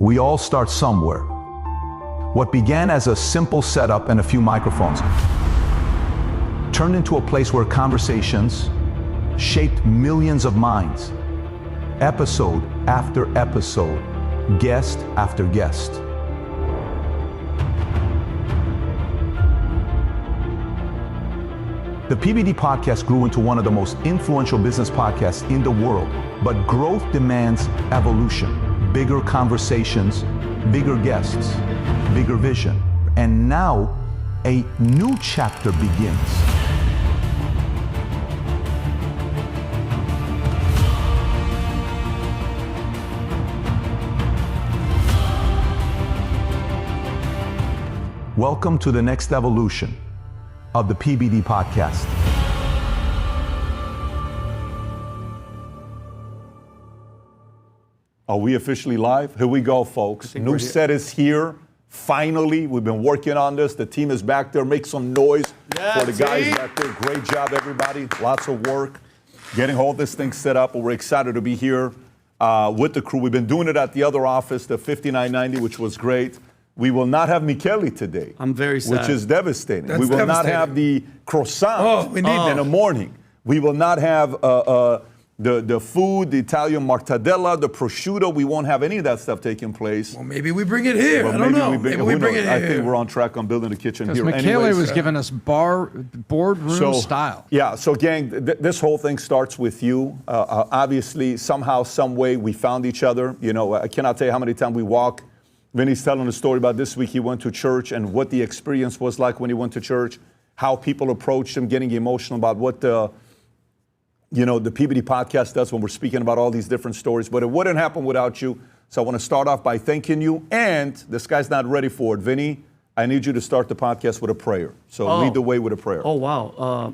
We all start somewhere. What began as a simple setup and a few microphones turned into a place where conversations shaped millions of minds. Episode after episode, guest after guest. The PBD Podcast grew into one of the most influential business podcasts in the world, but growth demands evolution, bigger conversations, bigger guests, bigger vision. And now, a new chapter begins. Welcome to the next evolution of the PBD Podcast. Are we officially live? Here we go, folks. New set is here. Finally, we've been working on this. The team is back there. Make some noise for the guys back there. Great job, everybody. Lots of work getting all this thing set up. We're excited to be here with the crew. We've been doing it at the other office, the 5990, which was great. We will not have Michele today. I'm very sad. Which is devastating. That's we will not devastating. have the croissant in the morning. We will not have the food, the Italian mortadella, the prosciutto. We won't have any of that stuff taking place. Well, maybe we bring it here. Well, I don't know. Maybe we bring it here. I think we're on track on building a kitchen here. Michele was giving us boardroom style. Yeah, so gang, this whole thing starts with you. Obviously, somehow, some way, we found each other. You know, I cannot tell you how many times we walk. Vinny's telling a story about this week he went to church and what the experience was like when he went to church, how people approached him, getting emotional about what the PBD Podcast does when we're speaking about all these different stories. But it wouldn't happen without you. So I want to start off by thanking you. And this guy's not ready for it. Vinny, I need you to start the podcast with a prayer. So lead the way with a prayer. Oh, wow.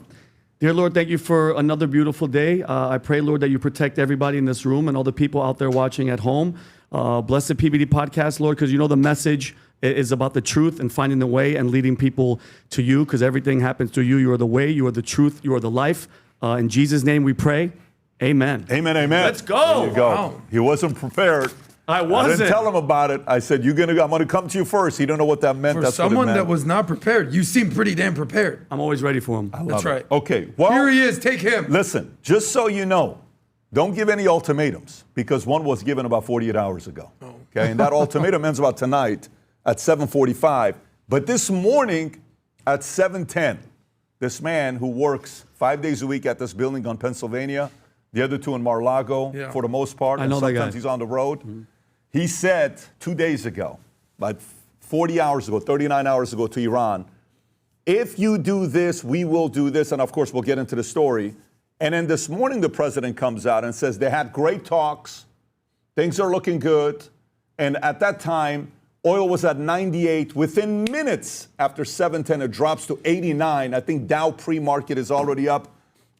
Dear Lord, thank you for another beautiful day. I pray, Lord, that you protect everybody in this room and all the people out there watching at home. Bless the PBD Podcast, Lord, because you know the message is about the truth and finding the way and leading people to you, because everything happens through you. You are the way, you are the truth, you are the life. In Jesus' name we pray. Amen. Amen, amen. Let's go. There you go. Wow. He wasn't prepared. I wasn't. I didn't tell him about it. I said, I'm going to come to you first. He don't know what that meant. For That's someone what it that meant. was not prepared, you seem pretty damn prepared. I'm always ready for him. That's right. Okay, well. Here he is. Take him. Listen, just so you know, don't give any ultimatums, because one was given about 48 hours ago. Oh. Okay, and that ultimatum ends about tonight at 7:45. But this morning at 7:10, this man who works 5 days a week at this building on Pennsylvania, the other two in Mar-a-Lago for the most part, I and know that sometimes guy. he's on the road. He said 2 days ago, about 40 hours ago, 39 hours ago to Iran, if you do this, we will do this. And of course, we'll get into the story. And then this morning, the president comes out and says they had great talks. Things are looking good. And at that time, oil was at 98. Within minutes after 7:10, it drops to 89. I think Dow pre-market is already up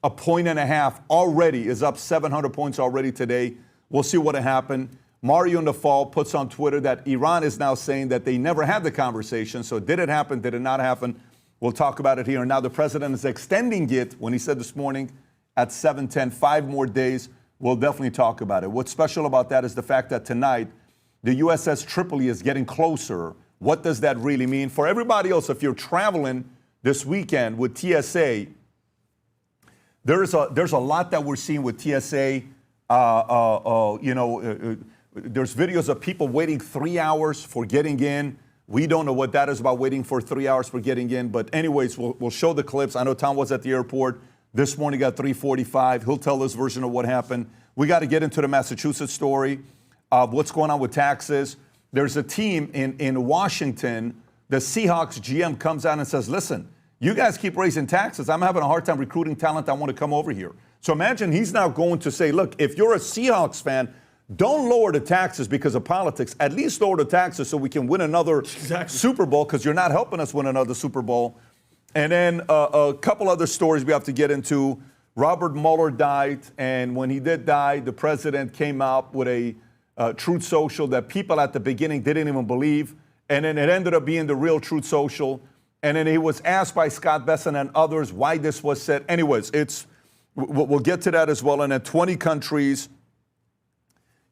1.5 points already, is up 700 points already today. We'll see what happened. Mario in the fall puts on Twitter that Iran is now saying that they never had the conversation. So did it happen? Did it not happen? We'll talk about it here. And now the president is extending it when he said this morning at 7:10, 5 more days. We'll definitely talk about it. What's special about that is the fact that tonight, the USS Tripoli is getting closer. What does that really mean? For everybody else, if you're traveling this weekend with TSA, there's a lot that we're seeing with TSA. There's videos of people waiting 3 hours for getting in. We don't know what that is about, waiting for 3 hours for getting in. But anyways, we'll show the clips. I know Tom was at the airport this morning at 3:45. He'll tell his version of what happened. We got to get into the Massachusetts story of what's going on with taxes. There's a team in Washington. The Seahawks GM comes out and says, listen, you guys keep raising taxes. I'm having a hard time recruiting talent. I want to come over here. So imagine he's now going to say, look, if you're a Seahawks fan, don't lower the taxes because of politics. At least lower the taxes so we can win another Super Bowl, because you're not helping us win another Super Bowl. And then a couple other stories we have to get into. Robert Mueller died, and when he did die, the president came out with a Truth Social that people at the beginning didn't even believe. And then it ended up being the real Truth Social. And then he was asked by Scott Besson and others why this was said. Anyways, we'll get to that as well. And then 20 countries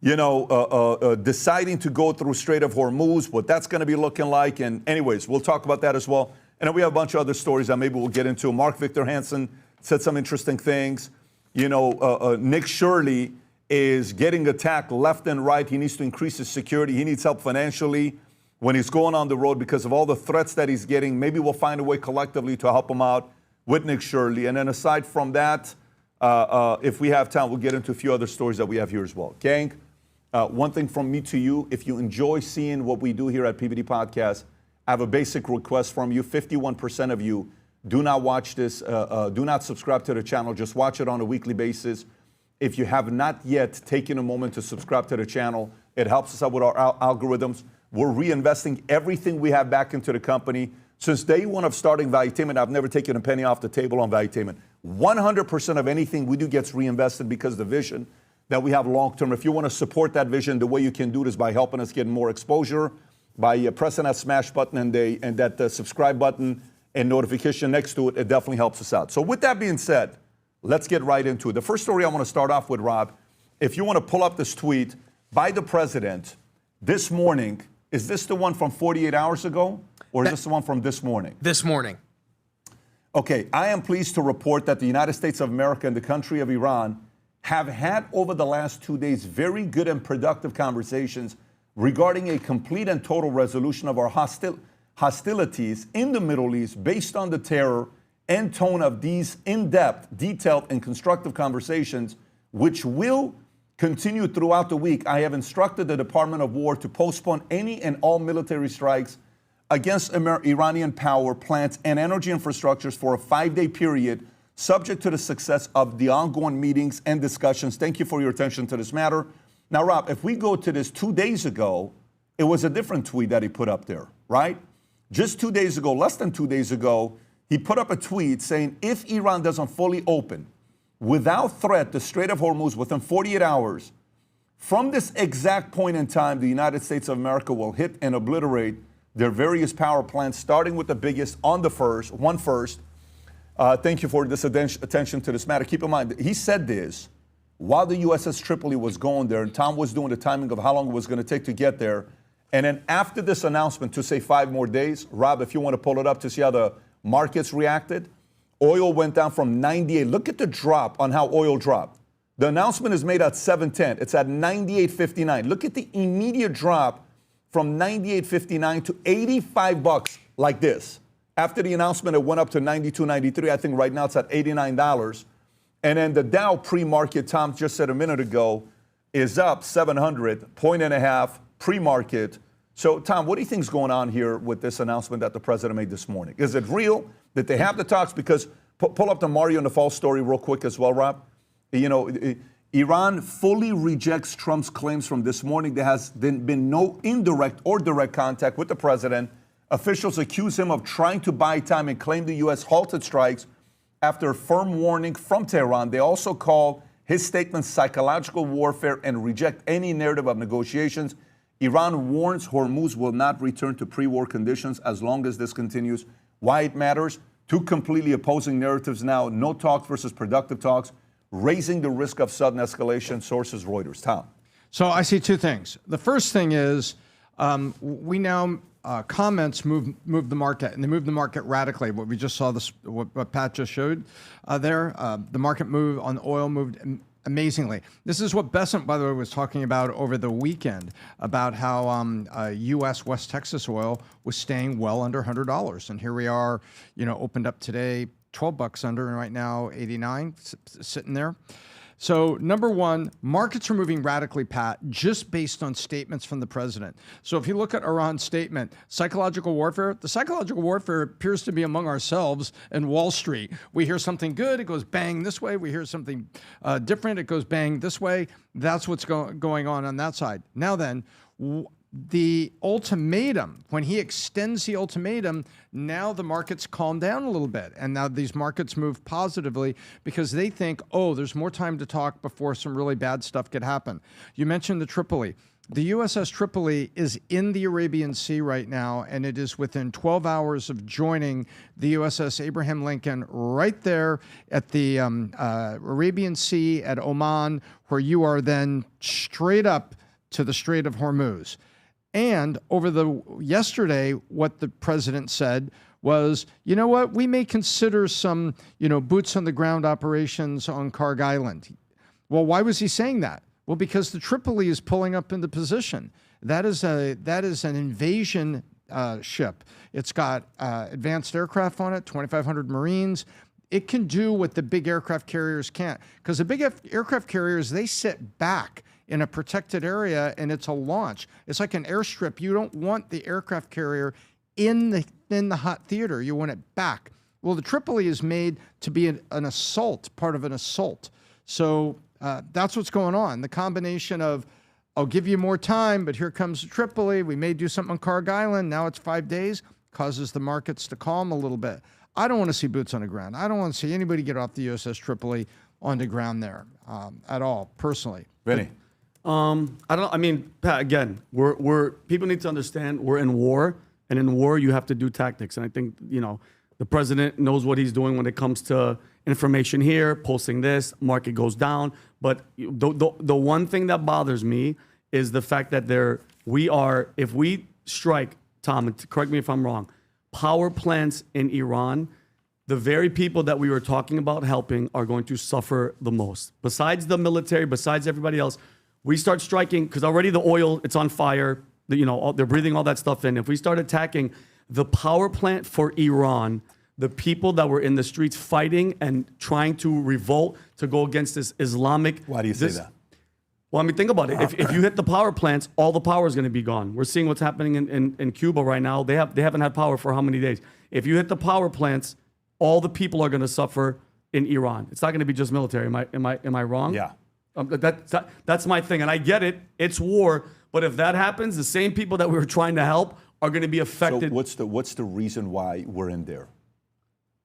deciding to go through Strait of Hormuz, what that's going to be looking like. And anyways, we'll talk about that as well. And then we have a bunch of other stories that maybe we'll get into. Mark Victor Hansen said some interesting things. Nick Shirley is getting attacked left and right. He needs to increase his security. He needs help financially when he's going on the road because of all the threats that he's getting. Maybe we'll find a way collectively to help him out with Nick Shirley. And then aside from that, if we have time, we'll get into a few other stories that we have here as well. Gang, one thing from me to you, if you enjoy seeing what we do here at PBD Podcast, I have a basic request from you. 51% of you do not watch this, do not subscribe to the channel. Just watch it on a weekly basis. If you have not yet taken a moment to subscribe to the channel, it helps us out with our algorithms. We're reinvesting everything we have back into the company. Since day one of starting Valuetainment, I've never taken a penny off the table on Valuetainment. 100% of anything we do gets reinvested because of the vision that we have long term. If you want to support that vision, the way you can do it is by helping us get more exposure, by pressing that smash button and that subscribe button and notification next to it. It definitely helps us out. So with that being said, let's get right into it. The first story I want to start off with, Rob, if you want to pull up this tweet by the president this morning, is this the one from 48 hours ago? Or is this the one from this morning? This morning. Okay, I am pleased to report that the United States of America and the country of Iran have had over the last 2 days very good and productive conversations regarding a complete and total resolution of our hostilities in the Middle East based on the terror and tone of these in-depth, detailed, and constructive conversations, which will continue throughout the week. I have instructed the Department of War to postpone any and all military strikes against Iranian power plants and energy infrastructures for a 5-day period, subject to the success of the ongoing meetings and discussions. Thank you for your attention to this matter. Now, Rob, if we go to this 2 days ago, it was a different tweet that he put up there, right? Just 2 days ago, less than 2 days ago, he put up a tweet saying if Iran doesn't fully open without threat the Strait of Hormuz within 48 hours, from this exact point in time, the United States of America will hit and obliterate their various power plants, starting with the biggest on the first. Thank you for this attention to this matter. Keep in mind, he said this while the USS Tripoli was going there, and Tom was doing the timing of how long it was going to take to get there. And then after this announcement to say 5 more days, Rob, if you want to pull it up to see how the markets reacted, oil went down from 98. Look at the drop on how oil dropped. The announcement is made at 7:10. It's at 98.59. Look at the immediate drop from 98.59 to 85 bucks like this. After the announcement, it went up to 92.93. I think right now it's at $89. And then the Dow pre-market, Tom just said a minute ago, is up 700, point and a half pre-market. So, Tom, what do you think is going on here with this announcement that the president made this morning? Is it real that they have the talks? Because pull up the Mario Naval story real quick as well, Rob. Iran fully rejects Trump's claims from this morning. There has been no indirect or direct contact with the president. Officials accuse him of trying to buy time and claim the U.S. halted strikes after a firm warning from Tehran. They also call his statement psychological warfare and reject any narrative of negotiations. Iran warns Hormuz will not return to pre-war conditions as long as this continues. Why it matters? Two completely opposing narratives now. No talks versus productive talks, raising the risk of sudden escalation. Sources Reuters. Tom. So I see two things. The first thing is we now comments move the market, and they move the market radically. What we just saw, what Pat just showed there, the market move on oil moved amazingly. This is what Besant, by the way, was talking about over the weekend, about how U.S. West Texas oil was staying well under $100. And here we are, opened up today, 12 bucks under, and right now 89, sitting there. So number one, markets are moving radically, Pat, just based on statements from the president. So if you look at Iran's statement, psychological warfare, the psychological warfare appears to be among ourselves and Wall Street. We hear something good, it goes bang this way. We hear something different, it goes bang this way. That's what's going on that side. Now then, the ultimatum, when he extends the ultimatum, now the markets calm down a little bit. And now these markets move positively because they think, oh, there's more time to talk before some really bad stuff could happen. You mentioned the Tripoli. The USS Tripoli is in the Arabian Sea right now, and it is within 12 hours of joining the USS Abraham Lincoln right there at the Arabian Sea at Oman, where you are then straight up to the Strait of Hormuz. And yesterday, what the president said was, you know what, we may consider some, boots on the ground operations on Kharg Island. Well, why was he saying that? Well, because the Tripoli is pulling up into position. That is an invasion ship. It's got advanced aircraft on it, 2,500 Marines. It can do what the big aircraft carriers can't. Because the big aircraft carriers, they sit back in a protected area, and it's a launch. It's like an airstrip. You don't want the aircraft carrier in the hot theater. You want it back. Well, the Tripoli is made to be an assault, part of an assault. So that's what's going on. The combination of, I'll give you more time, but here comes Tripoli. We may do something on Kharg Island. Now it's 5 days, causes the markets to calm a little bit. I don't want to see boots on the ground. I don't want to see anybody get off the USS Tripoli on the ground there at all, personally. Vinny? I don't know. I mean, Pat, again, we're people need to understand we're in war, and in war you have to do tactics. And I think, the president knows what he's doing when it comes to information here, posting this, market goes down. But the one thing that bothers me is the fact that if we strike, Tom, and correct me if I'm wrong, power plants in Iran, the very people that we were talking about helping are going to suffer the most. Besides the military, besides everybody else, we start striking, because already the oil, it's on fire, they're breathing all that stuff in. If we start attacking the power plant for Iran, the people that were in the streets fighting and trying to revolt to go against this Islamic... Why do you say that? Well, I mean, think about it. If you hit the power plants, all the power is going to be gone. We're seeing what's happening in Cuba right now. They haven't had power for how many days? If you hit the power plants, all the people are going to suffer in Iran. It's not going to be just military. Am I wrong? Yeah. That's my thing, and I get it. It's war, but if that happens, the same people that we were trying to help are going to be affected. So what's the reason why we're in there?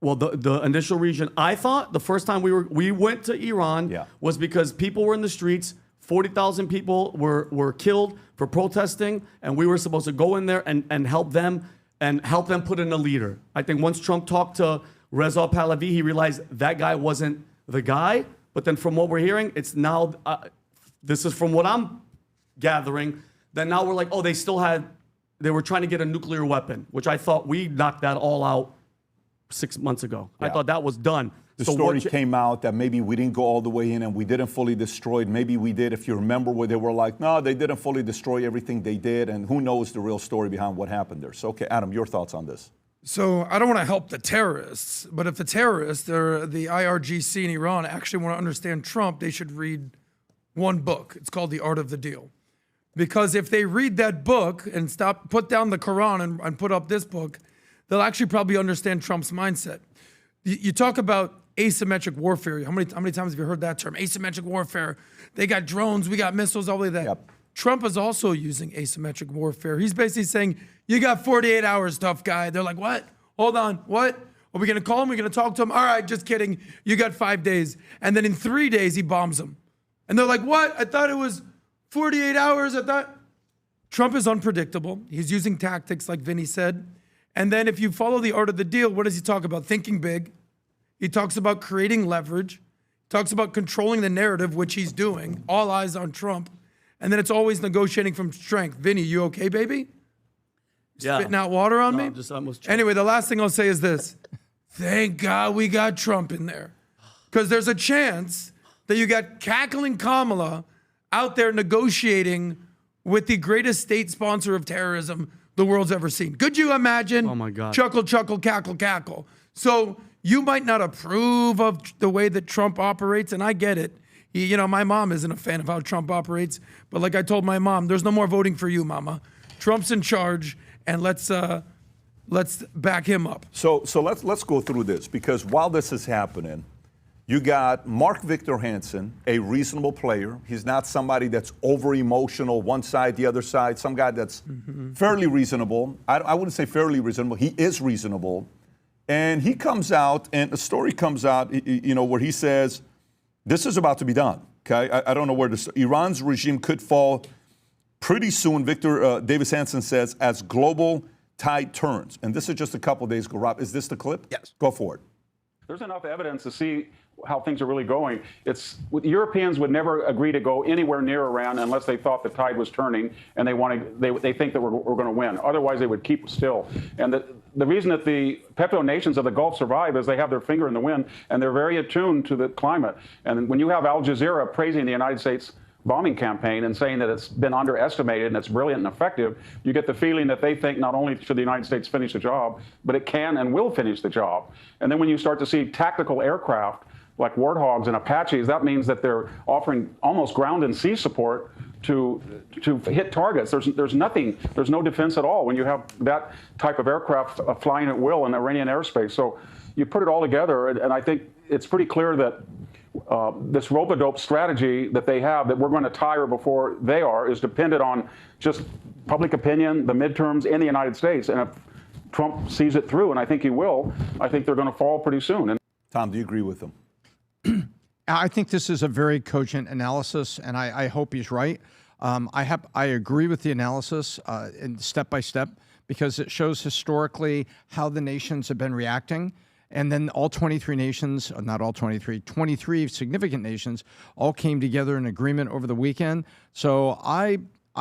Well, the initial reason, I thought the first time we went to Iran was because people were in the streets. 40,000 people were killed for protesting, and we were supposed to go in there and help them put in a leader. I think once Trump talked to Reza Pahlavi, he realized that guy wasn't the guy. But then from what we're hearing, it's now, this is from what I'm gathering, that now we're like, oh, they were trying to get a nuclear weapon, which I thought we knocked that all out 6 months ago. Yeah. I thought that was done. The story came out that maybe we didn't go all the way in and we didn't fully destroy it. Maybe we did. If you remember where they were like, no, they didn't fully destroy everything they did. And who knows the real story behind what happened there. So, okay, Adam, your thoughts on this? So I don't want to help the terrorists, but if the terrorists, or the IRGC in Iran, actually want to understand Trump, they should read one book. It's called The Art of the Deal. Because if they read that book and put down the Quran and put up this book, they'll actually probably understand Trump's mindset. You talk about asymmetric warfare. How many times have you heard that term? Asymmetric warfare. They got drones, we got missiles, all of that. Yep. Trump is also using asymmetric warfare. He's basically saying, you got 48 hours, tough guy. They're like, what? Hold on, what? Are we gonna call him? We're gonna talk to him? All right, just kidding. You got 5 days. And then in 3 days, he bombs them. And they're like, what? I thought it was 48 hours. I thought. Trump is unpredictable. He's using tactics, like Vinny said. And then if you follow the art of the deal, what does he talk about? Thinking big. He talks about creating leverage. He talks about controlling the narrative, which he's doing. All eyes on Trump. And then it's always negotiating from strength. Vinny, you okay, baby? Yeah. Spitting out water on me? I'm just almost anyway, the last thing I'll say is this. Thank God we got Trump in there. Because there's a chance that you got cackling Kamala out there negotiating with the greatest state sponsor of terrorism the world's ever seen. Could you imagine? Oh my God. Chuckle, chuckle, cackle, cackle. So you might not approve of the way that Trump operates, and I get it. My mom isn't a fan of how Trump operates, but like I told my mom, there's no more voting for you, mama. Trump's in charge, and let's back him up. So let's go through this, because while this is happening, you got Mark Victor Hansen, a reasonable player. He's not somebody that's over emotional, one side, the other side. Some guy that's fairly reasonable. I wouldn't say fairly reasonable. He is reasonable. And he comes out, and a story comes out, where he says, this is about to be done, okay? I don't know where this, Iran's regime could fall pretty soon, Victor Davis Hansen says, as global tide turns, and this is just a couple of days ago. Rob, is this the clip? Yes. Go for it. There's enough evidence to see how things are really going. Europeans would never agree to go anywhere near Iran unless they thought the tide was turning and they think that we're going to win. Otherwise, they would keep still. And the reason that the petro nations of the Gulf survive is they have their finger in the wind and they're very attuned to the climate. And when you have Al Jazeera praising the United States bombing campaign and saying that it's been underestimated and it's brilliant and effective, you get the feeling that they think not only should the United States finish the job, but it can and will finish the job. And then when you start to see tactical aircraft like Warthogs and Apaches, that means that they're offering almost ground and sea support to hit targets. There's nothing, there's no defense at all when you have that type of aircraft flying at will in Iranian airspace. So you put it all together, and I think it's pretty clear that this rope-a-dope strategy that they have, that we're going to tire before they are, is dependent on just public opinion, the midterms in the United States. And if Trump sees it through, and I think he will, I think they're going to fall pretty soon. And Tom, do you agree with him? I think this is a very cogent analysis, and I hope he's right. I agree with the analysis in step by step, because it shows historically how the nations have been reacting. And then all 23 nations, not all 23, 23 significant nations all came together in agreement over the weekend. So I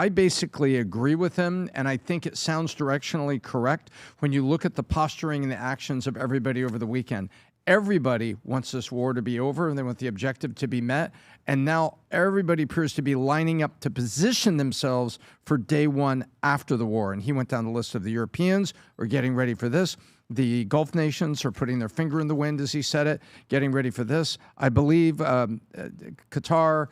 basically agree with him, and I think it sounds directionally correct when you look at the posturing and the actions of everybody over the weekend. Everybody wants this war to be over, and they want the objective to be met. And now everybody appears to be lining up to position themselves for day one after the war. And he went down the list of the Europeans are getting ready for this. The Gulf nations are putting their finger in the wind, as he said it, getting ready for this. I believe Qatar,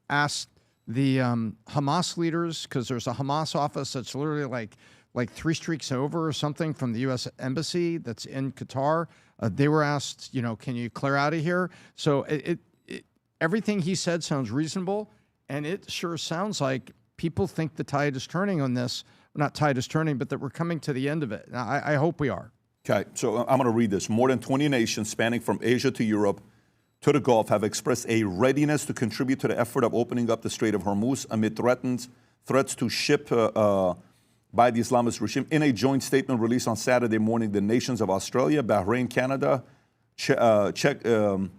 asked the Hamas leaders, because there's a Hamas office that's literally like 3 streets over or something from the U.S. Embassy that's in Qatar. They were asked, can you clear out of here? So everything he said sounds reasonable, and it sure sounds like people think the tide is turning on this. Not tide is turning, but that we're coming to the end of it. I hope we are. Okay, so I'm going to read this. More than 20 nations spanning from Asia to Europe to the Gulf have expressed a readiness to contribute to the effort of opening up the Strait of Hormuz amid threats to ship by the Islamist regime. In a joint statement released on Saturday morning, the nations of Australia, Bahrain, Canada, Czechia,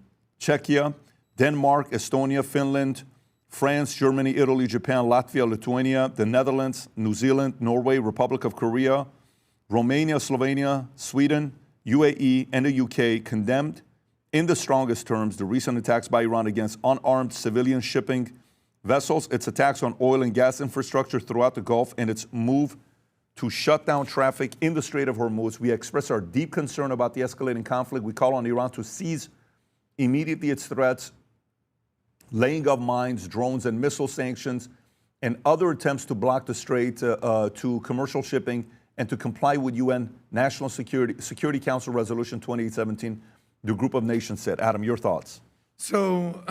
Denmark, Estonia, Finland, France, Germany, Italy, Japan, Latvia, Lithuania, the Netherlands, New Zealand, Norway, Republic of Korea, Romania, Slovenia, Sweden, UAE, and the UK condemned in the strongest terms the recent attacks by Iran against unarmed civilian shipping vessels, its attacks on oil and gas infrastructure throughout the Gulf, and its move to shut down traffic in the Strait of Hormuz. We express our deep concern about the escalating conflict. We call on Iran to cease immediately its threats, laying of mines, drones, and missile sanctions, and other attempts to block the strait to commercial shipping, and to comply with UN National Security Council Resolution 2817, the group of nations said. Adam, your thoughts? So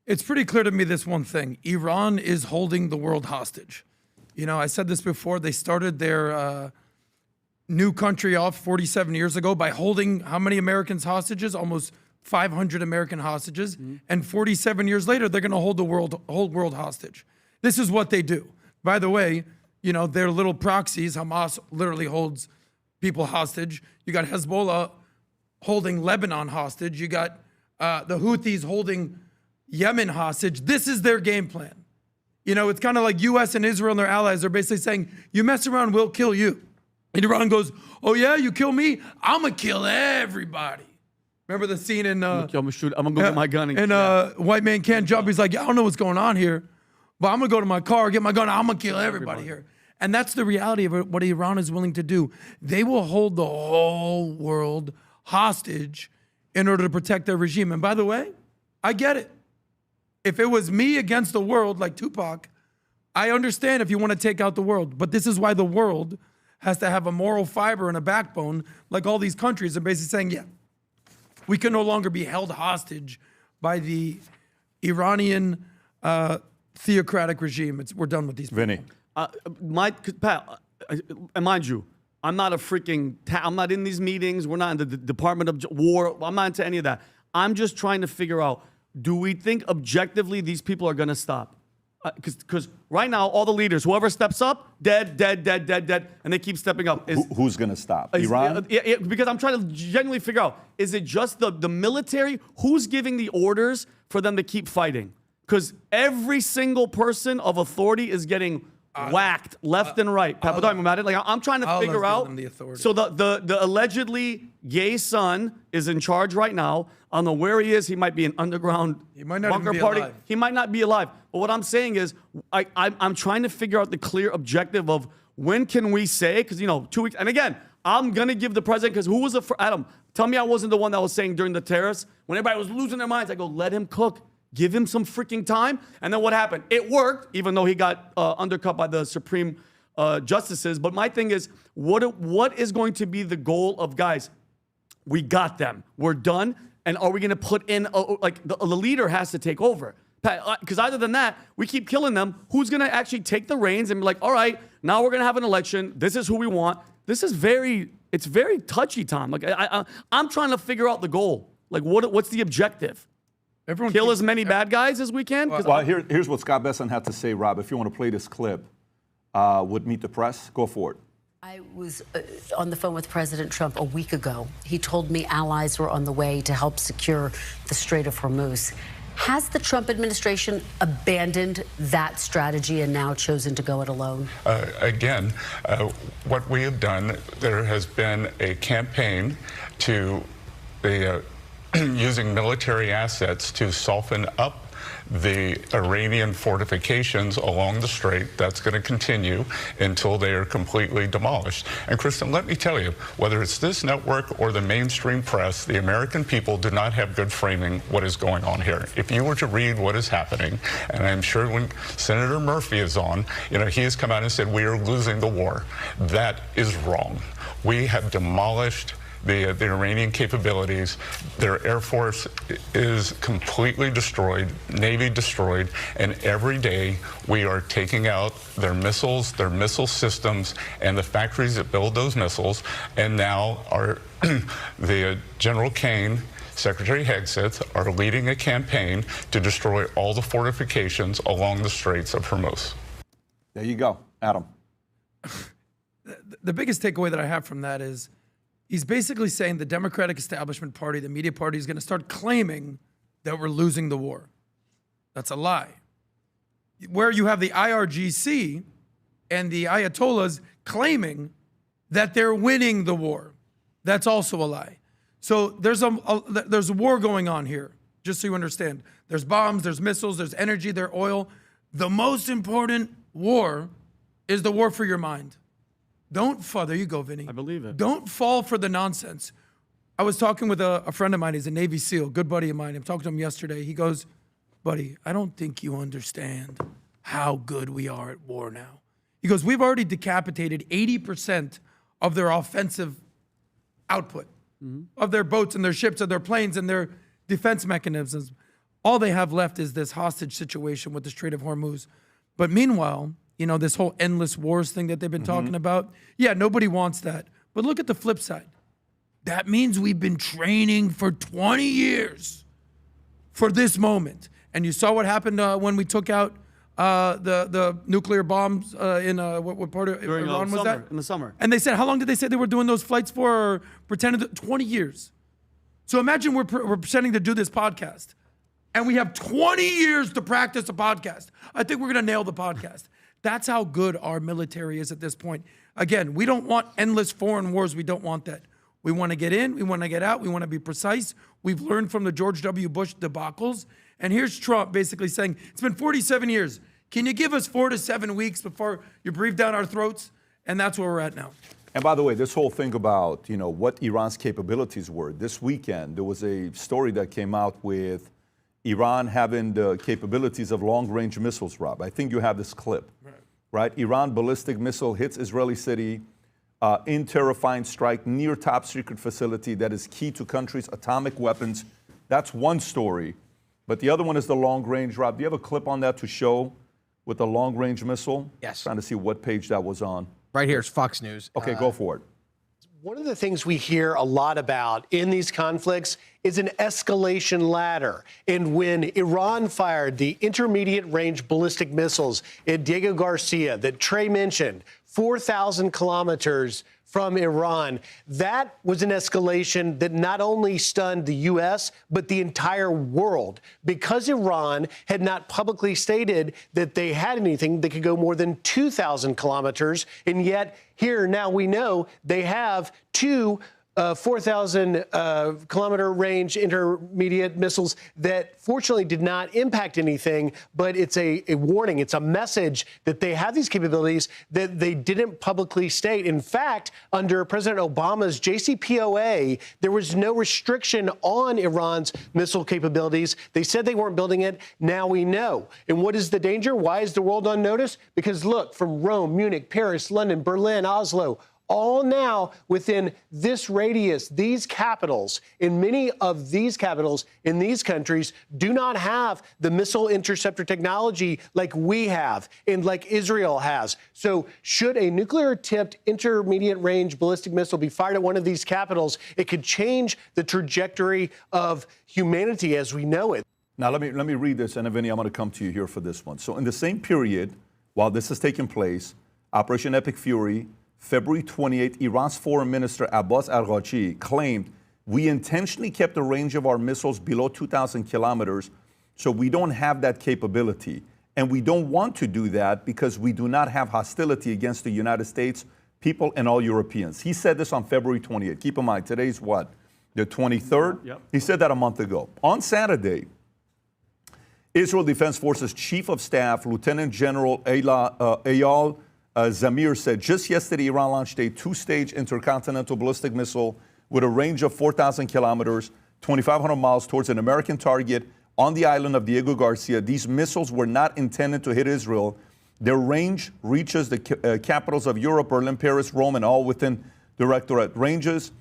it's pretty clear to me this one thing. Iran is holding the world hostage. I said this before. They started their new country off 47 years ago by holding how many Americans hostages? Almost 500 American hostages, and 47 years later, they're going to hold the whole world hostage. This is what they do. By the way, they're little proxies. Hamas literally holds people hostage. You got Hezbollah holding Lebanon hostage. You got the Houthis holding Yemen hostage. This is their game plan. It's kind of like U.S. and Israel and their allies are basically saying, you mess around, we'll kill you. And Iran goes, oh yeah, you kill me? I'm going to kill everybody. Remember the scene in I'm gonna go get my gun and White Man Can't Jump. He's like, I don't know what's going on here, but I'm gonna go to my car, get my gun. I'm gonna kill everybody here. And that's the reality of what Iran is willing to do. They will hold the whole world hostage in order to protect their regime. And by the way, I get it. If it was me against the world, like Tupac, I understand if you want to take out the world. But this is why the world has to have a moral fiber and a backbone, like all these countries are basically saying, yeah, we can no longer be held hostage by the Iranian theocratic regime. We're done with these people. Vinny. Pat, mind you, I'm not I'm not in these meetings. We're not in the Department of War. I'm not into any of that. I'm just trying to figure out, do we think objectively these people are going to stop? Because right now, all the leaders, whoever steps up, dead, and they keep stepping up. Who's going to stop? Iran? Because I'm trying to genuinely figure out, is it just the military? Who's giving the orders for them to keep fighting? Because every single person of authority is getting whacked left and right. Pat, like, I'm trying to figure out. So the allegedly gay son is in charge right now. I don't know where he is. He might be an underground bunker party. Alive. He might not be alive. But what I'm saying is, I'm trying to figure out the clear objective of when can we say, because, 2 weeks. And again, I'm going to give the president, because who was Adam, tell me I wasn't the one that was saying during the terrorists, when everybody was losing their minds, I go, let him cook. Give him some freaking time. And then what happened? It worked, even though he got undercut by the Supreme justices. But my thing is, what is going to be the goal of, guys, we got them. We're done. And are we going to put in, the leader has to take over? Because other than that, we keep killing them. Who's going to actually take the reins and be like, all right, now we're going to have an election. This is who we want. This is it's very touchy, Tom. Like, I'm trying to figure out the goal. Like, what's the objective? Kill as many bad guys as we can? Well, here's what Scott Besson had to say, Rob. If you want to play this clip with Meet the Press, go for it. I was on the phone with President Trump a week ago. He told me allies were on the way to help secure the Strait of Hormuz. Has the Trump administration abandoned that strategy and now chosen to go it alone? Again, what we have done, there has been a campaign to using military assets to soften up the Iranian fortifications along the strait. That's going to continue until they are completely demolished. And Kristen, let me tell you, whether it's this network or the mainstream press, the American people do not have good framing what is going on here. If you were to read what is happening, and I'm sure when Senator Murphy is on, he has come out and said we are losing the war. That is wrong. We have demolished the Iranian capabilities. Their Air Force is completely destroyed, Navy destroyed, and every day we are taking out their missiles, their missile systems, and the factories that build those missiles. And now the General Kane, Secretary Hegseth are leading a campaign to destroy all the fortifications along the Straits of Hormuz. There you go, Adam. The biggest takeaway that I have from that is he's basically saying the Democratic establishment party, the media party, is going to start claiming that we're losing the war. That's a lie. Where you have the IRGC and the Ayatollahs claiming that they're winning the war, that's also a lie. So there's a war going on here, just so you understand. There's bombs, there's missiles, there's energy, there's oil. The most important war is the war for your mind. There you go, Vinny. I believe it. Don't fall for the nonsense. I was talking with a friend of mine. He's a Navy SEAL, good buddy of mine. I'm talking to him yesterday. He goes, buddy, I don't think you understand how good we are at war now. He goes, we've already decapitated 80% of their offensive output, of their boats and their ships and their planes and their defense mechanisms. All they have left is this hostage situation with the Strait of Hormuz. But meanwhile, this whole endless wars thing that they've been talking about. Yeah, nobody wants that. But look at the flip side. That means we've been training for 20 years for this moment. And you saw what happened when we took out the nuclear bombs in what part of Iran was that? In the summer. And they said, how long did they say they were doing those flights for? Or pretended 20 years. So imagine we're pretending to do this podcast. And we have 20 years to practice a podcast. I think we're going to nail the podcast. That's how good our military is at this point. Again, we don't want endless foreign wars. We don't want that. We want to get in. We want to get out. We want to be precise. We've learned from the George W. Bush debacles. And here's Trump basically saying, it's been 47 years. Can you give us 4 to 7 weeks before you breathe down our throats? And that's where we're at now. And by the way, this whole thing about, what Iran's capabilities were, this weekend, there was a story that came out with Iran having the capabilities of long-range missiles, Rob. I think you have this clip, right? Iran ballistic missile hits Israeli city in terrifying strike near top secret facility that is key to country's atomic weapons. That's one story. But the other one is the long-range, Rob. Do you have a clip on that to show with the long-range missile? Yes. Trying to see what page that was on. Right here is Fox News. Okay, go for it. One of the things we hear a lot about in these conflicts is an escalation ladder. And when Iran fired the intermediate range ballistic missiles at Diego Garcia that Trey mentioned, 4,000 kilometers from Iran, that was an escalation that not only stunned the U.S., but the entire world, because Iran had not publicly stated that they had anything that could go more than 2,000 kilometers. And yet here now we know they have two 4,000 kilometer range intermediate missiles that fortunately did not impact anything, but it's a warning. It's a message that they have these capabilities that they didn't publicly state. In fact, under President Obama's JCPOA, there was no restriction on Iran's missile capabilities. They said they weren't building it. Now we know. And what is the danger? Why is the world on notice? Because look, from Rome, Munich, Paris, London, Berlin, Oslo, all now within this radius, these capitals, and many of these capitals in these countries do not have the missile interceptor technology like we have and like Israel has. So should a nuclear-tipped intermediate-range ballistic missile be fired at one of these capitals, it could change the trajectory of humanity as we know it. Now, let me read this, and then, Vinny, I'm going to come to you here for this one. So in the same period, while this is taking place, Operation Epic Fury, February 28, Iran's Foreign Minister Abbas Araghchi claimed, we intentionally kept the range of our missiles below 2,000 kilometers, so we don't have that capability. And we don't want to do that because we do not have hostility against the United States, people, and all Europeans. He said this on February 28. Keep in mind, today's what? The 23rd? Yep. He said that a month ago. On Saturday, Israel Defense Forces Chief of Staff, Lieutenant General Eyal Zamir said, just yesterday, Iran launched a two-stage intercontinental ballistic missile with a range of 4,000 kilometers, 2,500 miles towards an American target on the island of Diego Garcia. These missiles were not intended to hit Israel. Their range reaches the capitals of Europe, Berlin, Paris, Rome, and all within directorate ranges.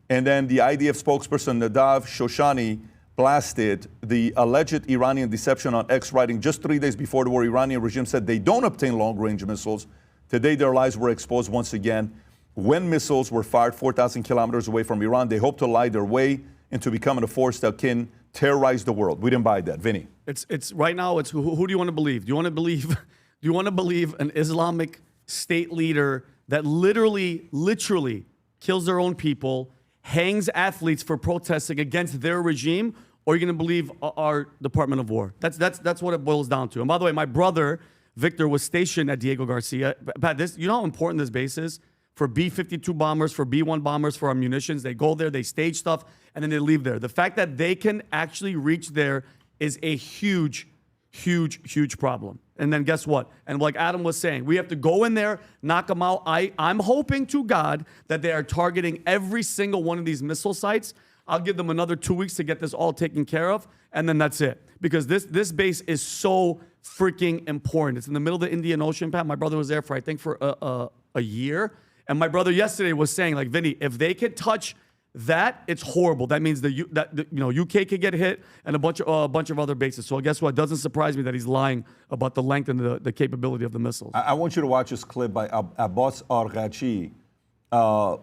And then the IDF spokesperson, Nadav Shoshani, blasted the alleged Iranian deception on X, writing just 3 days before the war, Iranian regime said they don't obtain long-range missiles. Today, their lies were exposed once again. When missiles were fired 4,000 kilometers away from Iran, they hope to lie their way into becoming a force that can terrorize the world. We didn't buy that. Vinny. It's right now. It's who do you want to believe? Do you want to believe? Do you want to believe an Islamic State leader that literally kills their own people, hangs athletes for protesting against their regime, or are you going to believe our Department of War? That's what it boils down to. And by the way, my brother Victor was stationed at Diego Garcia. Pat, you know how important this base is for B-52 bombers, for B-1 bombers, for our munitions. They go there, they stage stuff, and then they leave there. The fact that they can actually reach there is a huge, huge, huge problem. And then guess what? And like Adam was saying, we have to go in there, knock them out. I'm hoping to God that they are targeting every single one of these missile sites. I'll give them another 2 weeks to get this all taken care of, and then that's it. Because this base is so freaking important. It's in the middle of the Indian Ocean, Pat. My brother was there for, I think, for a year. And my brother yesterday was saying, like, Vinny, if they could touch that, it's horrible. That means UK could get hit and a bunch of other bases. So guess what? It doesn't surprise me that he's lying about the length and the capability of the missiles. I want you to watch this clip by Abbas Araghchi,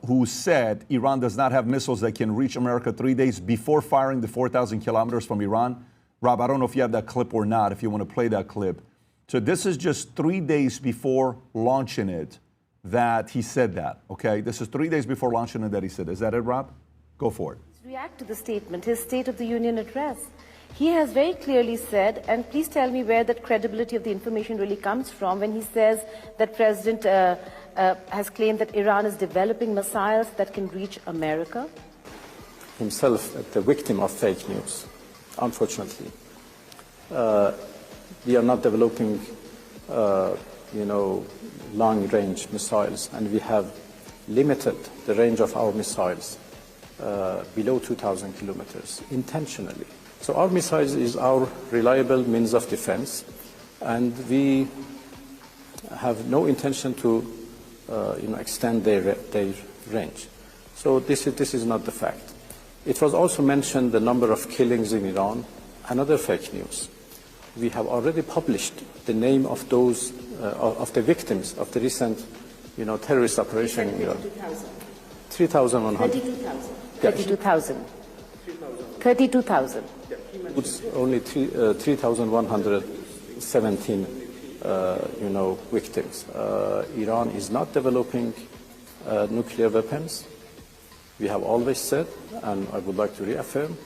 who said Iran does not have missiles that can reach America 3 days before firing the 4,000 kilometers from Iran. Rob, I don't know if you have that clip or not, if you want to play that clip. So this is just 3 days before launching it that he said that, okay? This is 3 days before launching it that he said. Is that it, Rob? Go for it. React to the statement, his State of the Union address. He has very clearly said, and please tell me where that credibility of the information really comes from, when he says that President has claimed that Iran is developing missiles that can reach America. Himself the victim of fake news. Unfortunately, we are not developing, long-range missiles, and we have limited the range of our missiles below 2,000 kilometers intentionally. So our missiles is our reliable means of defense, and we have no intention to, extend their range. So this is not the fact. It was also mentioned the number of killings in Iran. Another fake news. We have already published the name of those of the victims of the recent, terrorist operation in Iran. 3,100. 32,000. 32,000. 32,000. It's only 3,117, victims. Iran is not developing nuclear weapons. We have always said, and I would like to reaffirm,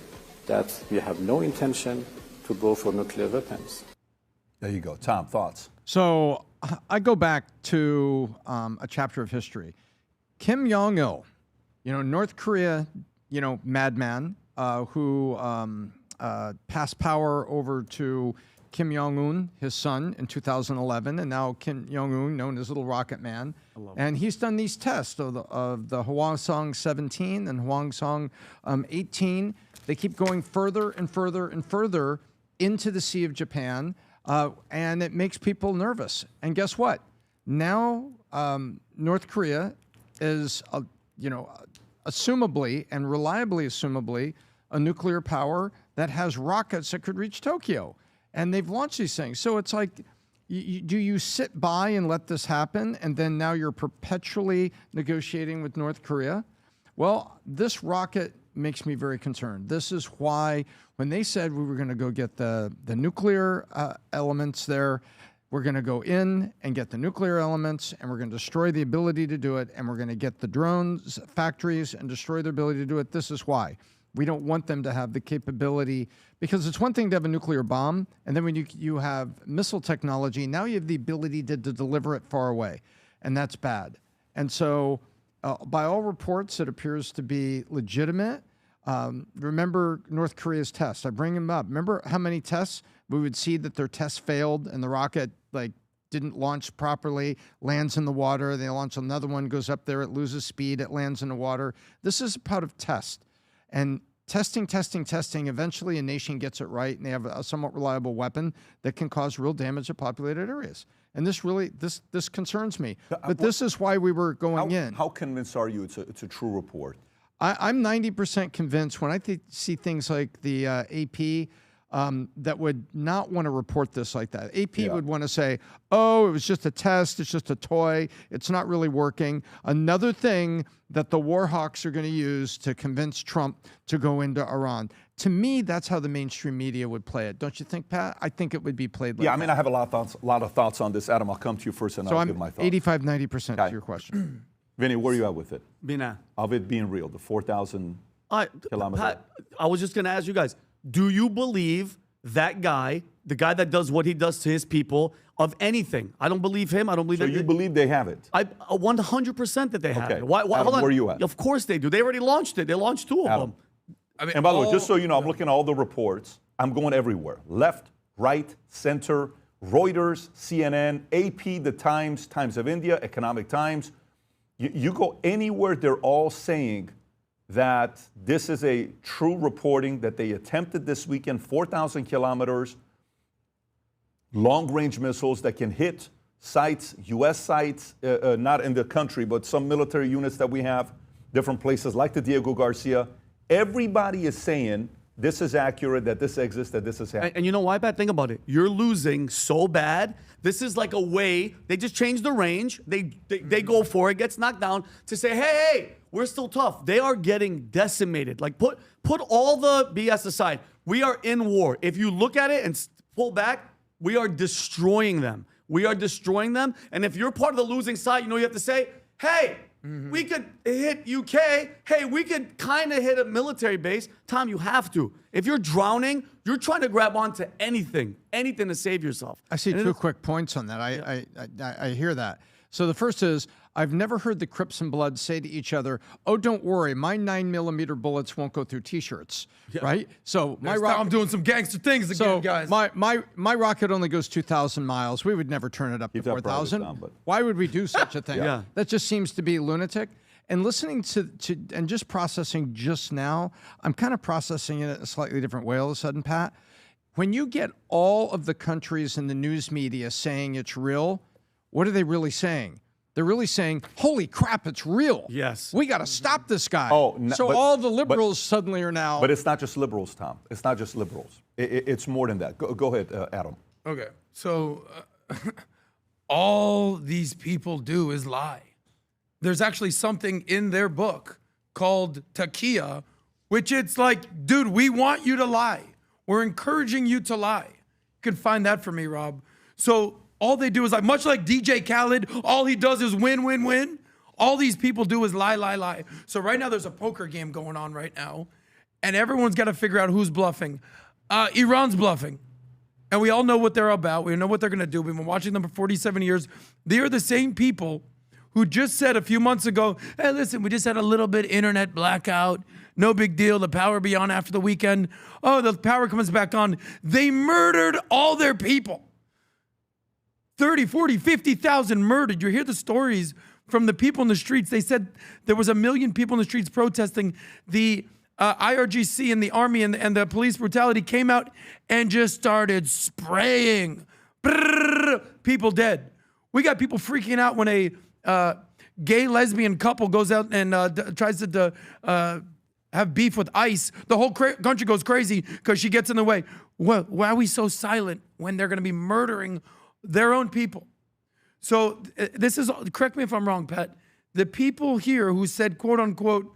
that we have no intention to go for nuclear weapons. There you go. Tom, thoughts? So I go back to a chapter of history. Kim Jong-il, North Korea, madman who passed power over to Kim Jong-un, his son, in 2011, and now Kim Jong-un, known as Little Rocket Man. And he's done these tests of the Hwasong 17 and Hwasong 18. They keep going further and further and further into the Sea of Japan, and it makes people nervous. And guess what? Now North Korea is, assumably and reliably assumably, a nuclear power that has rockets that could reach Tokyo. And they've launched these things. So it's like, do you sit by and let this happen, and then now you're perpetually negotiating with North Korea? Well, this rocket makes me very concerned. This is why when they said we were going to go get the nuclear elements there, we're going to go in and get the nuclear elements, and we're going to destroy the ability to do it, and we're going to get the drones factories and destroy their ability to do it. This is why. We don't want them to have the capability, because it's one thing to have a nuclear bomb, and then when you have missile technology, now you have the ability to deliver it far away, and that's bad. And so by all reports, it appears to be legitimate. Remember North Korea's tests. I bring them up. Remember how many tests we would see that their tests failed and the rocket didn't launch properly, lands in the water. They launch another one, goes up there, it loses speed, it lands in the water. This is a part of test. And testing, eventually a nation gets it right, and they have a somewhat reliable weapon that can cause real damage to populated areas. And this really, this concerns me. But this is why we were going in. How convinced are you it's a true report? I'm 90% convinced when I see things like the AP that would not want to report this like that. AP would want to say, oh, it was just a test, it's just a toy, it's not really working. Another thing that the war hawks are going to use to convince Trump to go into Iran. To me, that's how the mainstream media would play it. Don't you think, Pat? I think it would be played like that. I have a lot of thoughts on this. Adam, I'll come to you first and I'll give my thoughts. 85, 90% to your question. Vinny, where are you at with it? Bina. Of it being real, the 4,000 kilometers. Pat, I was just going to ask you guys, do you believe that guy, the guy that does what he does to his people, of anything? I don't believe him. I don't believe So you believe they have it? I 100% that they have Okay. it. Why, Adam, hold on. where are you at? Of course they do. They already launched it. They launched two of Adam. them. I mean, And by the way, just so you know, I'm looking at all the reports. I'm going everywhere. Left, right, center, Reuters, CNN, AP, The Times, Times of India, Economic Times. You go anywhere, they're all saying that this is a true reporting, that they attempted this weekend 4,000 kilometers, long-range missiles that can hit sites, U.S. sites, not in the country, but some military units that we have, different places like the Diego Garcia. Everybody is saying this is accurate, that this exists, that this is happening. And you know why, Pat? Think about it. You're losing so bad. This is like a way, they just change the range. They go for it, gets knocked down to say, hey, we're still tough. They are getting decimated. Like put all the BS aside. We are in war. If you look at it and pull back, we are destroying them. We are destroying them. And if you're part of the losing side, you have to say, hey, we could hit UK. Hey, we could kind of hit a military base. Tom, you have to. If you're drowning, you're trying to grab onto anything to save yourself. I see two quick points on that. I hear that. So the first is, I've never heard the Crips and Bloods say to each other, oh, don't worry, my 9mm bullets won't go through T-shirts, right? So my rocket, I'm doing some gangster things again, guys. My rocket only goes 2,000 miles. We would never turn it up to 4,000. Why would we do such a thing? That just seems to be lunatic. And listening to and just processing just now, I'm kind of processing it a slightly different way all of a sudden, Pat. When you get all of the countries in the news media saying it's real, what are they really saying? They're really saying, holy crap, it's real. Yes. We got to stop this guy. So all the liberals suddenly are now. But it's not just liberals, Tom. It's not just liberals. It's more than that. Go ahead, Adam. Okay. So all these people do is lie. there's actually something in their book called taqiyya, which it's like, dude, we want you to lie. We're encouraging you to lie. You can find that for me, Rob. So all they do is like, much like DJ Khaled, all he does is win, win, win. All these people do is lie, lie, lie. So right now there's a poker game going on right now, and everyone's got to figure out who's bluffing. Iran's bluffing. And we all know what they're about. We know what they're going to do. We've been watching them for 47 years. They are the same people who just said a few months ago, hey, listen, we just had a little bit internet blackout. No big deal. The power will be on after the weekend. Oh, the power comes back on. They murdered all their people. 30, 40, 50,000 murdered. You hear the stories from the people in the streets. They said there was 1 million people in the streets protesting. The IRGC and the army and the police brutality came out and just started spraying. Brrr, people dead. We got people freaking out when a gay lesbian couple goes out and tries to have beef with ICE. The whole country goes crazy because she gets in the way. Well, why are we so silent when they're going to be murdering their own people? So this is, correct me if I'm wrong, Pat, the people here who said, quote unquote,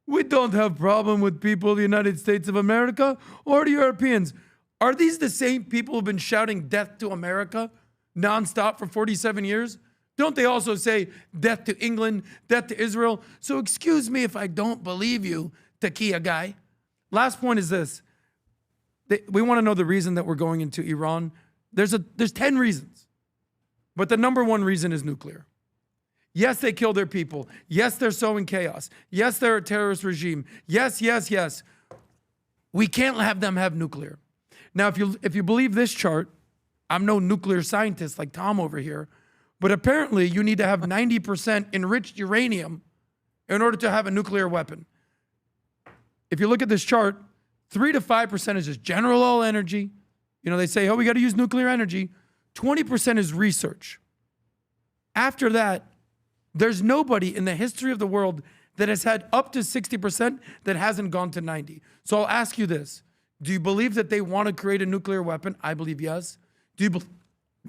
we don't have problem with people in the United States of America or the Europeans. Are these the same people who've been shouting death to America nonstop for 47 years? Don't they also say death to England, death to Israel? So excuse me if I don't believe you, taqiyya guy. Last point is this. We want to know the reason that we're going into Iran. There's 10 reasons, but the number one reason is nuclear. Yes, they kill their people. Yes, they're sowing chaos. Yes, they're a terrorist regime. Yes, yes, yes. We can't have them have nuclear. Now, if you believe this chart, I'm no nuclear scientist like Tom over here, but apparently you need to have 90% enriched uranium in order to have a nuclear weapon. If you look at this chart, 3 to 5% is just general oil energy. You know, they say, oh, we got to use nuclear energy. 20% is research. After that, there's nobody in the history of the world that has had up to 60% that hasn't gone to 90. So I'll ask you this. Do you believe that they want to create a nuclear weapon? I believe yes. Do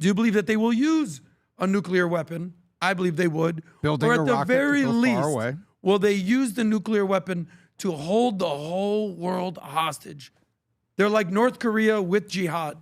you believe that they will use a nuclear weapon? I believe they would. Building or a at the rocket very to go least, far away. will they use the nuclear weapon to hold the whole world hostage? They're like North Korea with jihad.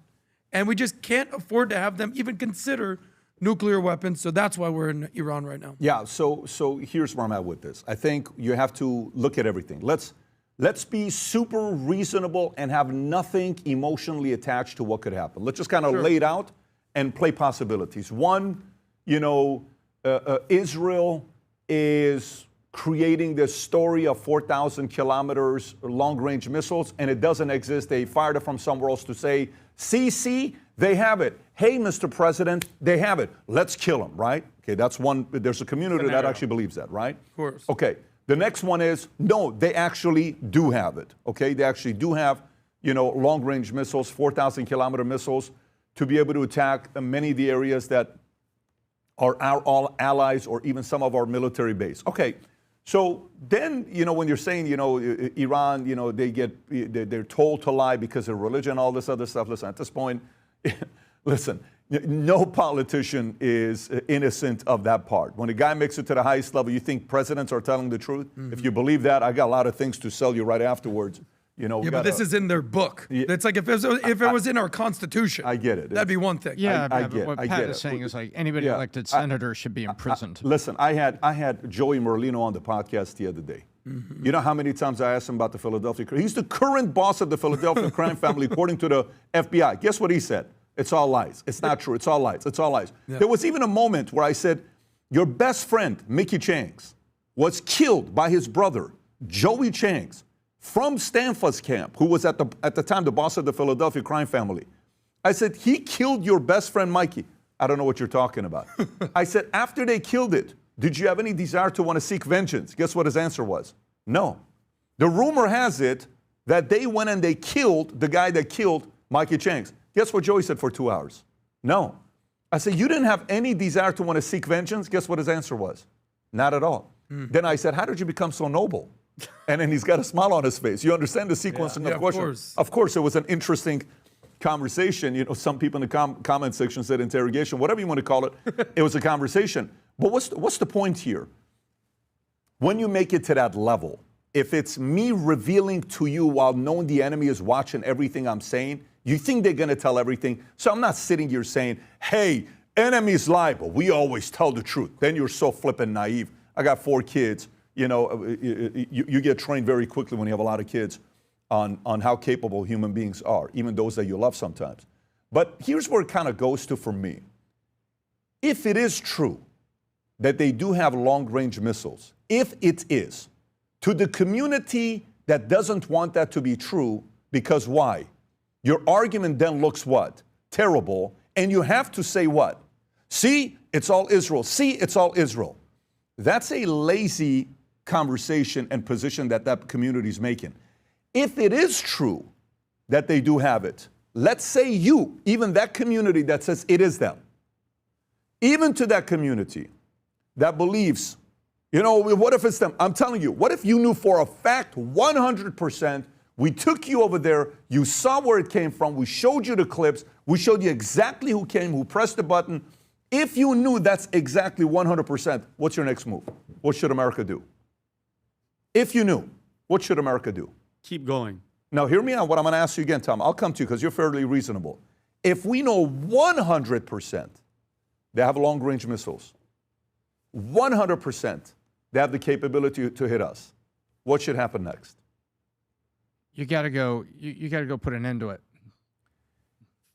And we just can't afford to have them even consider nuclear weapons. So that's why we're in Iran right now. Yeah, so here's where I'm at with this. I think you have to look at everything. Let's be super reasonable and have nothing emotionally attached to what could happen. Let's just kind of lay it out and play possibilities. One, Israel is creating this story of 4,000 kilometers long-range missiles, and it doesn't exist. They fired it from somewhere else to say, see, they have it. Hey, Mr. President, they have it. Let's kill them, right? Okay, that's one. There's a community that actually believes that, right? Of course. Okay, the next one is, no, they actually do have it, okay? They actually do have, long-range missiles, 4,000 kilometer missiles, to be able to attack many of the areas that are our allies or even some of our military base. Okay, so then, when you're saying, Iran, they're told to lie because of religion, all this other stuff. Listen, at this point, listen, no politician is innocent of that part. When a guy makes it to the highest level, you think presidents are telling the truth? Mm-hmm. If you believe that, I got a lot of things to sell you right afterwards. But this is in their book. It's like if it was in our Constitution. I get it. That'd be one thing. Yeah, but what Pat is saying is like anybody elected senator should be imprisoned. Listen, I had Joey Merlino on the podcast the other day. Mm-hmm. You know how many times I asked him about the Philadelphia crime? He's the current boss of the Philadelphia crime family, according to the FBI. Guess what he said? It's all lies. It's not true. It's all lies. It's all lies. Yeah. There was even a moment where I said, your best friend, Mickey Changs, was killed by his brother, Joey Changs, from Stanford's camp, who was at the time the boss of the Philadelphia crime family. I said, he killed your best friend, Mikey. I don't know what you're talking about. I said, after they killed it, did you have any desire to want to seek vengeance? Guess what his answer was? No. The rumor has it that they went and they killed the guy that killed Mikey Changs. Guess what Joey said for 2 hours? No. I said, you didn't have any desire to want to seek vengeance? Guess what his answer was? Not at all. Mm. Then I said, how did you become so noble? And then he's got a smile on his face. You understand the sequencing of questions? Of course, it was an interesting conversation. Some people in the comment section said interrogation, whatever you want to call it. It was a conversation. But what's the point here? when you make it to that level, if it's me revealing to you while knowing the enemy is watching everything I'm saying, you think they're going to tell everything? So I'm not sitting here saying, hey, enemies lie, but we always tell the truth. Then you're so flippin' naive. I got 4 kids. You know, you get trained very quickly when you have a lot of kids on how capable human beings are, even those that you love sometimes. But here's where it kind of goes to for me. If it is true that they do have long-range missiles, if it is, to the community that doesn't want that to be true, because why? Your argument then looks what? Terrible. And you have to say what? See, it's all Israel. See, it's all Israel. That's a lazy conversation and position that that community is making. If it is true that they do have it, let's say you, even that community that says it is them, even to that community that believes, you know, what if it's them? I'm telling you, what if you knew for a fact, 100%, we took you over there, you saw where it came from, we showed you the clips, we showed you exactly who came, who pressed the button. If you knew that's exactly 100%, what's your next move? What should America do? If you knew, what should America do? Keep going. Now, hear me out. What I'm going to ask you again, Tom. I'll come to you because you're fairly reasonable. If we know 100% they have long-range missiles, 100% they have the capability to hit us, what should happen next? You got to go. You got to go put an end to it.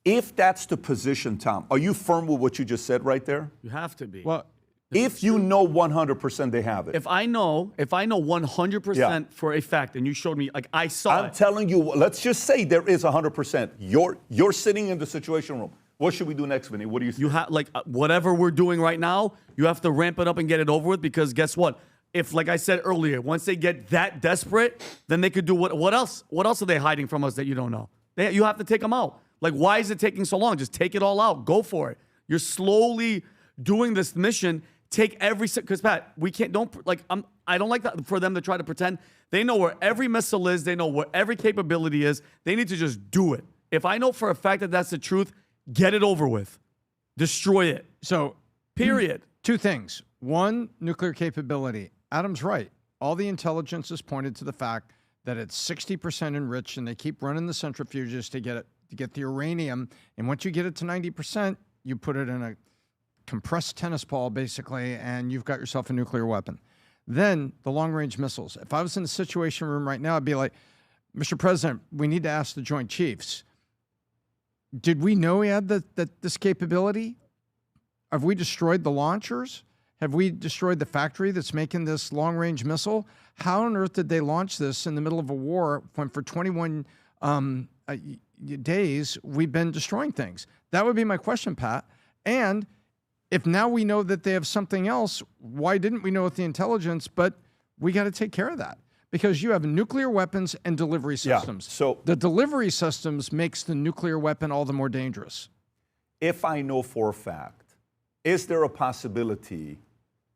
If that's the position, Tom, are you firm with what you just said right there? You have to be. Well, if you know 100% they have it. If I know 100% for a fact, and you showed me, like I saw I'm telling you, let's just say there is 100%. You're sitting in the situation room. What should we do next, Vinny? What do you think? You have, like, whatever we're doing right now, you have to ramp it up and get it over with, because guess what? If, like I said earlier, once they get that desperate, then they could do what else? What else are they hiding from us that you don't know? You have to take them out. Like, why is it taking so long? Just take it all out. Go for it. You're slowly doing this mission. Take every, because Pat, we can't, I don't like that for them to try to pretend. They know where every missile is. They know where every capability is. They need to just do it. If I know for a fact that that's the truth, get it over with. Destroy it. So, period. 2 things. 1, nuclear capability. Adam's right. All the intelligence is pointed to the fact that it's 60% enriched, and they keep running the centrifuges to get the uranium. And once you get it to 90%, you put it in a compressed tennis ball, basically, and you've got yourself a nuclear weapon. Then the long-range missiles. If I was in the Situation Room right now, I'd be like, Mr. President, we need to ask the Joint Chiefs, did we know he had this capability? Have we destroyed the launchers? Have we destroyed the factory that's making this long-range missile? How on earth did they launch this in the middle of a war when for 21 days we've been destroying things? That would be my question, Pat. And if now we know that they have something else, why didn't we know with the intelligence? But we got to take care of that, because you have nuclear weapons and delivery systems. Yeah, so the delivery systems makes the nuclear weapon all the more dangerous. If I know for a fact, is there a possibility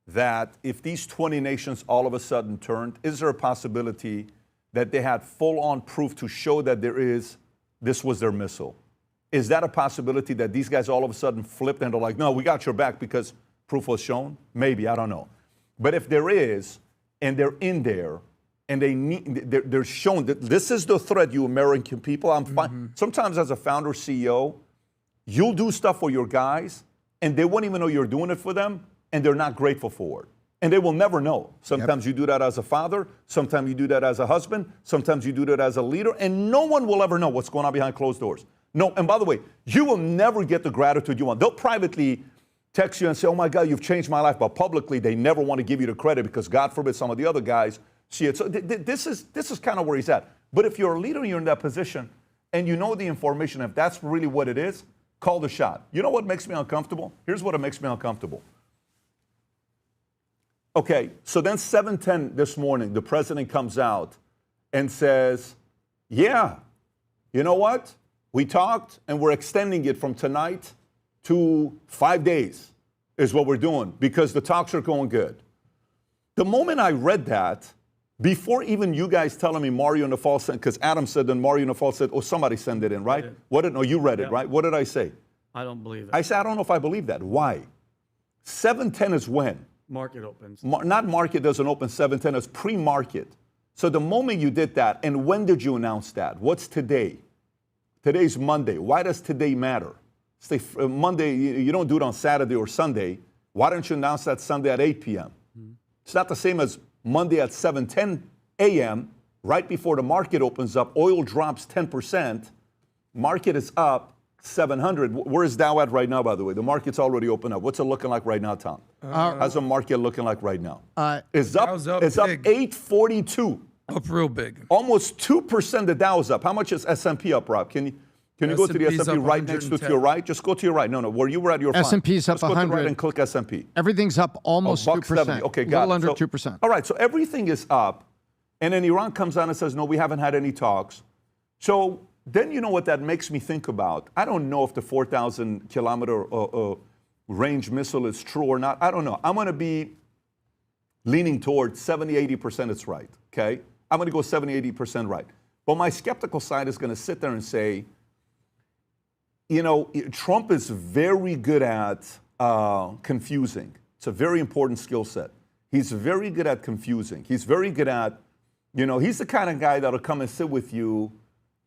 that if these 20 nations all of a sudden turned, is there a possibility that they had full-on proof to show that this was their missile? Is that a possibility that these guys all of a sudden flipped and they're like, no, we got your back because proof was shown? Maybe, I don't know. But if there is, and they're in there, and they're shown that this is the threat, you American people, I'm fine. Sometimes as a founder, CEO, you'll do stuff for your guys, and they won't even know you're doing it for them, and they're not grateful for it. And they will never know. Sometimes you do that as a father, sometimes you do that as a husband, sometimes you do that as a leader, and no one will ever know what's going on behind closed doors. No, and by the way, you will never get the gratitude you want. They'll privately text you and say, oh my God, you've changed my life, but publicly they never want to give you the credit because God forbid some of the other guys see it. So this is kind of where he's at. But if you're a leader and you're in that position and you know the information, if that's really what it is, call the shot. You know what makes me uncomfortable? Here's what makes me uncomfortable. Okay, so then 7:10 this morning, the president comes out and says, yeah, you know what? We talked and we're extending it from tonight to 5 days is what we're doing because the talks are going good. The moment I read that, before even you guys telling me Mario Nafal sent, because Adam said, then Mario Nafal said, oh, somebody sent it in, right? You read it, right? What did I say? I don't believe it. I said, I don't know if I believe that. Why? 7:10 is when? Market opens. Not market doesn't open 7:10, it's pre-market. So the moment you did that, and when did you announce that? What's today? Today's Monday. Why does today matter? Monday, you don't do it on Saturday or Sunday. Why don't you announce that Sunday at 8 p.m.? It's not the same as Monday at 7:10 a.m., right before the market opens up. Oil drops 10%. Market is up 700. Where is Dow at right now, by the way? The market's already opened up. What's it looking like right now, Tom? How's the market looking like right now? It's up 842. Up real big. Almost 2% the Dow is up. How much is S&P up, Rob? Can you go to the S&P right next to your right? Just go to your right. No, where you were at your S&P's up 100. Just go to the right and click S&P. Everything's up almost 2%. Okay, got it. A little under 2%. All right, so everything is up. And then Iran comes out and says, no, we haven't had any talks. So then you know what that makes me think about? I don't know if the 4,000-kilometer range missile is true or not. I don't know. I'm going to be leaning towards 70, 80% it's right, okay? I'm going to go 70, 80% right. But my skeptical side is going to sit there and say, you know, Trump is very good at confusing. It's a very important skill set. He's very good at confusing. He's very good at, you know, he's the kind of guy that'll come and sit with you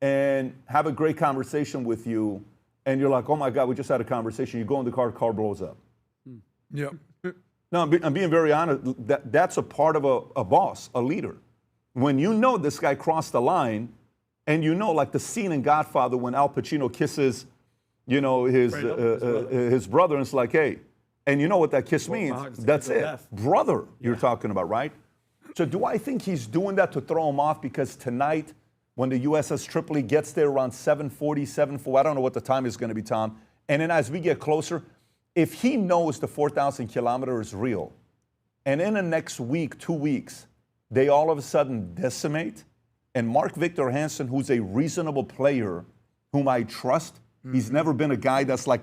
and have a great conversation with you, and you're like, oh my God, we just had a conversation. You go in the car blows up. Yeah. No, I'm being very honest. That's a part of a boss, a leader. When you know this guy crossed the line, and you know, like the scene in Godfather when Al Pacino kisses, you know, his brother, and it's like, hey, and you know what that kiss means? That's it. Brother, you're talking about, right? So do I think he's doing that to throw him off because tonight, when the USS Tripoli gets there around 7:40, 7:40, I don't know what the time is going to be, Tom, and then as we get closer, if he knows the 4,000 kilometer is real, and in the next week, 2 weeks, they all of a sudden decimate, and Mark Victor Hansen, who's a reasonable player, whom I trust, he's never been a guy that's like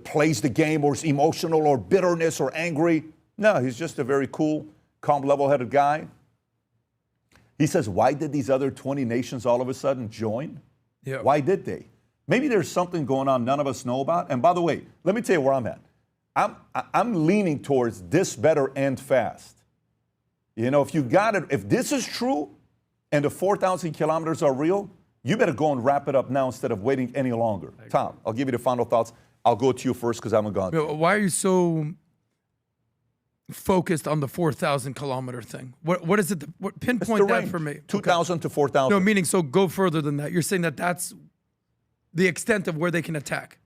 plays the game or is emotional or bitterness or angry. No, he's just a very cool, calm, level-headed guy. He says, why did these other 20 nations all of a sudden join? Yeah. Why did they? Maybe there's something going on none of us know about. And by the way, let me tell you where I'm at. I'm leaning towards this better end fast. You know, if you got it, if this is true and the 4,000 kilometers are real, you better go and wrap it up now instead of waiting any longer. Tom, I'll give you the final thoughts. I'll go to you first because I'm gone. Why are you so focused on the 4,000 kilometer thing? What is it? Pinpoint that range. for me. 2,000 to 4,000. No, meaning so go further than that. You're saying that that's the extent of where they can attack.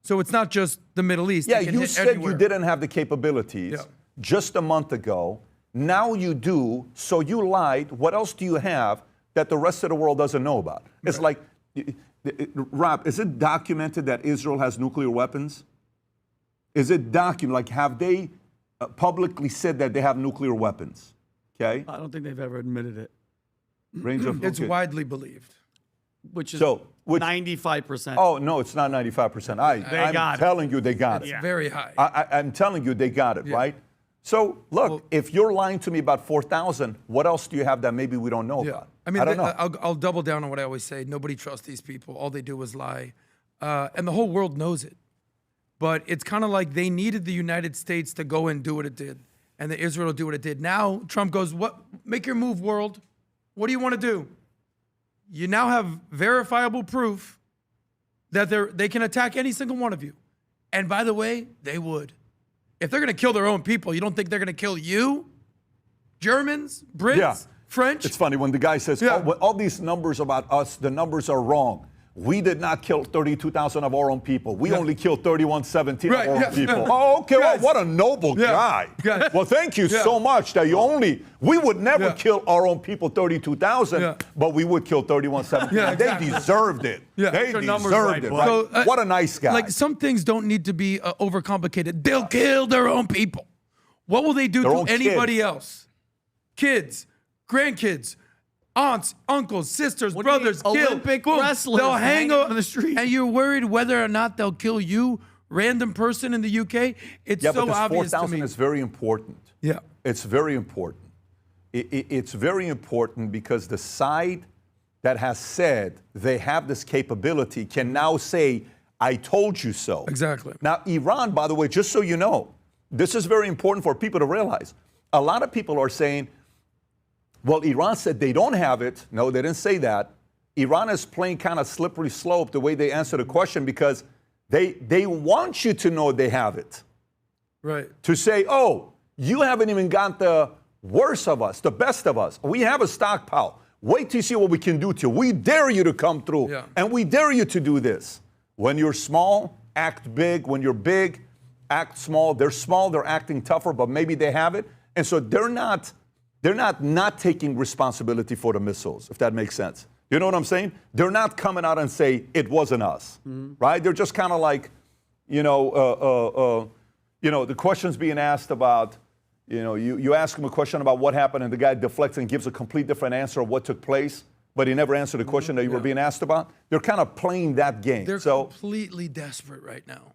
So it's not just the Middle East. Yeah, they can you hit said anywhere. you didn't have the capabilities just a month ago. Now you do, so you lied. What else do you have that the rest of the world doesn't know about? It's like, Rob, is it documented that Israel has nuclear weapons? Is it documented? Like, have they publicly said that they have nuclear weapons? Okay? I don't think they've ever admitted it. Range of, It's widely believed. Which is 95%. Oh, no, it's not 95%. I'm telling you they got it. It's very high. I'm telling you they got it, right? So, look, if you're lying to me about 4,000, what else do you have that maybe we don't know about? I mean, I don't know. I'll double down on what I always say. Nobody trusts these people. All they do is lie. And the whole world knows it. But it's kind of like they needed the United States to go and do what it did, and the Israel do what it did. Now, Trump goes, "What? Make your move, world. What do you want to do?" You now have verifiable proof that they can attack any single one of you. And by the way, they would. If they're going to kill their own people, you don't think they're going to kill you? Germans, Brits, French? It's funny when the guy says, all these numbers about us, the numbers are wrong. We did not kill 32,000 of our own people. We only killed 3117 of our own people. Oh, okay. Well, what a noble guy. Well, thank you so much that we would never kill our own people 32,000, but we would kill 3117. They deserved it. They deserved it. Right? So, what a nice guy. Like, some things don't need to be overcomplicated. They'll kill their own people. What will they do to anybody else? Kids, grandkids, aunts, uncles, sisters, brothers, Olympic wrestlers. They'll hang on the street. And you're worried whether or not they'll kill you, random person in the UK? It's so obvious to me. 4,000 is very important. Yeah. It's very important. It's very important because the side that has said they have this capability can now say, I told you so. Exactly. Now, Iran, by the way, just so you know, this is very important for people to realize. A lot of people are saying, well, Iran said they don't have it. No, they didn't say that. Iran is playing kind of slippery slope the way they answer the question because they want you to know they have it. Right. To say, oh, you haven't even got the worst of us, the best of us. We have a stockpile. Wait till you see what we can do to you. We dare you to come through, and we dare you to do this. When you're small, act big. When you're big, act small. They're small, they're acting tougher, but maybe they have it. And so they're not taking responsibility for the missiles, if that makes sense. You know what I'm saying? They're not coming out and say it wasn't us, right? They're just kind of like, the questions being asked about, you ask him a question about what happened and the guy deflects and gives a complete different answer of what took place, but he never answered the question that you were being asked about. They're kind of playing that game. They're completely desperate right now.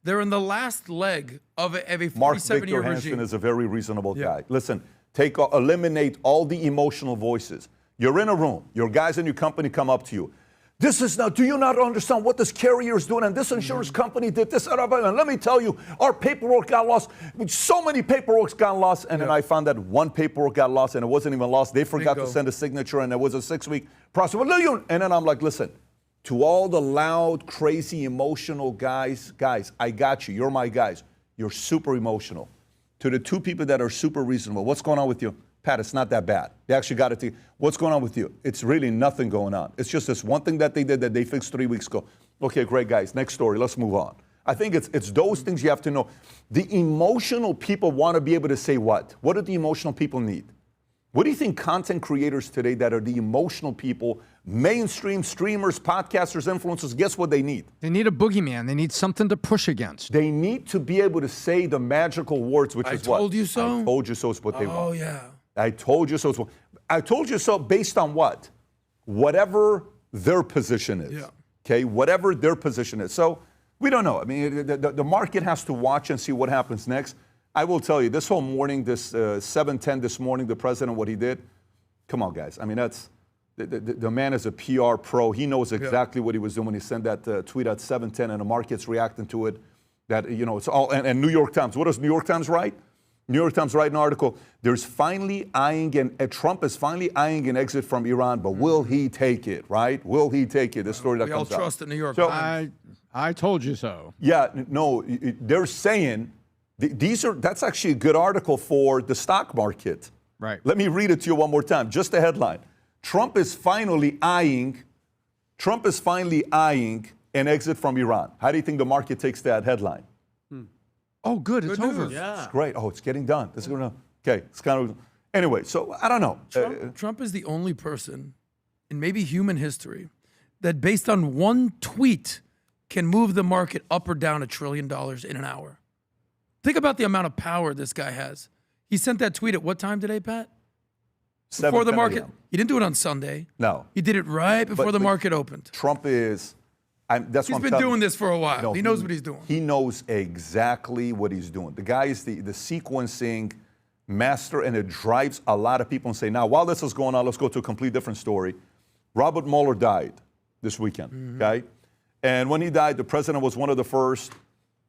They're in the last leg of a 47-year Mark Victor regime. Hansen is a very reasonable guy. Listen, eliminate all the emotional voices. You're in a room. Your guys in your company come up to you. Do you not understand what this carrier is doing? And this insurance company did this. And let me tell you, our paperwork got lost. So many paperwork got lost. And then I found that one paperwork got lost and it wasn't even lost. They forgot to send a signature and it was a 6-week process. And then I'm like, listen, to all the loud, crazy, emotional guys, I got you. You're my guys. You're super emotional. To the two people that are super reasonable, what's going on with you? Pat, it's not that bad. They actually got it to you. What's going on with you? It's really nothing going on. It's just this one thing that they did that they fixed 3 weeks ago. Okay, great, guys. Next story. Let's move on. I think it's those things you have to know. The emotional people want to be able to say what? What do the emotional people need? What do you think content creators today that are the emotional people, mainstream streamers, podcasters, influencers, guess what they need? They need a boogeyman. They need something to push against. They need to be able to say the magical words, which is what? I told you so. I told you so is what they want. Oh, yeah. I told you so. I told you so based on what? Whatever their position is. Okay, whatever their position is. So we don't know. I mean, the market has to watch and see what happens next. I will tell you, this whole morning, this 7:10 this morning, the president, what he did, come on, guys. I mean, that's the man is a PR pro. He knows exactly what he was doing when he sent that tweet at 7:10, and the market's reacting to it. That, it's all, and New York Times. What does New York Times write? New York Times write an article. Trump is finally eyeing an exit from Iran, but will he take it, right? Will he take it? The story that comes out. We all trust the New York Times. I told you so. Yeah, no, they're saying, that's actually a good article for the stock market. Right. Let me read it to you one more time, just the headline. Trump is finally eyeing an exit from Iran. How do you think the market takes that headline? Oh, good. It's over. Yeah. It's great. Oh, it's getting done. This is going to, okay. It's kind of, anyway, so I don't know. Trump is the only person in maybe human history that based on one tweet can move the market up or down $1 trillion in an hour. Think about the amount of power this guy has. He sent that tweet at what time today, Pat? Before the market. He didn't do it on Sunday. No. He did it right before the market opened. Trump is... He's been doing this for a while. No, he knows what he's doing. He knows exactly what he's doing. The guy is the sequencing master, and it drives a lot of people and say, now, while this is going on, let's go to a complete different story. Robert Mueller died this weekend, okay? And when he died, the president was one of the first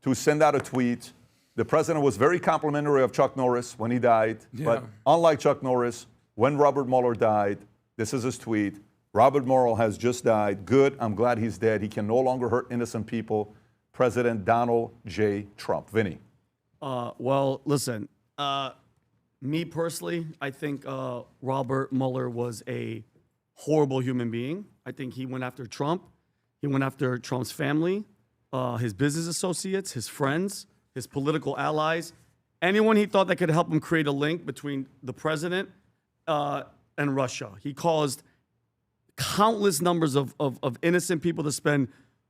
to send out a tweet. The president was very complimentary of Chuck Norris when he died. Yeah. But unlike Chuck Norris, when Robert Mueller died, this is his tweet. Robert Mueller has just died. Good, I'm glad he's dead. He can no longer hurt innocent people. President Donald J. Trump. Vinny. Well, listen, me personally, I think Robert Mueller was a horrible human being. I think he went after Trump. He went after Trump's family, his business associates, his friends, his political allies, anyone he thought that could help him create a link between the president and Russia. He caused countless numbers of innocent people to spend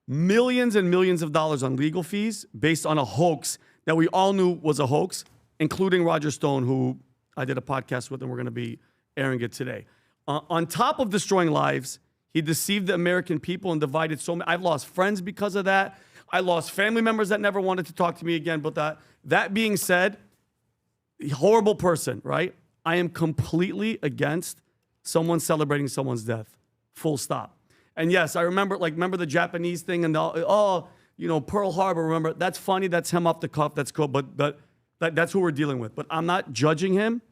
millions and millions of dollars on legal fees based on a hoax that we all knew was a hoax, including Roger Stone, who I did a podcast with, and we're going to be airing it today. On top of destroying lives, he deceived the American people and divided so many. I've lost friends because of that. I lost family members that never wanted to talk to me again. But that being said, horrible person, right? I am completely against someone celebrating someone's death. Full stop. And yes, I remember the Japanese thing and Pearl Harbor. Remember, that's funny. That's him off the cuff. That's cool. But That's who we're dealing with. But I'm not judging him.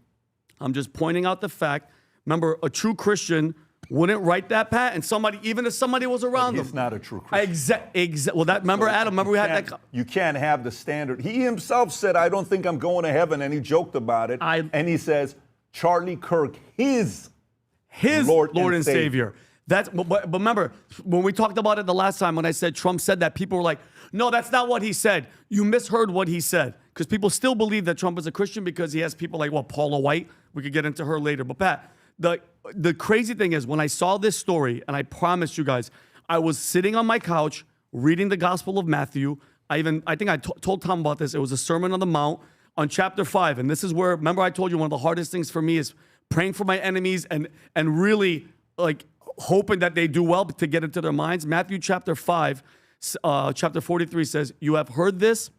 I'm just pointing out the fact. Remember, a true Christian wouldn't write that, Pat, and even if somebody was around them. He's not a true Christian. Well, remember, Adam, we had that. You can't have the standard. He himself said, I don't think I'm going to heaven, and he joked about it. And he says, Charlie Kirk, his Lord and Savior. But remember, when we talked about it the last time, when I said Trump said that, people were like, no, that's not what he said. You misheard what he said. Because people still believe that Trump is a Christian because he has people like, Paula White. We could get into her later. But Pat, the crazy thing is, when I saw this story, and I promised you guys, I was sitting on my couch reading the Gospel of Matthew. I think I told Tom about this. It was a Sermon on the Mount on chapter 5. And this is where, remember I told you one of the hardest things for me is praying for my enemies and really like hoping that they do well to get into their minds. Matthew chapter 5, chapter 43 says, you have heard this,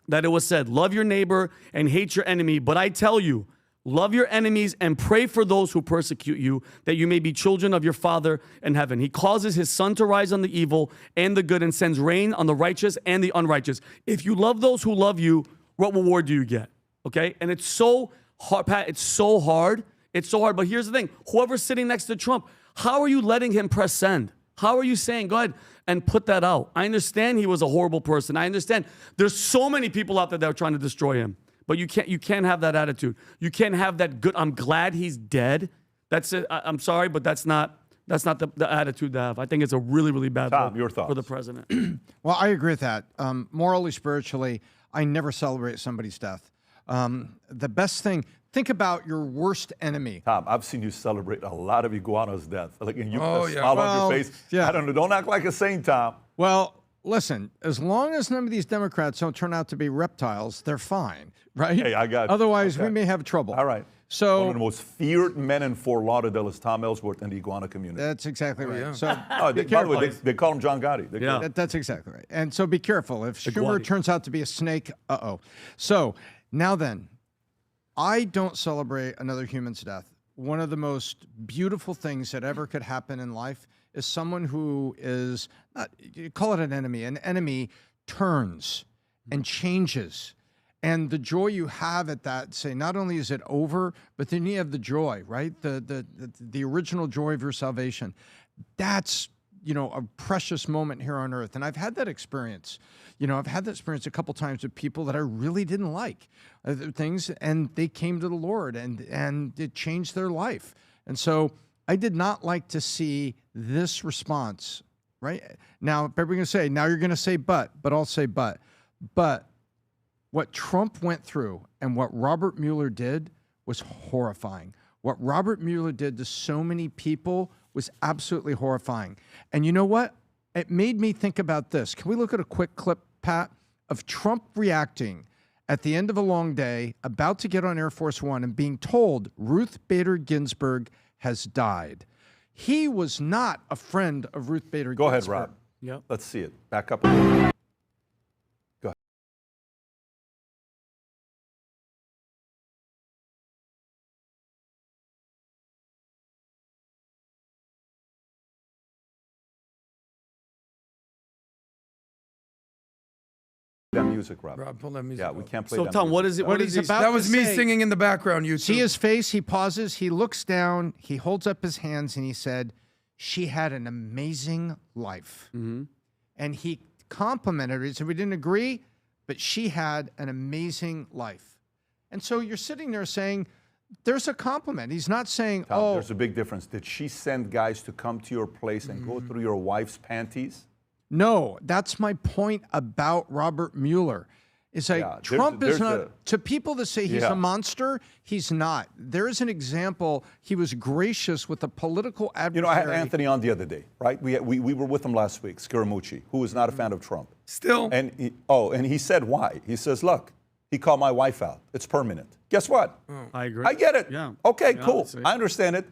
that it was said, love your neighbor and hate your enemy. But I tell you, love your enemies and pray for those who persecute you, that you may be children of your Father in heaven. He causes his sun to rise on the evil and the good and sends rain on the righteous and the unrighteous. If you love those who love you, what reward do you get? Okay? And it's so hard, Pat. It's so hard. It's so hard. But here's the thing. Whoever's sitting next to Trump, how are you letting him press send? How are you saying, go ahead and put that out? I understand he was a horrible person. I understand there's so many people out there that are trying to destroy him. But you can't have that attitude. You can't have that good, I'm glad he's dead. That's it. I'm sorry, but that's not the attitude to have. I think it's a really, really bad Tom, your thoughts for the president. Well, I agree with that. Morally, spiritually, I never celebrate somebody's death. The best thing, think about your worst enemy. Tom, I've seen you celebrate a lot of iguanas' death. Like, and you put a yeah. smile on your face. Yeah. I don't know. Don't act like a saint, Tom. Well, listen, as long as none of these Democrats don't turn out to be reptiles, they're fine, right? Hey, I got you. Otherwise, Okay. we may have trouble. All right. So one of the most feared men in Fort Lauderdale is Tom Ellsworth in the iguana community. that's exactly right. yeah. So By the way, they call him John Gotti. Yeah. that's exactly right. And so be careful. If Schumer Guati. turns out to be a snake, uh-oh. So now then, I don't celebrate another human's death. One of the most beautiful things that ever could happen in life is someone who is, you call it an enemy turns and changes. And the joy you have at that, say, not only is it over, but then you have the joy, right? The original joy of your salvation. That's, a precious moment here on earth. And I've had that experience. I've had that experience a couple times with people that I really didn't like things, and they came to the Lord, and it changed their life. And so I did not like to see this response, right? Now, people are going to say, now you're going to say but I'll say but what Trump went through and what Robert Mueller did was horrifying. What Robert Mueller did to so many people was absolutely horrifying. And you know what? It made me think about this. Can we look at a quick clip, Pat, of Trump reacting at the end of a long day, about to get on Air Force One and being told Ruth Bader Ginsburg has died. He was not a friend of Ruth Bader Ginsburg. Go ahead, Rob. Yep. Let's see it. Back up a little. Go ahead. That music, Rob. Rob, pull that music Yeah, up. we can't play So that Tom, music. what is it? What he's about That was to me say- singing in the background, you See his face, he pauses, he looks down, he holds up his hands, and he said, she had an amazing life. Mm-hmm. And he complimented her. He said, we didn't agree, but she had an amazing life. And so you're sitting there saying, there's a compliment. He's not saying, Tom, oh, there's a big difference. Did she send guys to come to your place and go through your wife's panties? no, that's my point about Robert Mueller. It's like Yeah, Trump there's is not, a- to people that say he's Yeah. a monster, he's not. There's an example. He was gracious with a political adversary. I had Anthony on the other day, right? We were with him last week, Scaramucci, who was not a fan of Trump. Still. And he said why. He says, look, he called my wife out. It's permanent. Guess what? I agree. I get it. Yeah. Okay, Yeah, cool. obviously. I understand it.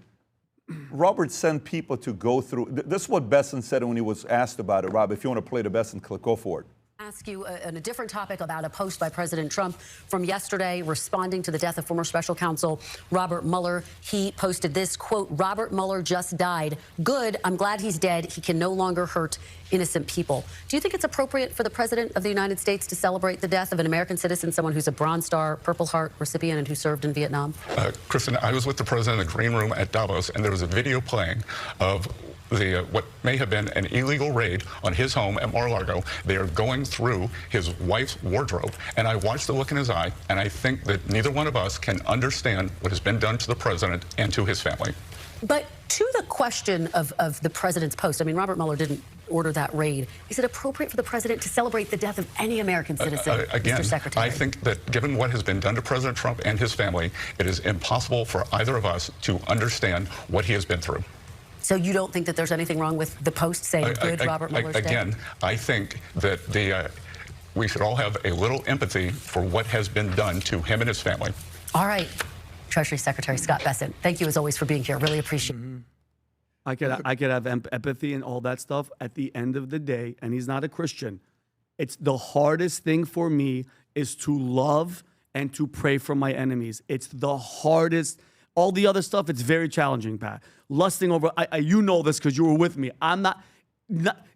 Robert sent people to go through. This is what Besson said when he was asked about it. Rob, if you want to play the Besson clip, go for it. ask you on a different topic about a post by President Trump from yesterday responding to the death of former special counsel Robert Mueller. He posted this, quote, "Robert Mueller just died. Good. I'm glad he's dead. He can no longer hurt innocent people." Do you think it's appropriate for the President of the United States to celebrate the death of an American citizen, someone who's a Bronze Star, Purple Heart recipient and who served in Vietnam? Kristen, I was with the president in the green room at Davos, and there was a video playing of what may have been an illegal raid on his home at Mar-a-Lago. They are going through his wife's wardrobe, and I watched the look in his eye, and I think that neither one of us can understand what has been done to the president and to his family. But to the question of the president's post, I mean, Robert Mueller didn't order that raid. Is it appropriate for the president to celebrate the death of any American citizen, again, Mr. Secretary? I think that given what has been done to President Trump and his family, it is impossible for either of us to understand what he has been through. So you don't think that there's anything wrong with the post saying, good, Robert Mueller's dead? Again, I think that we should all have a little empathy for what has been done to him and his family. All right. Treasury Secretary Scott Bessent, thank you as always for being here. Really appreciate it. I could have empathy and all that stuff. At the end of the day, and he's not a Christian, it's the hardest thing for me is to love and to pray for my enemies. It's the hardest. All the other stuff, it's very challenging, Pat. Lusting over, you know this because you were with me. I'm not,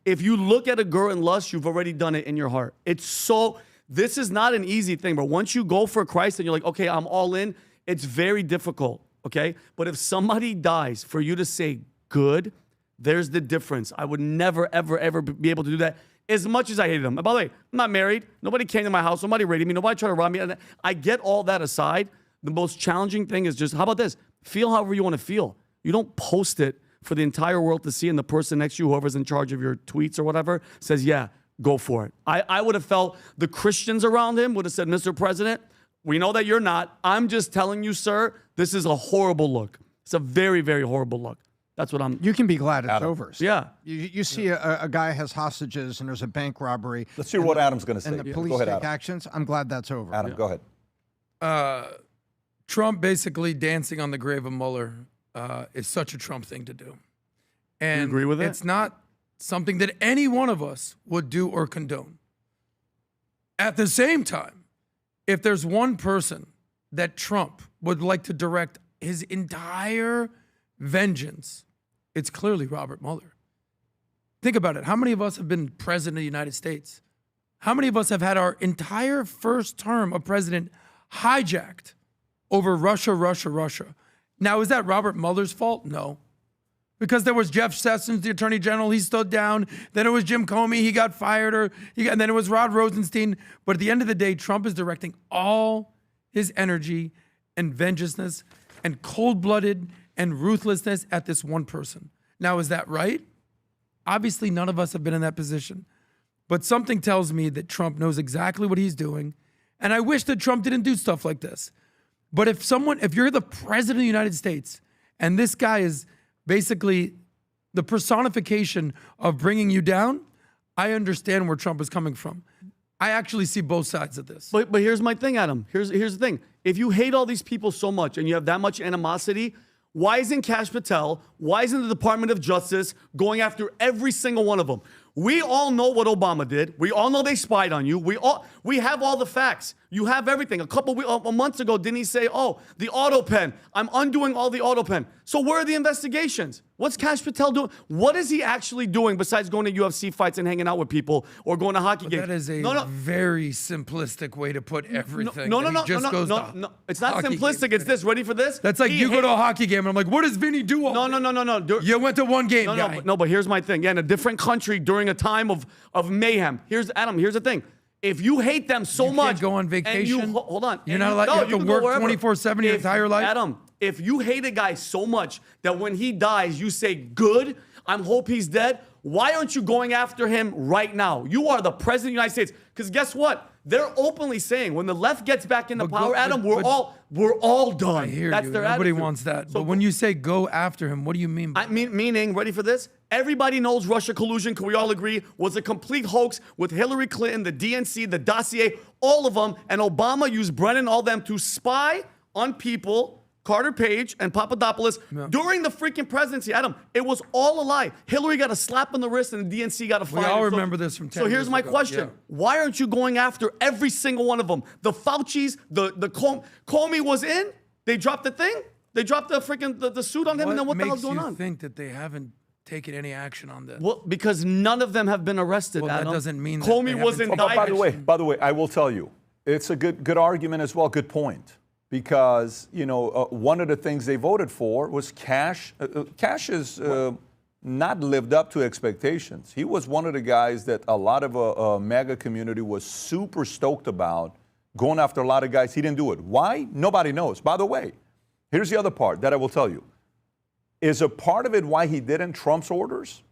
if you look at a girl and lust, you've already done it in your heart. This is not an easy thing, but once you go for Christ and you're like, okay, I'm all in, it's very difficult, okay? But if somebody dies, for you to say good, there's the difference. I would never, ever, ever be able to do that as much as I hated them. And by the way, I'm not married. Nobody came to my house. Nobody raided me. Nobody tried to rob me. And I get all that aside. The most challenging thing is just, how about this? Feel however you want to feel. You don't post it for the entire world to see, and the person next to you, whoever's in charge of your tweets or whatever, says, yeah, go for it. I would have felt the Christians around him would have said, Mr. President, we know that you're not. I'm just telling you, sir, this is a horrible look. It's a very, very horrible look. That's what I'm... You can be glad it's over. Yeah. You see a guy has hostages and there's a bank robbery. Let's hear what Adam's going to say. And the police go ahead, take Adam. actions. I'm glad that's over. Adam, go ahead. Trump basically dancing on the grave of Mueller is such a Trump thing to do. And you agree with it? It's not something that any one of us would do or condone. At the same time, if there's one person that Trump would like to direct his entire vengeance, it's clearly Robert Mueller. Think about it. How many of us have been president of the United States? How many of us have had our entire first term of president hijacked over Russia, Russia, Russia? Now, is that Robert Mueller's fault? No. Because there was Jeff Sessions, the Attorney General, he stood down. Then it was Jim Comey, he got fired, and then it was Rod Rosenstein. But at the end of the day, Trump is directing all his energy and vengeance and cold-blooded and ruthlessness at this one person. Now, is that right? Obviously, none of us have been in that position. But something tells me that Trump knows exactly what he's doing. And I wish that Trump didn't do stuff like this. But if you're the president of the United States, and this guy is basically the personification of bringing you down, I understand where Trump is coming from. I actually see both sides of this. But here's my thing, Adam. Here's the thing. If you hate all these people so much and you have that much animosity, why isn't Kash Patel, why isn't the Department of Justice going after every single one of them? We all know what Obama did. We all know they spied on you. We have all the facts. You have everything. A month ago, didn't he say, oh, the auto pen, I'm undoing all the auto pen. So where are the investigations? What's Kash Patel doing? What is he actually doing besides going to UFC fights and hanging out with people or going to hockey games? That is a very simplistic way to put everything. No. It's not simplistic. It's this. Ready for this? That's like you go to a hockey game and I'm like, what does Vinny do? No. You went to one game, guy. But here's my thing. Yeah, in a different country during a time of mayhem. Here's the thing. If you hate them so much, can't go on vacation. Hold on. You're not allowed. You have to work 24/7 your entire life. Adam, if you hate a guy so much that when he dies, you say, good, I hope he's dead, why aren't you going after him right now? You are the president of the United States. Because guess what? They're openly saying when the left gets back into power, Adam, we're all done. I hear That's you. their Nobody attitude. wants that. So, but when you say go after him, what do you mean by meaning, ready for this? Everybody knows Russia collusion, can we all agree, was a complete hoax with Hillary Clinton, the DNC, the dossier, all of them. And Obama used Brennan, all them to spy on people Carter Page, and Papadopoulos during the freaking presidency. Adam, it was all a lie. Hillary got a slap on the wrist and the DNC got a fine. We all remember this from 10 So here's years my ago. question. Yeah. Why aren't you going after every single one of them? The Fauci's, the Comey was in. They dropped the thing. They dropped the freaking the suit on him, and then what the hell's going on? What makes you think that they haven't taken any action on this? Well, because none of them have been arrested. Well, that Adam. doesn't mean that Comey they was haven't indicted. By the way, I will tell you, it's a good argument as well, good point. Because, one of the things they voted for was Cash. Cash has not lived up to expectations. He was one of the guys that a lot of MAGA community was super stoked about, going after a lot of guys. He didn't do it. Why? Nobody knows. By the way, here's the other part that I will tell you. Is a part of it why he didn't Trump's orders?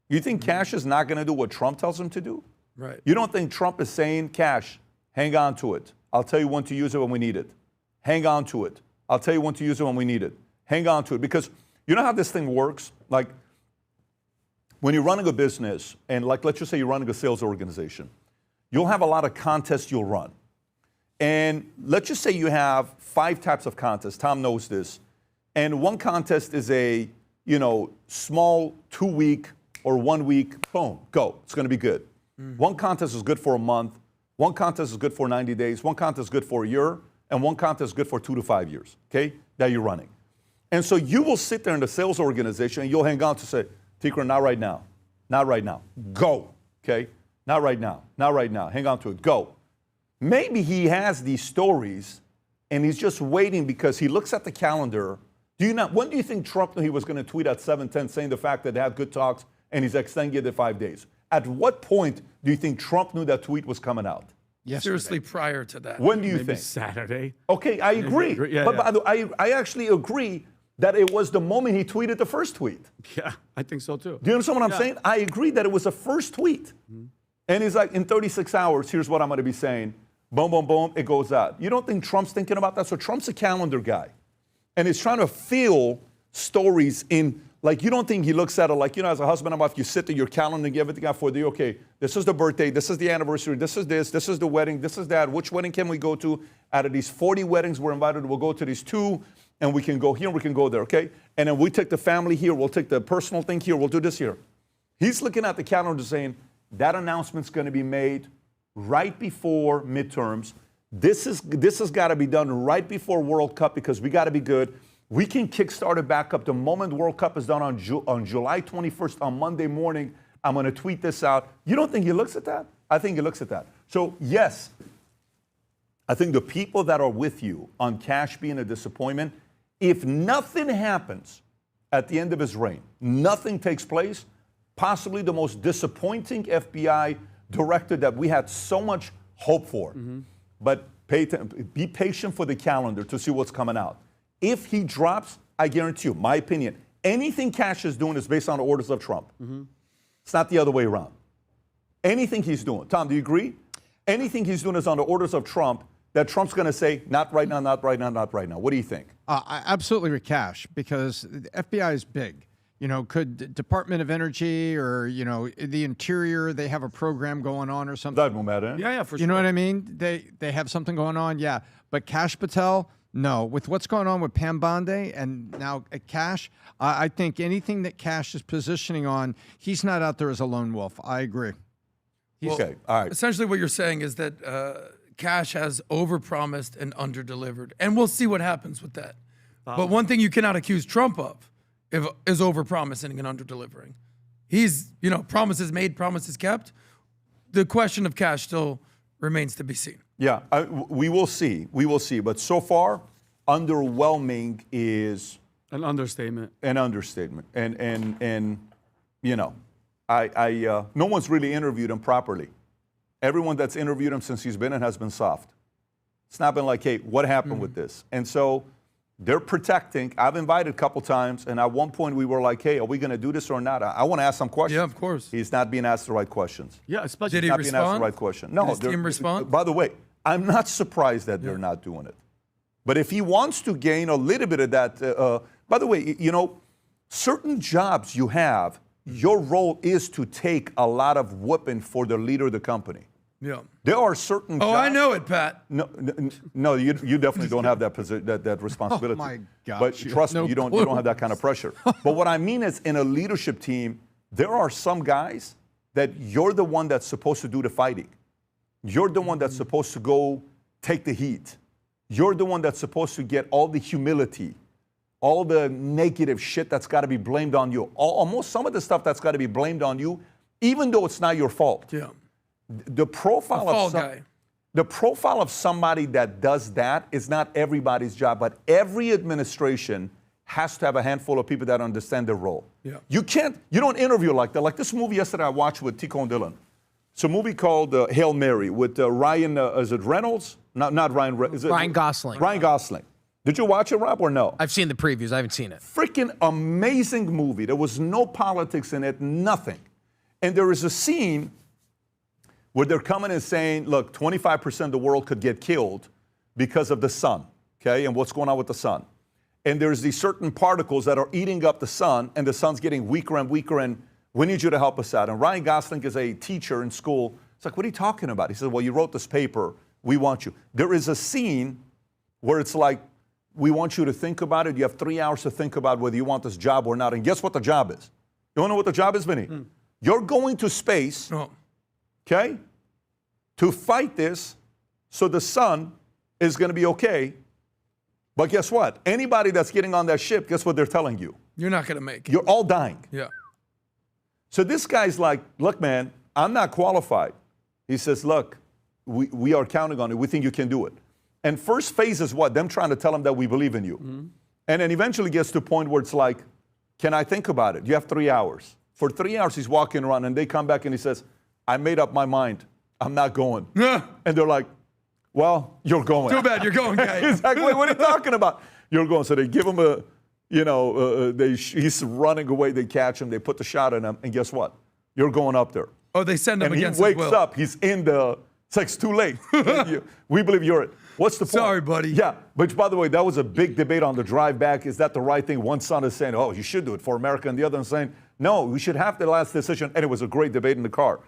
You think Cash is not going to do what Trump tells him to do? Right. You don't think Trump is saying, Cash, hang on to it. I'll tell you when to use it when we need it. Hang on to it. I'll tell you when to use it when we need it. Hang on to it. Because you know how this thing works? Like when you're running a business, and like let's just say you're running a sales organization, you'll have a lot of contests you'll run. And let's just say you have 5 types of contests. Tom knows this. And one contest is a, small 2-week or 1 week, boom, go. It's going to be good. One contest is good for a month. One contest is good for 90 days. One contest is good for a year. And one contest is good for 2 to 5 years, okay, that you're running. And so you will sit there in the sales organization and you'll hang on to say, Tikra, not right now. Not right now. Go, okay? Not right now. Not right now. Hang on to it. Go. Maybe he has these stories and he's just waiting because he looks at the calendar. When do you think Trump knew he was going to tweet at 7:10 saying the fact that they had good talks and he's extending it 5 days? At what point do you think Trump knew that tweet was coming out? Yesterday. Seriously, prior to that. When do you Maybe think? Saturday. Okay, I agree. Yeah, but yeah. by the way, I actually agree that it was the moment he tweeted the first tweet. Yeah, I think so too. Do you understand what I'm saying? I agree that it was the first tweet. And he's like, in 36 hours, here's what I'm going to be saying. Boom, boom, boom, it goes out. You don't think Trump's thinking about that? So Trump's a calendar guy. And he's trying to fill stories in, like, you don't think he looks at it like, as a husband and wife, you sit there, your calendar, and give everything out for the, okay, this is the birthday, this is the anniversary, this is the wedding, this is that. Which wedding can we go to? Out of these 40 weddings we're invited, we'll go to these 2, and we can go here, and we can go there, okay? And then we take the family here, we'll take the personal thing here, we'll do this here. He's looking at the calendar saying, that announcement's going to be made right before midterms. This has got to be done right before World Cup because we got to be good. We can kickstart it back up the moment World Cup is done on July 21st on Monday morning. I'm going to tweet this out. You don't think he looks at that? I think he looks at that. So, yes, I think the people that are with you on Cash being a disappointment, if nothing happens at the end of his reign, nothing takes place, possibly the most disappointing FBI director that we had so much hope for. But be patient for the calendar to see what's coming out. If he drops, I guarantee you, my opinion, anything Cash is doing is based on the orders of Trump. It's not the other way around. Anything he's doing. Tom, do you agree? Anything he's doing is on the orders of Trump that Trump's going to say, not right now, not right now, not right now. What do you think? I absolutely with Cash because the FBI is big. Could Department of Energy or, the Interior, they have a program going on or something? That won't matter. Yeah, for sure. You know what I mean? They have something going on, yeah. But Cash Patel, no. With what's going on with Pam Bondi and now Cash, I think anything that Cash is positioning on, he's not out there as a lone wolf. I agree. Okay, all right. Essentially, what you're saying is that Cash has overpromised and underdelivered, and we'll see what happens with that. But one thing you cannot accuse Trump of is overpromising and underdelivering. He's, promises made, promises kept. The question of Cash still remains to be seen. Yeah, we will see. We will see. But so far, underwhelming is an understatement. An understatement. And no one's really interviewed him properly. Everyone that's interviewed him since he's been in has been soft. It's not been like, hey, what happened with this? And so they're protecting. I've invited a couple times, and at one point we were like, hey, are we going to do this or not? I want to ask some questions. Yeah, of course. He's not being asked the right questions. Yeah, especially Did he Not being asked the respond? right question. No, Did his team respond? By the way, I'm not surprised that they're not doing it. But if he wants to gain a little bit of that, by the way, certain jobs you have, your role is to take a lot of whooping for the leader of the company. Yeah. There are certain Oh, jobs, I know it, Pat. No, you definitely don't have that that responsibility. Oh my gosh, But you trust have me, no you don't clue. have that kind of pressure. But what I mean is, in a leadership team, there are some guys that you're the one that's supposed to do the fighting. You're the one that's supposed to go take the heat. You're the one that's supposed to get all the humility, all the negative shit that's got to be blamed on you. Almost some of the stuff that's got to be blamed on you, even though it's not your fault. Yeah. The profile of guy. the profile of somebody that does that is not everybody's job, but every administration has to have a handful of people that understand their role. Yeah. You don't interview like that. Like this movie yesterday I watched with Tico and Dylan. It's a movie called Hail Mary with Ryan, is it Reynolds? Not Ryan, is it? Ryan Gosling. Ryan Gosling. Did you watch it, Rob, or no? I've seen the previews. I haven't seen it. Freaking amazing movie. There was no politics in it, nothing. And there is a scene where they're coming and saying, look, 25% of the world could get killed because of the sun, okay, and what's going on with the sun. And there's these certain particles that are eating up the sun, and the sun's getting weaker and weaker, and we need you to help us out. And Ryan Gosling is a teacher in school. It's like, what are you talking about? He says, well, you wrote this paper. We want you. There is a scene where it's like, we want you to think about it. You have 3 hours to think about whether you want this job or not. And guess what the job is? You want to know what the job is, Vinny? You're going to space, okay, to fight this so the sun is going to be okay. But guess what? Anybody that's getting on that ship, guess what they're telling you? You're not going to make it. You're all dying. Yeah. So this guy's like, look, man, I'm not qualified. He says, look, we are counting on it. We think you can do it. And first phase is what? Them trying to tell him that we believe in you. And then eventually gets to a point where it's like, can I think about it? You have 3 hours. For 3 hours, he's walking around, and they come back and he says, I made up my mind. I'm not going. And they're like, well, you're going. Too bad you're going, guy. Exactly. What are you talking about? You're going. So they give him a, he's running away. They catch him. They put the shot in him. And guess what? You're going up there. Oh, they send him and against he wakes his will. up. He's in the, it's like, it's too late. We believe you're it. What's the point? Sorry, buddy. Yeah. But by the way, that was a big debate on the drive back. Is that the right thing? One son is saying, oh, you should do it for America. And the other is saying, no, we should have the last decision. And it was a great debate in the car.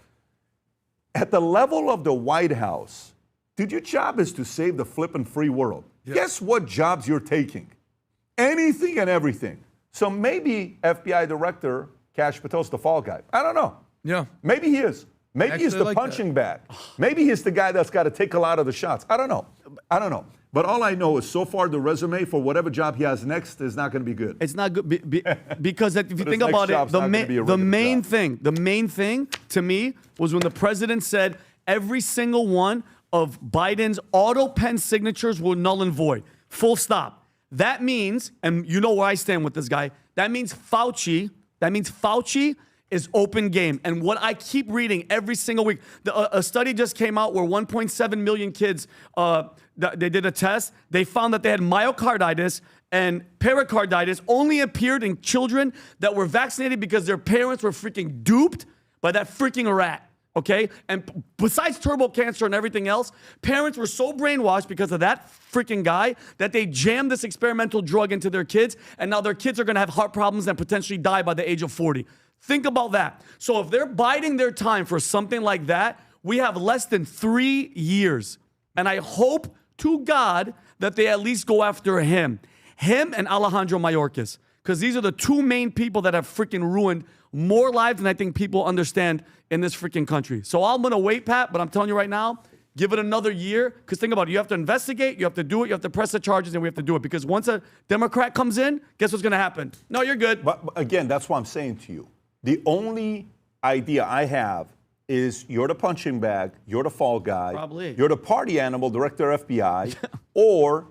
At the level of the White House, dude, your job is to save the flippin' free world. Yeah. Guess what jobs you're taking? Anything and everything. So maybe FBI Director Kash Patel's the fall guy. I don't know. Yeah. Maybe he is. Maybe he's the like punching bag. Maybe he's the guy that's got to take a lot of the shots. I don't know. But all I know is so far the resume for whatever job he has next is not going to be good. It's not good because if you think about it, the main thing to me was when the president said every single one of Biden's auto pen signatures were null and void. Full stop. That means, and you know where I stand with this guy, that means Fauci is open game. And what I keep reading every single week, a study just came out where 1.7 million kids, they did a test. They found that they had myocarditis and pericarditis only appeared in children that were vaccinated because their parents were freaking duped by that freaking rat. Okay? And besides turbo cancer and everything else, parents were so brainwashed because of that freaking guy that they jammed this experimental drug into their kids, and now their kids are going to have heart problems and potentially die by the age of 40. Think about that. So if they're biding their time for something like that, we have less than 3 years. And I hope to God that they at least go after him and Alejandro Mayorkas, because these are the two main people that have freaking ruined more lives than I think people understand in this freaking country. So I'm going to wait, Pat, but I'm telling you right now, give it another year, because think about it. You have to investigate, you have to do it, you have to press the charges, and we have to do it. Because once a Democrat comes in, guess what's going to happen? No, you're good. But again, that's what I'm saying to you. The only idea I have is you're the punching bag, you're the fall guy, Probably. You're the party animal, director of FBI, or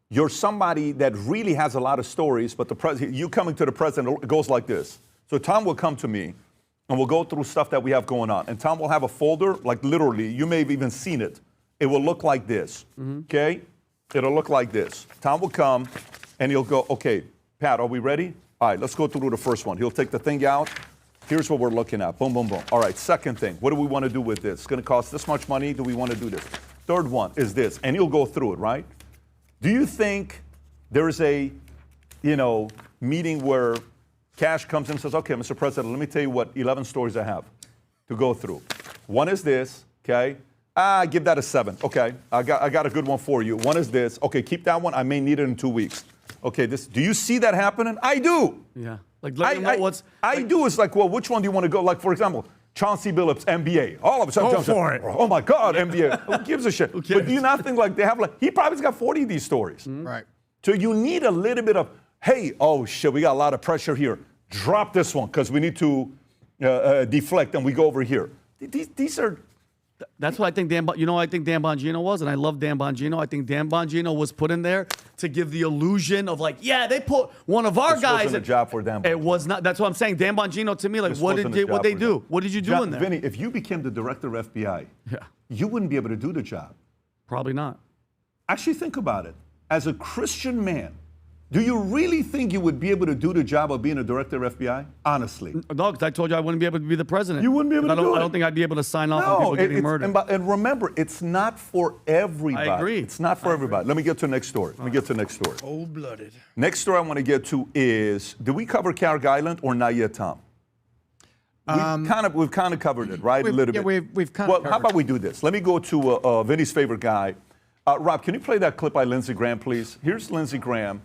you're somebody that really has a lot of stories, but you coming to the president, it goes like this. So Tom will come to me, and we'll go through stuff that we have going on. And Tom will have a folder, like literally, you may have even seen it. It will look like this, okay? It'll look like this. Tom will come, and he'll go, okay, Pat, are we ready? All right, let's go through the first one. He'll take the thing out. Here's what we're looking at. Boom, boom, boom. All right, second thing. What do we want to do with this? It's going to cost this much money. Do we want to do this? Third one is this. And you'll go through it, right? Do you think there is a, meeting where Kash comes in and says, okay, Mr. President, let me tell you what 11 stories I have to go through. One is this, okay? Give that a 7. Okay, I got a good one for you. One is this. Okay, keep that one. I may need it in 2 weeks. Okay, this. Do you see that happening? I do. Yeah. Like, let me know what's. I do. It's like, well, which one do you want to go? Like, for example, Chauncey Billups, NBA. All of a sudden, Go for it. Oh my God, NBA. Who gives a shit? But do you not think like they have like he probably's got 40 of these stories. Right. So you need a little bit of, hey, oh shit, we got a lot of pressure here. Drop this one because we need to deflect and we go over here. These are. That's what I think Dan Bongino was, and I love Dan Bongino. I think Dan Bongino was put in there to give the illusion of like, yeah, they put one of our guys. Wasn't a job for Dan Bongino. It was not. That's what I'm saying. Dan Bongino to me, like, what they do? What did you do in there? Vinny, if you became the director of FBI, you wouldn't be able to do the job. Probably not. Actually, think about it. As a Christian man, do you really think you would be able to do the job of being a director of FBI? Honestly. No, because I told you I wouldn't be able to be the president. You wouldn't be able to do it. I don't think I'd be able to sign off on people getting murdered. And remember, it's not for everybody. I agree. It's not for everybody. Let me get to the next story. Cold-blooded. Next story I want to get to is, did we cover Kharg Island or not yet, Tom? We've kind of covered it, right? A little bit. We've kind of covered it. How about we do this? Let me go to Vinny's favorite guy. Rob, can you play that clip by Lindsey Graham, please? Here's Lindsey Graham.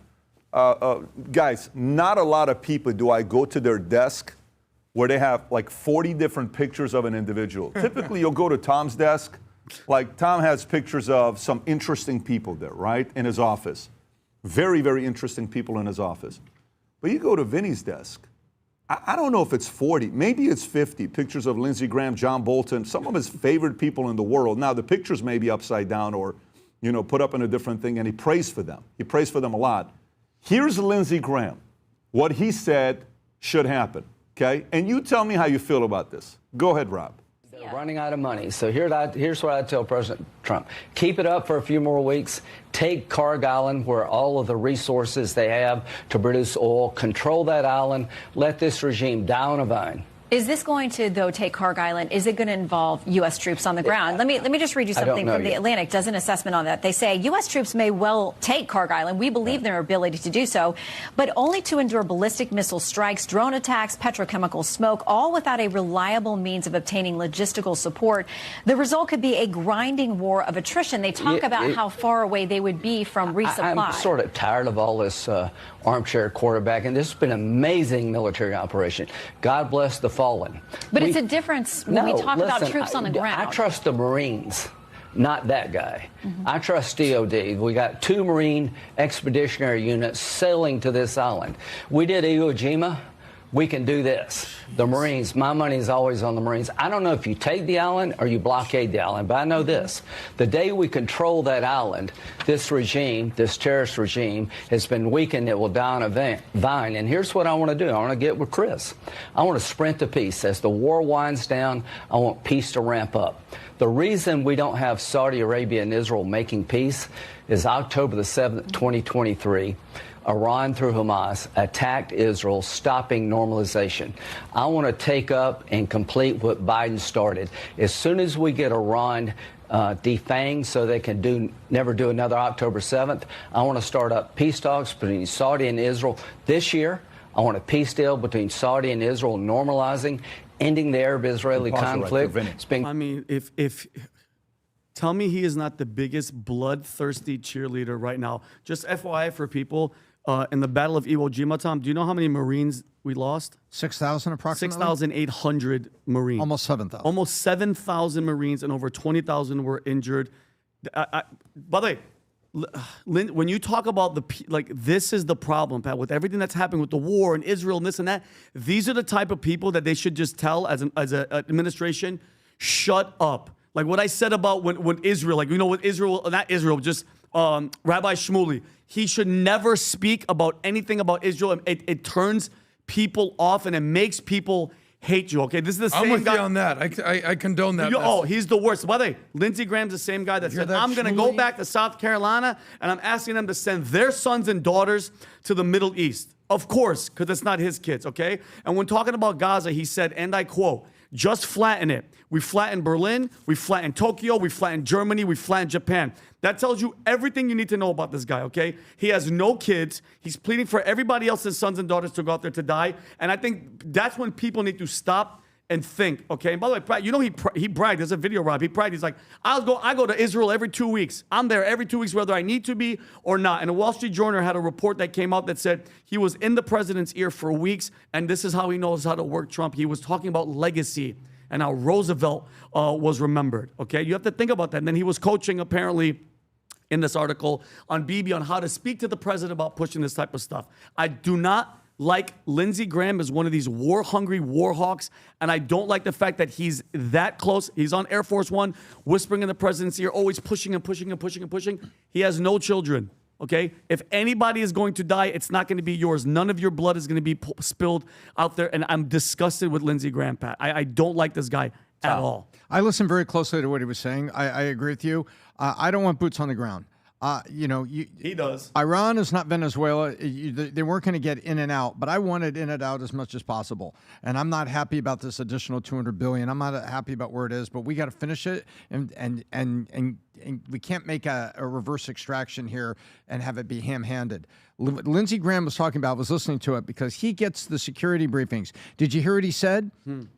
Guys, not a lot of people do I go to their desk where they have like 40 different pictures of an individual. Typically, you'll go to Tom's desk. Like, Tom has pictures of some interesting people there, right, in his office. Very, very interesting people in his office. But you go to Vinny's desk. I don't know if it's 40. Maybe it's 50 pictures of Lindsey Graham, John Bolton, some of his favorite people in the world. Now, the pictures may be upside down or, put up in a different thing, and he prays for them. He prays for them a lot. Here's Lindsey Graham, what he said should happen, okay? And you tell me how you feel about this. Go ahead, Rob. They're running out of money. So here's what I tell President Trump. Keep it up for a few more weeks. Take Kharg Island, where all of the resources they have to produce oil. Control that island. Let this regime die on a vine. Is this going to, though, take Kharg Island? Is it going to involve U.S. troops on the ground? Let me just read you something from The Atlantic. Does an assessment on that. They say U.S. troops may well take Kharg Island. We believe in their ability to do so, but only to endure ballistic missile strikes, drone attacks, petrochemical smoke, all without a reliable means of obtaining logistical support. The result could be a grinding war of attrition. They talk about how far away they would be from resupply. I'm sort of tired of all this armchair quarterbacking. This has been an amazing military operation. God bless the fallen. But it's a difference when we talk about troops on the ground. I trust the Marines, not that guy. I trust DOD. We got 2 Marine expeditionary units sailing to this island. We did Iwo Jima. We can do this. The Marines, my money is always on the Marines. I don't know if you take the island or you blockade the island, but I know this. The day we control that island, this regime, this terrorist regime, has been weakened. It will die on a vine. And here's what I want to do. I want to get with Chris. I want to sprint to peace. As the war winds down, I want peace to ramp up. The reason we don't have Saudi Arabia and Israel making peace is October the 7th, 2023. Iran, through Hamas, attacked Israel, stopping normalization. I want to take up and complete what Biden started. As soon as we get Iran defanged so they can never do another October 7th, I want to start up peace talks between Saudi and Israel this year. I want a peace deal between Saudi and Israel, normalizing, ending the Arab-Israeli conflict. I mean, if tell me he is not the biggest bloodthirsty cheerleader right now. Just FYI for people, in the Battle of Iwo Jima, Tom, do you know how many Marines we lost? 6,000 approximately? 6,800 Marines. Almost 7,000. Almost 7,000 Marines, and over 20,000 were injured. By the way, when you talk about this is the problem, Pat, with everything that's happening with the war and Israel and this and that, these are the type of people that they should just tell as an administration, shut up. Like what I said about when Israel, with Israel, not Israel, just Rabbi Shmuley, he should never speak about anything about Israel. It turns people off and it makes people hate you. Okay, this is the same guy. I'm with you on that. I condone that. He's the worst. By the way, Lindsey Graham's the same guy that said, I'm going to go back to South Carolina and I'm asking them to send their sons and daughters to the Middle East. Of course, because it's not his kids, okay? And when talking about Gaza, he said, and I quote, just flatten it. We flattened Berlin, we flattened Tokyo, we flattened Germany, we flattened Japan. That tells you everything you need to know about this guy, okay? He has no kids. He's pleading for everybody else's sons and daughters to go out there to die. And I think that's when people need to stop and think, okay? And by the way, Brad, you know he bragged. There's a video, Rob. He bragged. He's like, I go to Israel every 2 weeks. I'm there every 2 weeks, whether I need to be or not. And the Wall Street Journal had a report that came out that said he was in the president's ear for weeks, and this is how he knows how to work Trump. He was talking about legacy and how Roosevelt was remembered, okay? You have to think about that. And then he was coaching, apparently, in this article on BB on how to speak to the president about pushing this type of stuff. I do not like Lindsey Graham as one of these war-hungry war hawks, and I don't like the fact that he's that close. He's on Air Force One, whispering in the president's ear, always pushing and pushing and pushing and pushing. He has no children, okay? If anybody is going to die, it's not going to be yours. None of your blood is going to be spilled out there, and I'm disgusted with Lindsey Graham, Pat. I don't like this guy at all. I listened very closely to what he was saying. I agree with you. I don't want boots on the ground. He does. Iran is not Venezuela. They weren't going to get in and out, but I wanted in and out as much as possible. And I'm not happy about this additional $200 billion. I'm not happy about where it is, but we got to finish it, and we can't make a reverse extraction here and have it be ham-handed. Lindsey Graham was talking about, I was listening to it because he gets the security briefings. Did you hear what he said?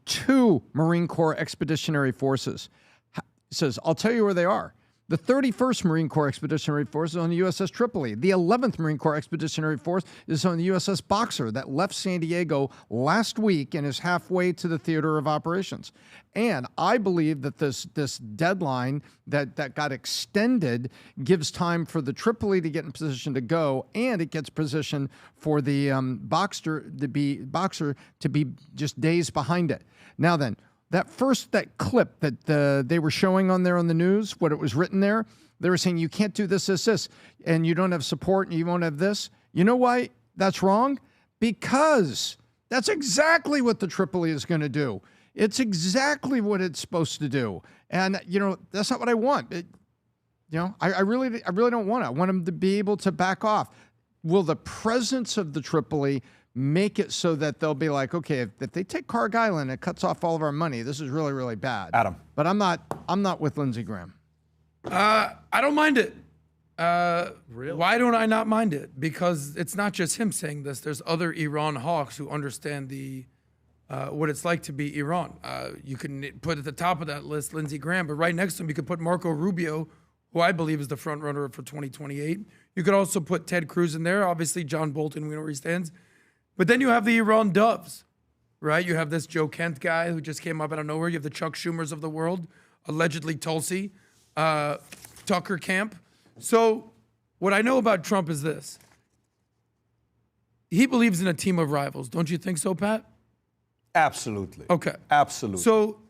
2 Marine Corps Expeditionary Forces. He says, I'll tell you where they are. The 31st Marine Corps Expeditionary Force is on the USS Tripoli. The 11th Marine Corps Expeditionary Force is on the USS Boxer that left San Diego last week and is halfway to the theater of operations. And I believe that this deadline that got extended gives time for the Tripoli to get in position to go, and it gets position for the Boxer to be just days behind it. Now then, that clip that they were showing on there on the news, what it was written there, they were saying you can't do this, and you don't have support, and you won't have this. You know why that's wrong? Because that's exactly what the Tripoli is going to do. It's exactly what it's supposed to do, and that's not what I want. I really don't want it. I want them to be able to back off. Will the presence of the Tripoli make it so that they'll be like, okay, if they take Kharg Island, it cuts off all of our money. This is really, really bad. Adam. But I'm not with Lindsey Graham. I don't mind it. Really? Why don't I not mind it? Because it's not just him saying this. There's other Iran hawks who understand what it's like to be Iran. You can put at the top of that list Lindsey Graham, but right next to him you could put Marco Rubio, who I believe is the front runner for 2028. You could also put Ted Cruz in there. Obviously, John Bolton, we know where he stands. But then you have the Iran doves, right? You have this Joe Kent guy who just came up out of nowhere. You have the Chuck Schumers of the world, allegedly Tulsi, Tucker Camp. So what I know about Trump is this. He believes in a team of rivals. Don't you think so, Pat? Absolutely. Okay. Absolutely. So,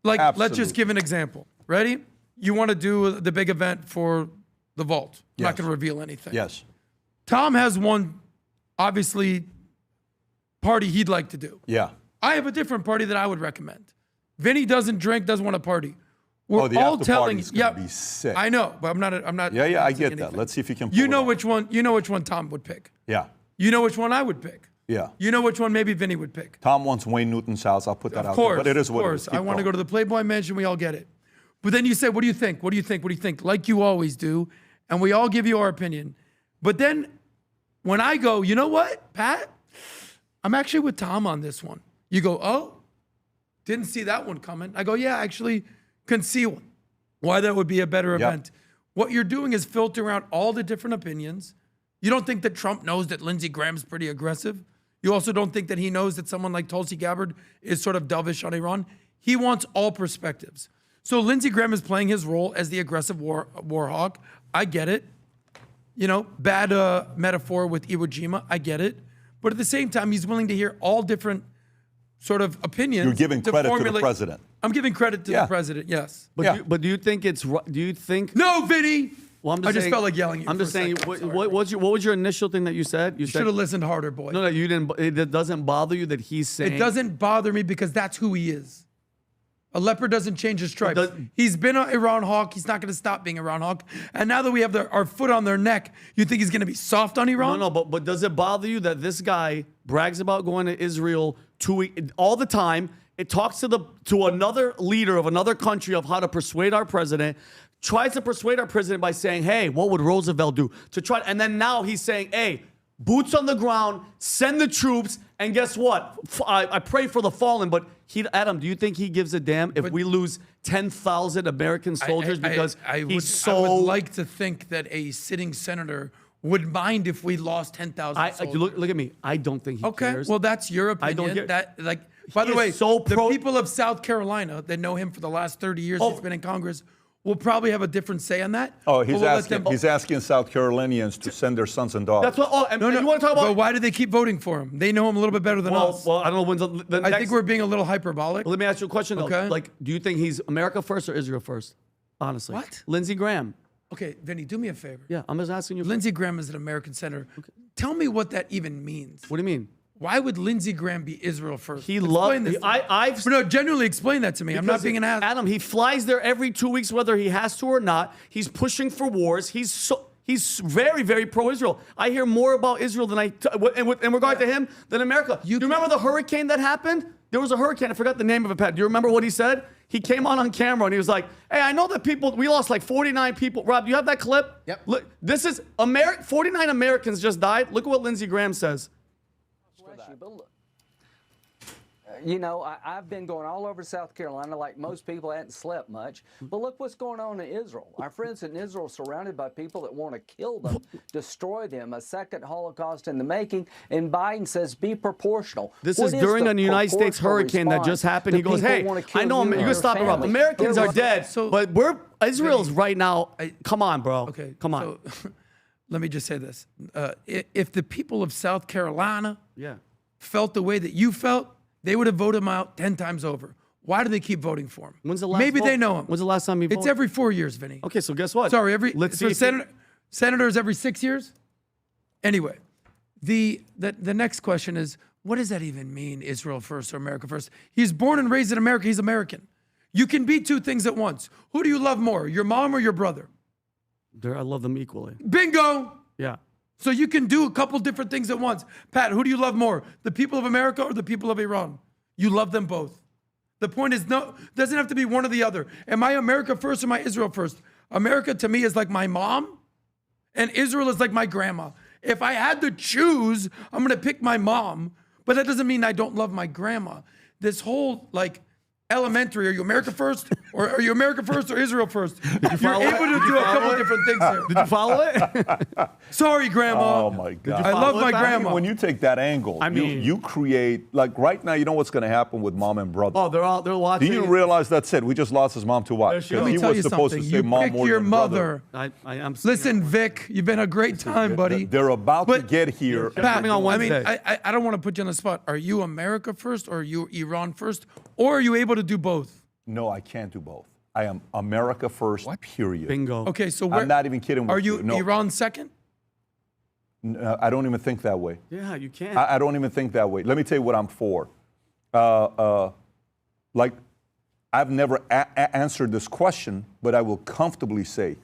let's just give an example. Ready? You want to do the big event for the vault. I'm not going to reveal anything. Yes. Tom has one, obviously, party he'd like to do. Yeah. I have a different party that I would recommend. Vinny doesn't drink, doesn't want to party. We're all telling you. Be sick. I know, but I'm not. Yeah, I get that. Let's see if you can. You know which one Tom would pick. Yeah. You know which one I would pick. Yeah. You know which one maybe Vinny would pick. Tom wants Wayne Newton's house. I'll put that out there. But it is what it is. I want to go to the Playboy Mansion. We all get it. But then you say, what do you think? What do you think? What do you think? Like you always do. And we all give you our opinion. But then when I go, you know what, Pat? I'm actually with Tom on this one. You go, oh, didn't see that one coming. I go, yeah, actually can see why that would be a better event. What you're doing is filter out all the different opinions. You don't think that Trump knows that Lindsey Graham's pretty aggressive. You also don't think that he knows that someone like Tulsi Gabbard is sort of dovish on Iran. He wants all perspectives. So Lindsey Graham is playing his role as the aggressive war hawk. I get it. Bad metaphor with Iwo Jima. I get it. But at the same time, he's willing to hear all different sort of opinions. You're giving credit to the president. I'm giving credit to the president, yes. But do you think it's... Do you think... No, Vinny! Well, I just felt like yelling at you. I'm just saying, what was your initial thing that you said? You should have listened harder, boy. No, you didn't. It doesn't bother you that he's saying... It doesn't bother me because that's who he is. A leopard doesn't change his stripes. He's been an Iran hawk. He's not going to stop being Iran hawk. And now that we have our foot on their neck, you think he's going to be soft on Iran? No, but does it bother you that this guy brags about going to Israel all the time? It talks to another leader of another country of how to persuade our president, tries to persuade our president by saying, hey, what would Roosevelt do? And then now he's saying, hey, boots on the ground, send the troops, and guess what? I pray for the fallen, but Adam, do you think he gives a damn if we lose 10,000 American soldiers because I would like to think that a sitting senator would mind if we lost 10,000 soldiers. Look at me. I don't think he cares. Well, that's your opinion. I don't care. By the way, the people of South Carolina that know him for the last 30 years he's been in Congress will probably have a different say on that. Oh, he's asking South Carolinians to send their sons and daughters. That's what. You want to talk about? But why do they keep voting for him? They know him a little bit better than us. Well, I don't know when's the I think we're being a little hyperbolic. Well, let me ask you a question, though. Okay. Like, do you think he's America first or Israel first? Honestly. What? Lindsey Graham. Okay, Vinny, do me a favor. Yeah, I'm just asking you. Lindsey Graham is an American senator. Okay. Tell me what that even means. What do you mean? Why would Lindsey Graham be Israel first? He loves. No, genuinely explain that to me. I'm not being an ass. Adam, he flies there every 2 weeks, whether he has to or not. He's pushing for wars. He's very, very pro-Israel. I hear more about Israel than in regard to him than America. You remember the hurricane that happened? There was a hurricane. I forgot the name of it, Pat. Do you remember what he said? He came on camera and he was like, hey, I know that we lost like 49 people. Rob, do you have that clip? Yep. Look, this is 49 Americans just died. Look at what Lindsey Graham says. You know, I've been going all over South Carolina like most people. I hadn't slept much. But look what's going on in Israel. Our friends in Israel are surrounded by people that want to kill them, destroy them, a second Holocaust in the making. And Biden says be proportional. This is during a United States hurricane that just happened. He goes, hey, I know you're going to stop it, Rob. Americans are dead, but Israel's right now. Come on, bro. Okay. Come on. So, let me just say this. If the people of South Carolina felt the way that you felt, they would have voted him out 10 times over. Why do they keep voting for him? When's the last Maybe vote? they know him. When's the last time you voted? It's every 4 years, Vinny. Okay, so guess what? Sorry, senators every 6 years? Anyway, the next question is, what does that even mean, Israel first or America first? He's born and raised in America. He's American. You can be two things at once. Who do you love more, your mom or your brother? I love them equally. Bingo! Yeah. So you can do a couple different things at once. Pat, who do you love more, the people of America or the people of Iran? You love them both. The point is, no, it doesn't have to be one or the other. Am I America first or am I Israel first? America to me is like my mom, and Israel is like my grandma. If I had to choose, I'm going to pick my mom, but that doesn't mean I don't love my grandma. This whole, elementary, are you America first or are you America first or Israel first? You're able to do a couple different things there. Did you follow it? Sorry, Grandma. Oh my God! I love my grandma. When you take that angle, you create right now. You know what's going to happen with mom and brother. Oh, they're watching. Do you realize that's it? We just lost his mom to what? Let me tell you something. You pick your mother. I am. Listen, Vic, you've been a great time, buddy. They're about to get here. Pat, I don't want to put you on the spot. Are you America first or are you Iran first? Or are you able to do both? No, I can't do both. I am America first, period. Bingo. Okay, so I'm not even kidding with are you No. Iran second? I don't even think that way. Yeah, you can. I don't even think that way. Let me tell you what I'm for. I've never answered this question, but I will comfortably say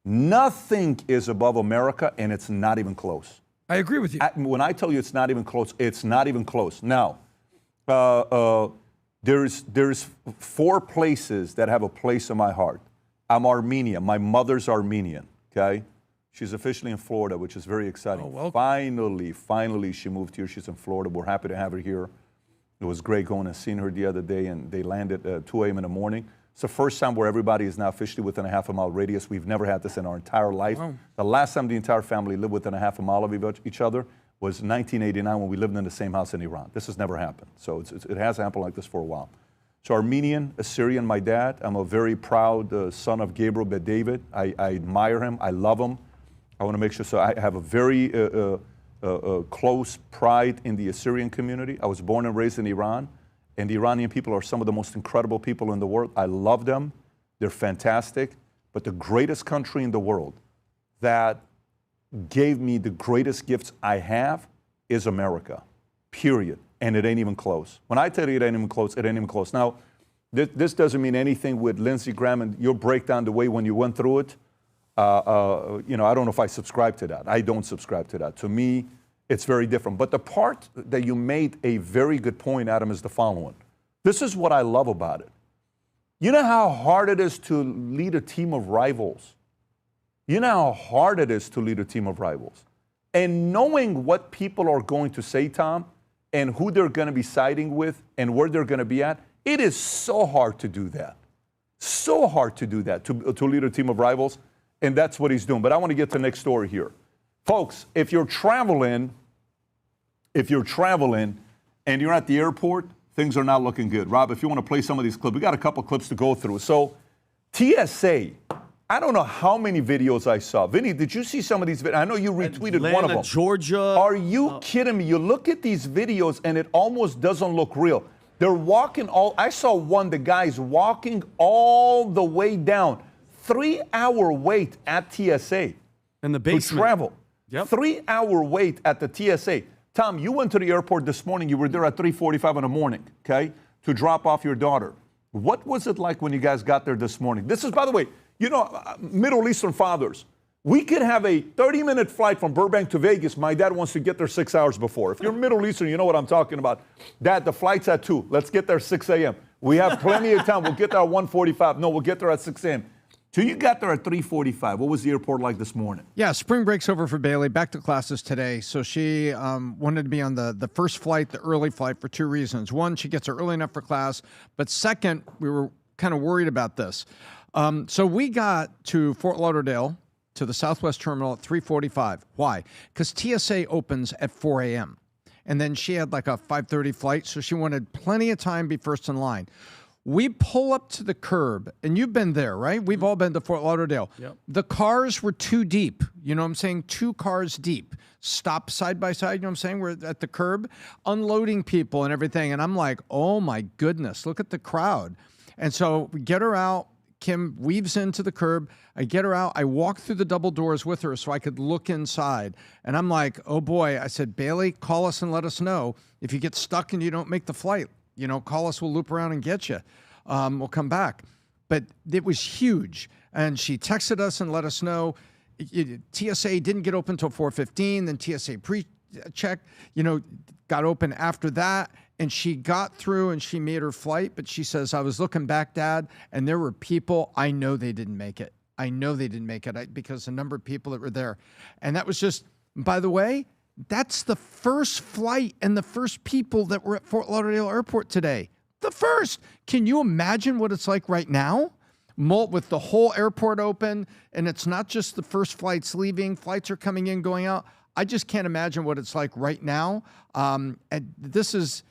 nothing is above America, and it's not even close. I agree with you. When I tell you it's not even close, it's not even close. Now, there's 4 places that have a place in my heart. I'm Armenian. My mother's Armenian, okay? She's officially in Florida, which is very exciting. Oh, welcome. Finally, she moved here. She's in Florida. We're happy to have her here. It was great going and seeing her the other day, and they landed at 2 a.m. in the morning. It's the first time where everybody is now officially within a half-a-mile radius. We've never had this in our entire life. Wow. The last time the entire family lived within a half a mile of each other was 1989 when we lived in the same house in Iran. This has never happened. So it has happened like this for a while. So Armenian, Assyrian, my dad. I'm a very proud son of Gabriel Ben David. I admire him. I love him. I want to make sure. So I have a very close pride in the Assyrian community. I was born and raised in Iran, and the Iranian people are some of the most incredible people in the world. I love them. They're fantastic. But the greatest country in the world that gave me the greatest gifts I have is America, period. And it ain't even close. When I tell you it ain't even close, it ain't even close. Now, this doesn't mean anything with Lindsey Graham and your breakdown the way when you went through it. I don't know if I subscribe to that. I don't subscribe to that. To me, it's very different. But the part that you made a very good point, Adam, is the following. This is what I love about it. You know how hard it is to lead a team of rivals. You know how hard it is to lead a team of rivals. And knowing what people are going to say, Tom, and who they're going to be siding with and where they're going to be at, It is so hard to do that. So hard to do that, to lead a team of rivals. And that's what he's doing. But I want to get to the next story here. Folks, if you're traveling and you're at the airport, things are not looking good. Rob, if you want to play some of these clips, we got a couple clips to go through. So TSA, I don't know how many videos I saw. Vinny, did you see some of these videos? I know you retweeted Atlanta, one of them. Georgia. Are you kidding me? You look at these videos and it almost doesn't look real. They're walking I saw one, the guy's walking all the way down. 3-hour wait at TSA. In the basement. To travel. Yep. 3-hour wait at the TSA. Tom, you went to the airport this morning. You were there at 3:45 in the morning, okay, to drop off your daughter. What was it like when you guys got there this morning? This is, by the way, you know, Middle Eastern fathers. We could have a 30-minute flight from Burbank to Vegas. My dad wants to get there 6 hours before. If you're Middle Eastern, you know what I'm talking about. Dad, the flight's at 2. Let's get there 6 a.m. We have plenty of time. We'll get there at 1:45. No, we'll get there at 6 a.m. So you got there at 3:45. What was the airport like this morning? Yeah, spring break's over for Bailey. Back to classes today. So she wanted to be on the first flight, the early flight, for 2 reasons. One, she gets there early enough for class. But second, we were kind of worried about this. So we got to Fort Lauderdale, to the Southwest Terminal at 3:45. Why? Because TSA opens at 4 a.m. And then she had like a 5:30 flight, so she wanted plenty of time to be first in line. We pull up to the curb, and you've been there, right? We've all been to Fort Lauderdale. Yep. The cars were too deep. You know what I'm saying? 2 cars deep. Stop side by side, you know what I'm saying? We're at the curb, unloading people and everything. And I'm like, oh my goodness, look at the crowd. And so we get her out. Kim weaves into the curb. I get her out. I walk through the double doors with her so I could look inside. And I'm like, oh boy. I said, Bailey, call us and let us know. If you get stuck and you don't make the flight, you know, call us. We'll loop around and get you. We'll come back. But it was huge. And she texted us and let us know. TSA didn't get open until 4:15. Then TSA pre-check, you know, got open after that. And she got through and she made her flight. But she says, I was looking back, Dad, and there were people, I know they didn't make it. I know they didn't make it because the number of people that were there. And that was just, by the way, that's the first flight and the first people that were at Fort Lauderdale Airport today. The first. Can you imagine what it's like right now? With the whole airport open, and it's not just the first flights leaving, flights are coming in, going out. I just can't imagine what it's like right now. And this is,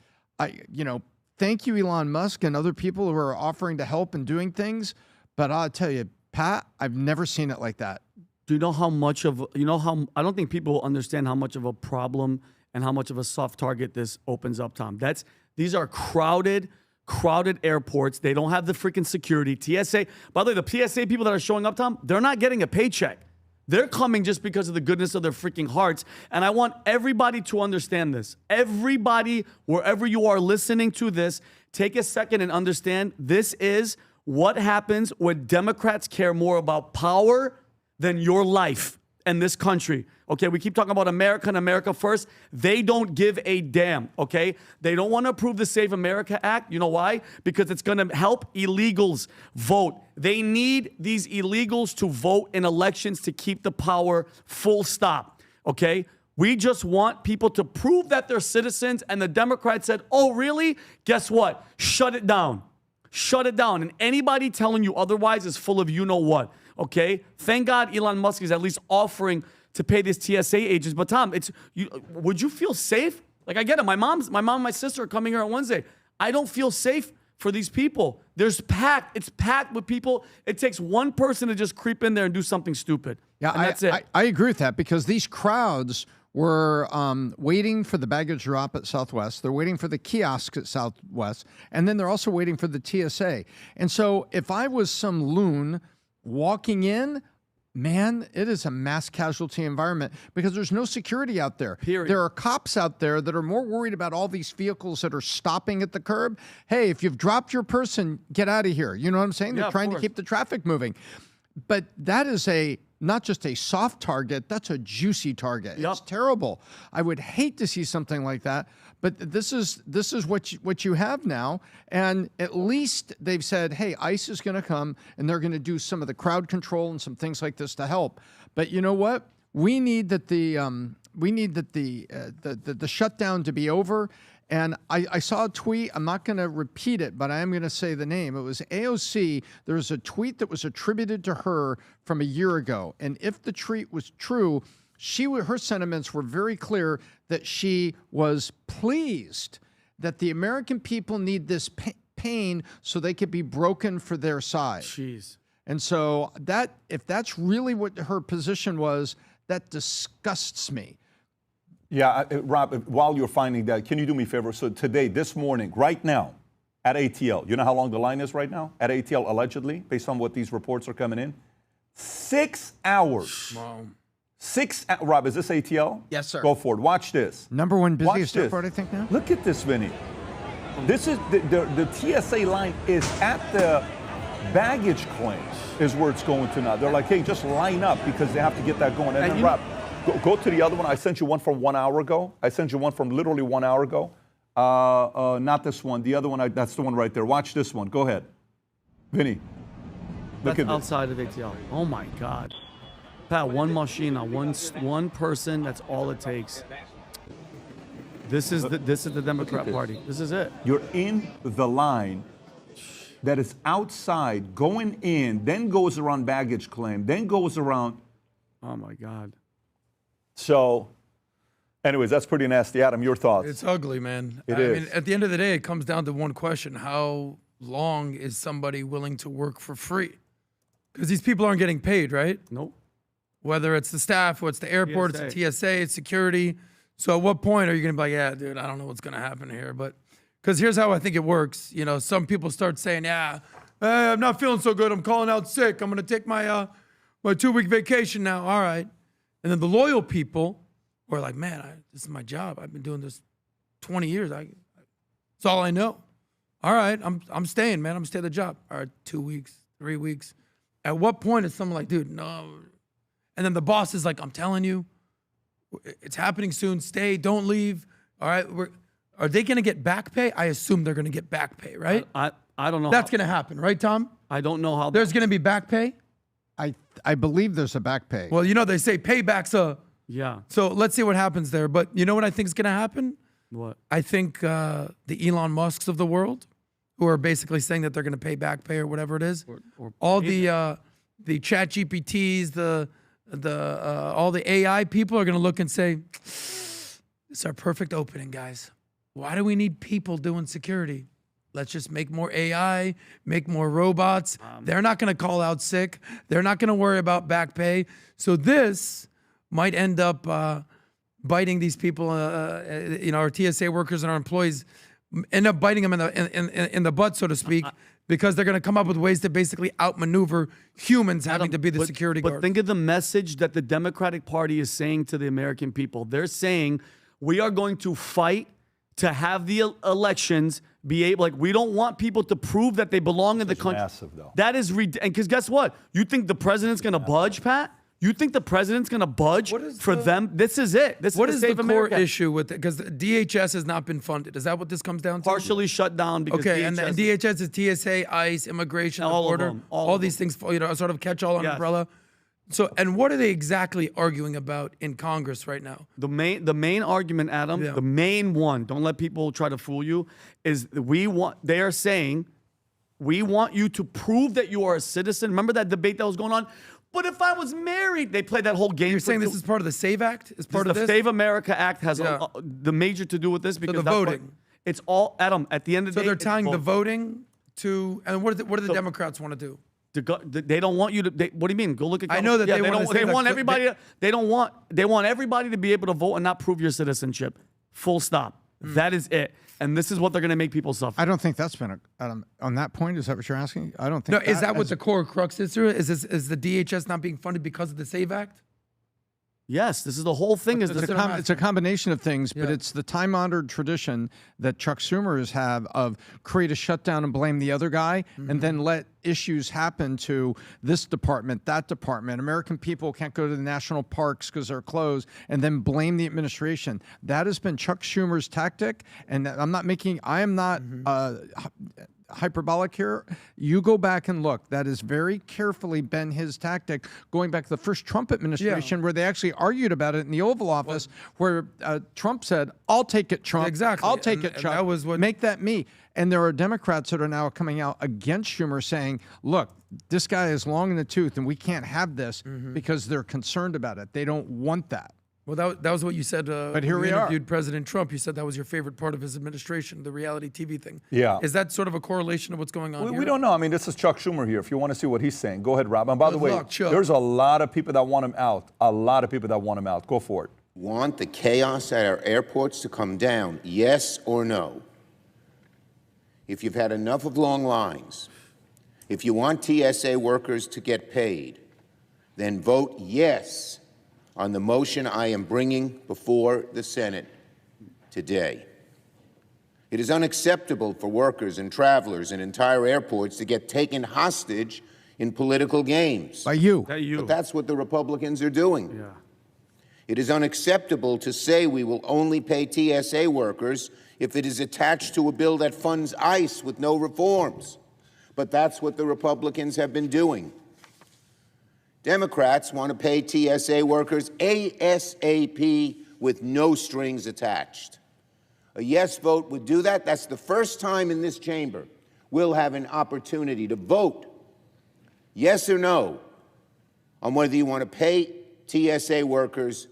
thank you, Elon Musk and other people who are offering to help and doing things. But I'll tell you, Pat, I've never seen it like that. Do you know how much of, I don't think people understand how much of a problem and how much of a soft target this opens up, Tom. These are crowded airports. They don't have the freaking security. TSA, by the way, the TSA people that are showing up, Tom, they're not getting a paycheck. They're coming just because of the goodness of their freaking hearts. And I want everybody to understand this. Everybody, wherever you are listening to this, take a second and understand this is what happens when Democrats care more about power than your life and this country. Okay, we keep talking about America and America first. They don't give a damn, okay? They don't want to approve the Save America Act. You know why? Because it's going to help illegals vote. They need these illegals to vote in elections to keep the power, full stop, okay? We just want people to prove that they're citizens, and the Democrats said, oh, really? Guess what? Shut it down. Shut it down. And anybody telling you otherwise is full of you-know-what, okay? Thank God Elon Musk is at least offering to pay these TSA agents. But Tom, would you feel safe? Like, I get it. My mom and my sister are coming here on Wednesday. I don't feel safe for these people. It's packed with people. It takes one person to just creep in there and do something stupid. Yeah, and that's it. I agree with that because these crowds were waiting for the baggage drop at Southwest. They're waiting for the kiosk at Southwest. And then they're also waiting for the TSA. And so if I was some loon walking in, man, it is a mass casualty environment because there's no security out there. Period. There are cops out there that are more worried about all these vehicles that are stopping at the curb. Hey, if you've dropped your person, get out of here. You know what I'm saying? They're trying to keep the traffic moving. But that is not just a soft target, that's a juicy target. Yep. It's terrible. I would hate to see something like that, but this is what you have now. And at least they've said, hey, ICE is going to come and they're going to do some of the crowd control and some things like this to help. But you know what? We need the shutdown to be over. And I saw a tweet. I'm not going to repeat it, but I am going to say the name. It was AOC. There was a tweet that was attributed to her from a year ago. And if the tweet was true, her sentiments were very clear that she was pleased that the American people need this pain so they could be broken for their side. Jeez. And so if that's really what her position was, that disgusts me. Yeah, Rob, while you're finding that, can you do me a favor? So today, this morning, right now, at ATL, you know how long the line is right now? At ATL, allegedly, based on what these reports are coming in? 6 hours. Wow. Rob, is this ATL? Yes, sir. Go for it. Watch this. Number one busiest airport, I think, now? Look at this, Vinny. This is the TSA line is at the baggage claim is where it's going to now. They're like, hey, just line up because they have to get that going. And then, Rob, go to the other one. I sent you one from 1 hour ago. I sent you one from literally 1 hour ago. Not this one. The other one, that's the one right there. Watch this one. Go ahead. Vinny. Look at outside of ATL. Oh, my God. Pat, one machine, one person, that's all it takes. This is the Democrat Party. This is it. You're in the line that is outside, going in, then goes around baggage claim, then goes around. Oh, my God. So, anyways, that's pretty nasty. Adam, your thoughts? It's ugly, man. I mean, at the end of the day, it comes down to one question. How long is somebody willing to work for free? Because these people aren't getting paid, right? Nope. Whether it's the staff, or it's the airport, it's the TSA, it's security. So at what point are you going to be like, yeah, dude, I don't know what's going to happen here. But because here's how I think it works. You know, some people start saying, yeah, I'm not feeling so good. I'm calling out sick. I'm going to take my 2-week vacation now. All right. And then the loyal people are like, man, this is my job. I've been doing this 20 years. It's all I know. All right, I'm staying, man. I'm staying at the job. All right, 2 weeks, 3 weeks. At what point is someone like, dude, no. And then the boss is like, I'm telling you, it's happening soon. Stay, don't leave. All right, are they going to get back pay? I assume they're going to get back pay, right? I don't know. That's going to happen, right, Tom? I don't know how. There's going to be back pay? I believe there's a back pay. Well, you know, they say payback's a... Yeah. So let's see what happens there. But you know what I think is going to happen? What? I think the Elon Musks of the world, who are basically saying that they're going to pay back pay or whatever it is, or all the Chat GPTs, all the AI people are going to look and say, "It's our perfect opening, guys. Why do we need people doing security? Let's just make more AI, make more robots. They're not going to call out sick. They're not going to worry about back pay. So this might end up biting these people, our TSA workers and our employees, end up biting them in the butt, so to speak, because they're going to come up with ways to basically outmaneuver humans having to be the security guard. But think of the message that the Democratic Party is saying to the American people. They're saying, we are going to fight to have the elections be able, like, we don't want people to prove that they belong in the country. Massive, though. That is ridiculous. Because guess what? You think the president's going to budge, Pat? You think the president's going to budge for them? This is it. What is the core issue with it? Because the DHS has not been funded. Is that what this comes down to? Partially shut down because okay, DHS and DHS is TSA, ICE, immigration, all border, of them, all these things, sort of catch-all umbrella. So, and what are they exactly arguing about in Congress right now? The main argument, Adam, the main one, don't let people try to fool you, is they are saying, we want you to prove that you are a citizen. Remember that debate that was going on? But if I was married, they played that whole game. You're saying this is part of the SAVE Act? Is part of this? The Save America Act has the major to do with this because the voting. It's all, Adam, at the end of the day. So they're tying the voting to, and what do the Democrats want to do? They don't want you to. What do you mean? Go look at. I know that they want everybody. They want everybody to be able to vote and not prove your citizenship. Full stop. That is it. And this is what they're going to make people suffer. I don't think that's been on that point. Is that what you're asking? I don't think. No, is that what the core crux is? Is the DHS not being funded because of the SAVE Act? Yes, this is the whole thing. It's a combination of things, but it's the time-honored tradition that Chuck Schumer's have of create a shutdown and blame the other guy, and then let issues happen to this department, that department. American people can't go to the national parks because they're closed, and then blame the administration. That has been Chuck Schumer's tactic, and I am not hyperbolic here. You go back and look. That has very carefully been his tactic, going back to the first Trump administration, where they actually argued about it in the Oval Office, where Trump said, "I'll take it, Trump. Exactly. I'll take it, Trump. That was what... Make that me." And there are Democrats that are now coming out against Schumer, saying, "Look, this guy is long in the tooth, and we can't have this," because they're concerned about it. They don't want that. Well, that was what you said. But here when we you are. interviewed President Trump. You said that was your favorite part of his administration, the reality TV thing. Yeah. Is that sort of a correlation of what's going on here? We don't know. I mean, this is Chuck Schumer here. If you want to see what he's saying, go ahead, Rob. And by the way, luck, Chuck. there's a lot of people that want him out. A lot of people that want him out. Go for it. Want the chaos at our airports to come down, yes or no? If you've had enough of long lines, if you want TSA workers to get paid, then vote yes on the motion I am bringing before the Senate today. It is unacceptable for workers and travelers in entire airports to get taken hostage in political games. By you. But that's what the Republicans are doing. Yeah. It is unacceptable to say we will only pay TSA workers if it is attached to a bill that funds ICE with no reforms. But that's what the Republicans have been doing. Democrats want to pay TSA workers ASAP with no strings attached. A yes vote would do that. That's the first time in this chamber we'll have an opportunity to vote yes or no on whether you want to pay TSA workers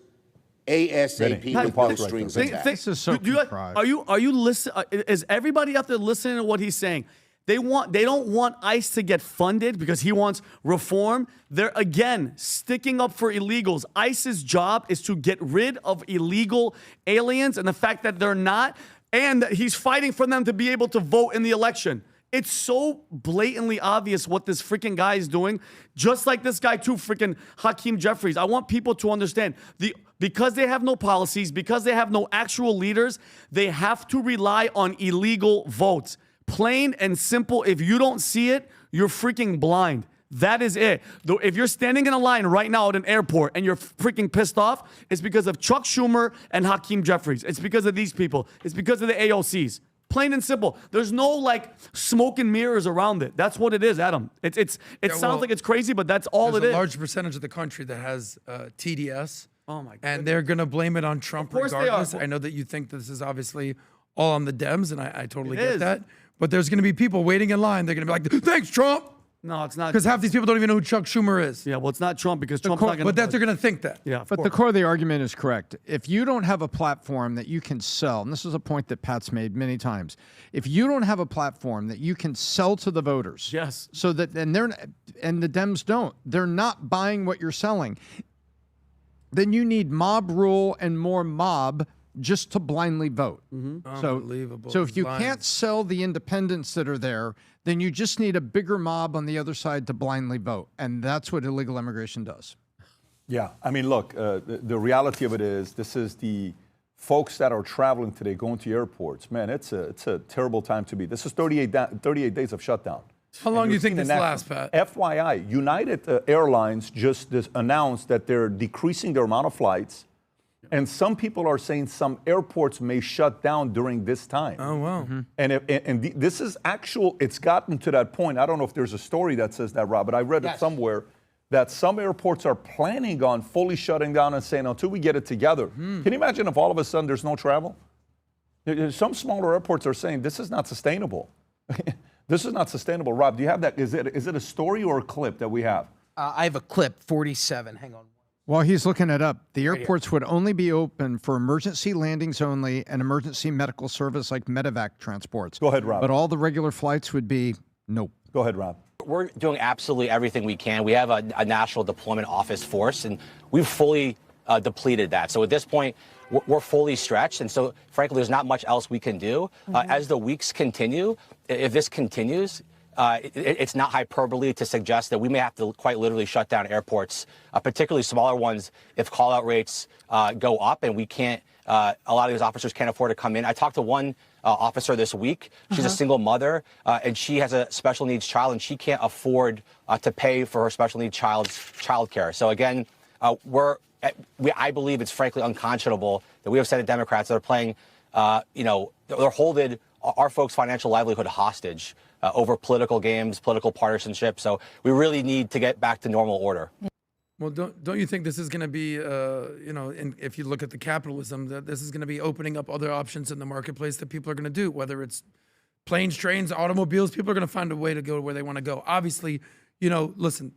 ASAP with no strings attached. This is so contrived. Are you listening? Is everybody out there listening to what he's saying? They don't want ICE to get funded because he wants reform. They're, again, sticking up for illegals. ICE's job is to get rid of illegal aliens, and the fact that they're not, and he's fighting for them to be able to vote in the election. It's so blatantly obvious what this freaking guy is doing. Just like this guy too, freaking Hakeem Jeffries. I want people to understand, because they have no policies, because they have no actual leaders, they have to rely on illegal votes. Plain and simple. If you don't see it, you're freaking blind. That is it. Though, if you're standing in a line right now at an airport and you're freaking pissed off, it's because of Chuck Schumer and Hakeem Jeffries. It's because of these people. It's because of the AOCs. Plain and simple. There's no like smoke and mirrors around it. That's what it is, Adam. It sounds like it's crazy, but that's all it is. There's a large percentage of the country that has TDS. Oh my God. And they're going to blame it on Trump Of course regardless. they are. I know that you think this is obviously all on the Dems, and I totally get that. But there's going to be people waiting in line. They're going to be like, "Thanks, Trump." No, it's not. Because half these people don't even know who Chuck Schumer is. Yeah, well, it's not Trump because Trump's not going to. But they're going to think that. Yeah, but the core of the argument is correct. If you don't have a platform that you can sell, and this is a point that Pat's made many times, if you don't have a platform that you can sell to the voters, yes, so that and the Dems don't, they're not buying what you're selling, then you need mob rule and more mob just to blindly vote. Unbelievable. So if you can't sell the independents that are there, then you just need a bigger mob on the other side to blindly vote. And that's what illegal immigration does. Yeah. I mean, look, the reality of it is this is the folks that are traveling today, going to airports. Man, it's a terrible time to be. This is 38 days of shutdown. How long do you think this lasts, Pat? FYI, United Airlines just announced that they're decreasing their amount of flights. And some people are saying some airports may shut down during this time. Oh, wow. And this is actual, it's gotten to that point. I don't know if there's a story that says that, Rob, but I read it somewhere that some airports are planning on fully shutting down and saying, until we get it together. Can you imagine if all of a sudden there's no travel? Some smaller airports are saying this is not sustainable. This is not sustainable. Rob, do you have that? Is it a story or a clip that we have? I have a clip, 47. Hang on. While he's looking it up, the airports would only be open for emergency landings only and emergency medical service like medevac transports. Go ahead, Rob. But all the regular flights would be nope. Go ahead, Rob. We're doing absolutely everything we can. We have a national deployment office force, and we've fully depleted that. So at this point, we're fully stretched. And so, frankly, there's not much else we can do. As the weeks continue, if this continues, it's not hyperbole to suggest that we may have to quite literally shut down airports, particularly smaller ones, if call-out rates go up and we can't, a lot of these officers can't afford to come in. I talked to one officer this week. She's a single mother, and she has a special needs child, and she can't afford to pay for her special needs child's childcare. So again, I believe it's frankly unconscionable that we have Senate Democrats that are playing, they're holding our folks' financial livelihood hostage over political games, political partisanship. So we really need to get back to normal order. Well, don't you think this is going to be, if you look at the capitalism, that this is going to be opening up other options in the marketplace that people are going to do, whether it's planes, trains, automobiles, people are going to find a way to go where they want to go. Obviously, listen,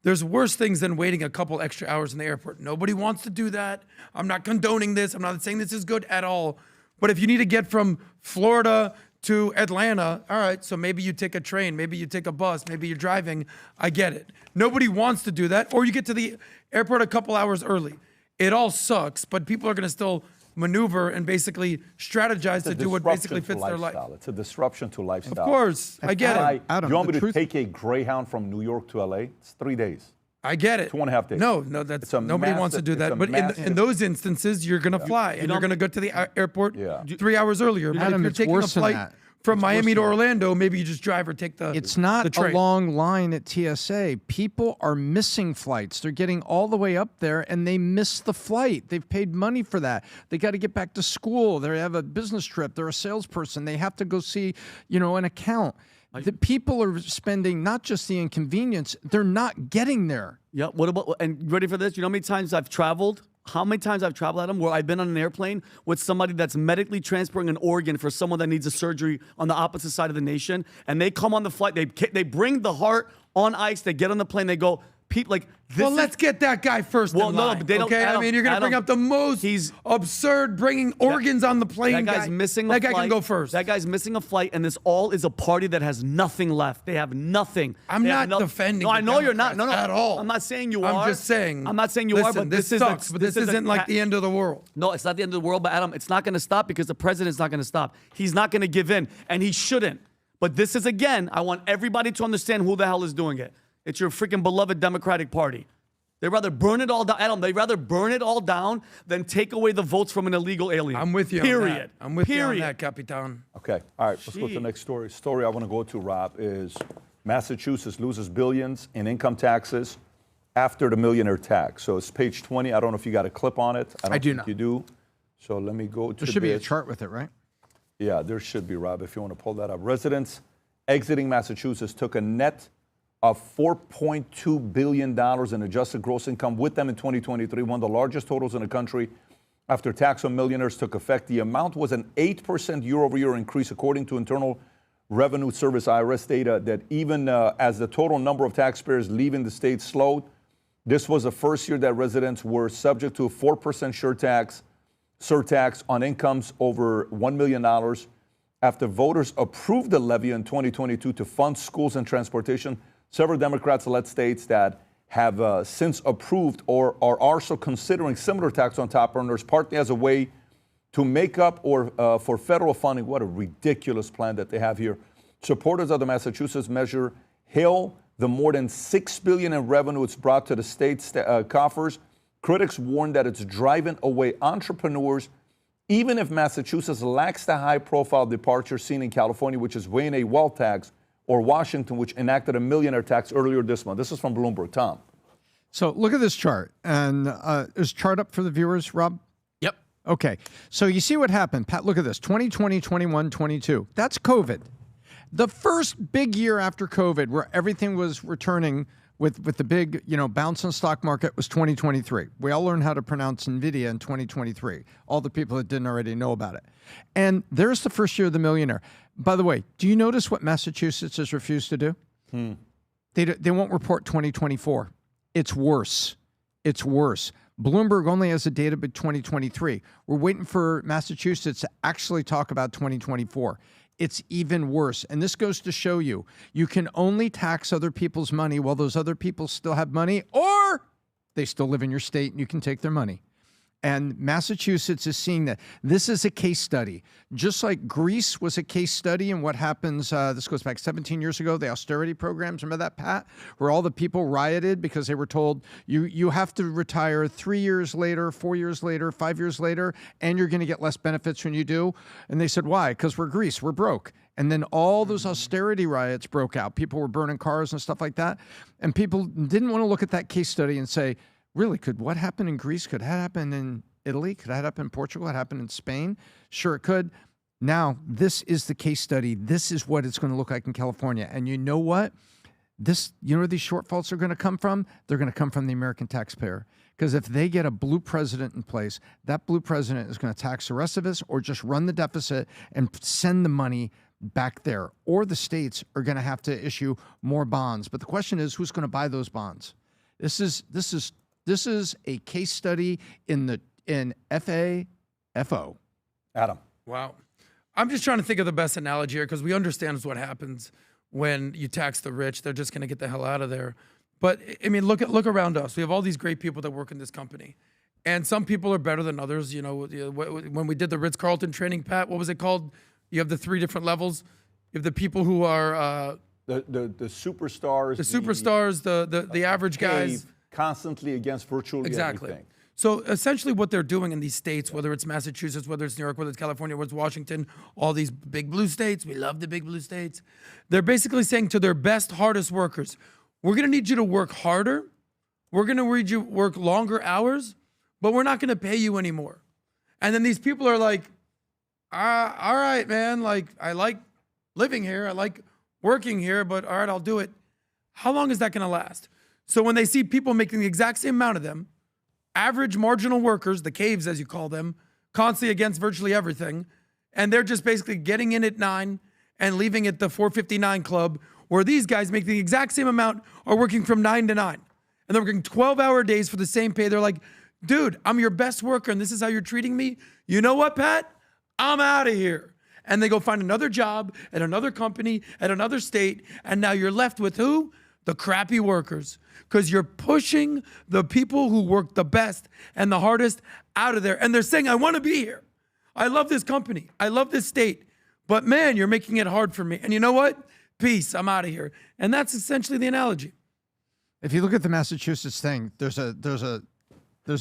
there's worse things than waiting a couple extra hours in the airport. Nobody wants to do that. I'm not condoning this. I'm not saying this is good at all. But if you need to get from Florida to Atlanta, all right, so maybe you take a train, maybe you take a bus, maybe you're driving. I get it. Nobody wants to do that. Or you get to the airport a couple hours early. It all sucks, but people are going to still maneuver and basically strategize to do what basically fits their life. It's a disruption to lifestyle. Of course, I get it. Adam, you want me to take a Greyhound from New York to LA? It's 3 days. I get it. 2.5 days. No, that's nobody wants to do that. But in those instances, you're going to fly and you're going to go to the airport 3 hours earlier. But Adam, if you're it's taking a flight from Miami to Orlando, maybe you just drive or take the It's not the train. a long line at TSA. People are missing flights. They're getting all the way up there and they miss the flight. They've paid money for that. They got to get back to school. They have a business trip. They're a salesperson. They have to go see, an account. The people are spending not just the inconvenience, they're not getting there. Yeah. What about, and ready for this? You know how many times I've traveled? How many times I've traveled, Adam, where I've been on an airplane with somebody that's medically transporting an organ for someone that needs a surgery on the opposite side of the nation, and they come on the flight, they bring the heart on ice, they get on the plane, they go, people like this. Well, let's get that guy first. Well, in no, line, but they don't. Okay, Adam, I mean, you're going to bring up the most absurd bringing organs on the plane. That guy's missing a that flight. guy can go first. That guy's missing a flight, and this all is a party that has nothing left. They have nothing. I'm not defending. No, I know you're not. Democrats No, at all. I'm not saying you are. I'm just saying. I'm not saying you listen, are. But this sucks. But this isn't like the end of the world. No, it's not the end of the world. But Adam, it's not going to stop because the president's not going to stop. He's not going to give in, and he shouldn't. But this is again. I want everybody to understand who the hell is doing it. It's your freaking beloved Democratic Party. They'd rather burn it all down. Adam, they'd rather burn it all down than take away the votes from an illegal alien. I'm with you Period. on that. I'm with you on that, Capitan. Okay. All right. Let's go to the next story. Story I want to go to, Rob, is Massachusetts loses billions in income taxes after the millionaire tax. So it's page 20. I don't know if you got a clip on it. I do think not. You do. So let me go to There should be a chart with it, right? Yeah, there should be, Rob, if you want to pull that up. Residents exiting Massachusetts took a net of $4.2 billion in adjusted gross income with them in 2023, one of the largest totals in the country. After tax on millionaires took effect, the amount was an 8% year-over-year increase, according to Internal Revenue Service IRS data, that even as the total number of taxpayers leaving the state slowed, this was the first year that residents were subject to a 4% surtax on incomes over $1 million. After voters approved the levy in 2022 to fund schools and transportation, several Democrats-led states that have since approved or are also considering similar tax on top earners, partly as a way to make up or for federal funding. What a ridiculous plan that they have here. Supporters of the Massachusetts measure hail the more than $6 billion in revenue it's brought to the state's coffers. Critics warn that it's driving away entrepreneurs, even if Massachusetts lacks the high-profile departure seen in California, which is weighing a wealth tax, or Washington, which enacted a millionaire tax earlier this month. This is from Bloomberg. Tom. So look at this chart. And is chart up for the viewers, Rob? Yep. Okay. So you see what happened. Pat, look at this. 2020, 21, 22. That's COVID. The first big year after COVID where everything was returning with the big, bounce in the stock market was 2023. We all learned how to pronounce NVIDIA in 2023. All the people that didn't already know about it. And there's the first year of the millionaire. By the way, do you notice what Massachusetts has refused to do? They won't report 2024. It's worse. It's worse. Bloomberg only has the data by 2023. We're waiting for Massachusetts to actually talk about 2024. It's even worse. And this goes to show you can only tax other people's money while those other people still have money, or they still live in your state and you can take their money. And Massachusetts is seeing that. This is a case study. Just like Greece was a case study in what happens, this goes back 17 years ago, the austerity programs, remember that, Pat? Where all the people rioted because they were told, you have to retire 3 years later, 4 years later, 5 years later, and you're going to get less benefits when you do. And they said, why? Because we're Greece, we're broke. And then all those austerity riots broke out. People were burning cars and stuff like that. And people didn't want to look at that case study and say, really, could what happened in Greece, could that happen in Italy? Could that happen in Portugal? Could that happen in Spain? Sure, it could. Now, this is the case study. This is what it's going to look like in California. And you know what? You know where these shortfalls are going to come from? They're going to come from the American taxpayer. Because if they get a blue president in place, that blue president is going to tax the rest of us or just run the deficit and send the money back there. Or the states are going to have to issue more bonds. But the question is, who's going to buy those bonds? This is a case study in FAFO. Adam. Wow. I'm just trying to think of the best analogy here because we understand what happens when you tax the rich. They're just going to get the hell out of there. But I mean, look around us. We have all these great people that work in this company, and some people are better than others. You know, when we did the Ritz-Carlton training, Pat, what was it called? You have the 3 different levels. You have the people who are the superstars, the average guys, constantly against virtually everything. So essentially what they're doing in these states, whether it's Massachusetts, whether it's New York, whether it's California, whether it's Washington, all these big blue states, we love the big blue states. They're basically saying to their best, hardest workers, we're going to need you to work harder. We're going to need you to work longer hours, but we're not going to pay you anymore. And then these people are like, all right, man, like I like living here. I like working here, but all right, I'll do it. How long is that going to last? So when they see people making the exact same amount of them, average marginal workers, the caves as you call them, constantly against virtually everything, and they're just basically getting in at 9 and leaving at the 4:59 club, where these guys make the exact same amount, are working from 9 to 9. And they're working 12-hour days for the same pay. They're like, dude, I'm your best worker, and this is how you're treating me? You know what, Pat? I'm out of here. And they go find another job at another company, at another state, and now you're left with who? The crappy workers. Because you're pushing the people who work the best and the hardest out of there. And they're saying, I want to be here. I love this company. I love this state. But man, you're making it hard for me. And you know what? Peace. I'm out of here. And that's essentially the analogy. If you look at the Massachusetts thing, there's a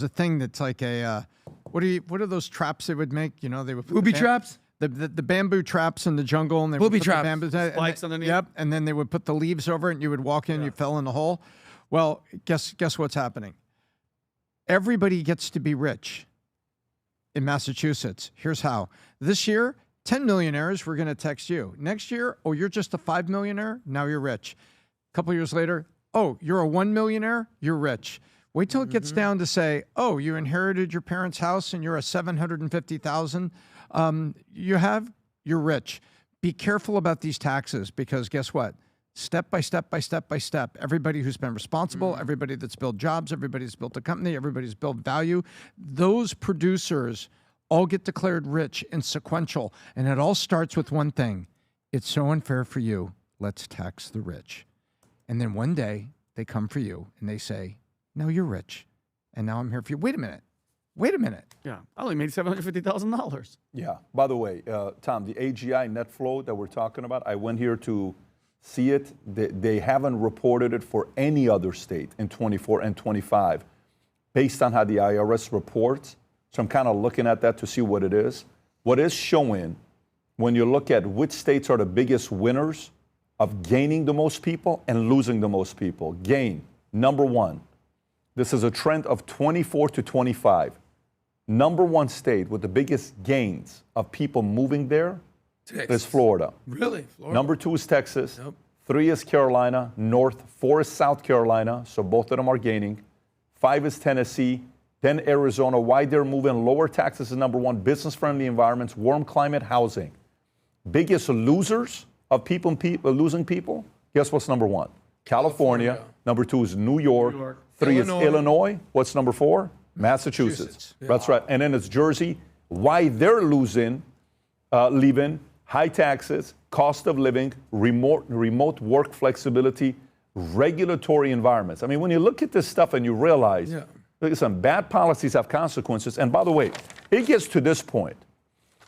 thing that's like a what are those traps they would make? You know, they would put booby traps. The bamboo traps in the jungle, and they would booby put traps. the bamboo Spikes underneath. Yep, and then they would put the leaves over it, and you would walk in, you fell in the hole. Well, guess what's happening? Everybody gets to be rich in Massachusetts. Here's how. This year, 10 millionaires were going to text you. Next year, oh, you're just a 5 millionaire? Now you're rich. A couple years later, oh, you're a 1 millionaire? You're rich. Wait till it gets down to say, oh, you inherited your parents' house and you're a 750,000. You're rich. Be careful about these taxes because guess what? Step by step by step by step, everybody who's been responsible, everybody that's built jobs, everybody that's built a company, everybody's built value, those producers all get declared rich and sequential. And it all starts with one thing. It's so unfair for you. Let's tax the rich. And then one day they come for you and they say, no, you're rich. And now I'm here for you. Wait a minute. Yeah, I only made $750,000. Yeah. By the way, Tom, the AGI net flow that we're talking about, I went here to see it. They haven't reported it for any other state in 24 and 25 based on how the IRS reports. So I'm kind of looking at that to see what it is. What is showing when you look at which states are the biggest winners of gaining the most people and losing the most people. Gain, number 1. This is a trend of 24 to 25. Number 1 state with the biggest gains of people moving there is Florida. Really? Florida? Number 2 is Texas. Yep. 3 is Carolina, North. 4 is South Carolina, so both of them are gaining. 5 is Tennessee. Then Arizona. Why they're moving? Lower taxes is number 1. Business-friendly environments, warm climate, housing. Biggest losers of losing people, guess what's number 1? California. Number 2 is New York. 3 is Illinois. What's number 4? Massachusetts. Yeah. That's right. And then it's Jersey. Why they're leaving, high taxes, cost of living, remote work flexibility, regulatory environments. I mean, when you look at this stuff and you realize, listen, bad policies have consequences. And by the way, it gets to this point.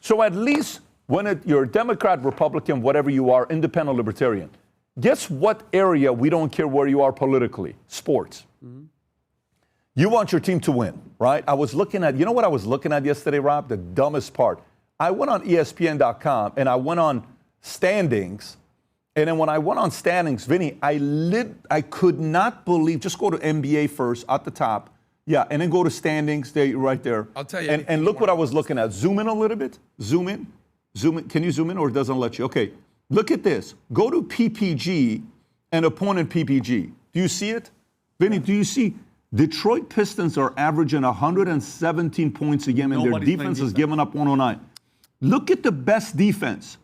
So at least when you're a Democrat, Republican, whatever you are, independent, libertarian, guess what area we don't care where you are politically? Sports. You want your team to win, right? I was looking at, you know what I was looking at yesterday, Rob? The dumbest part. I went on ESPN.com and I went on standings. And then when I went on standings, Vinny, I could not believe, just go to NBA first at the top. Yeah, and then go to standings, right there. I'll tell you. And look what I was looking at. Zoom in a little bit. Zoom in. Zoom in. Can you zoom in or it doesn't let you? Okay. Look at this. Go to PPG and opponent PPG. Do you see it? Vinny, do you see? Detroit Pistons are averaging 117 points a game, and their defense is giving up 109. Look at the best defense.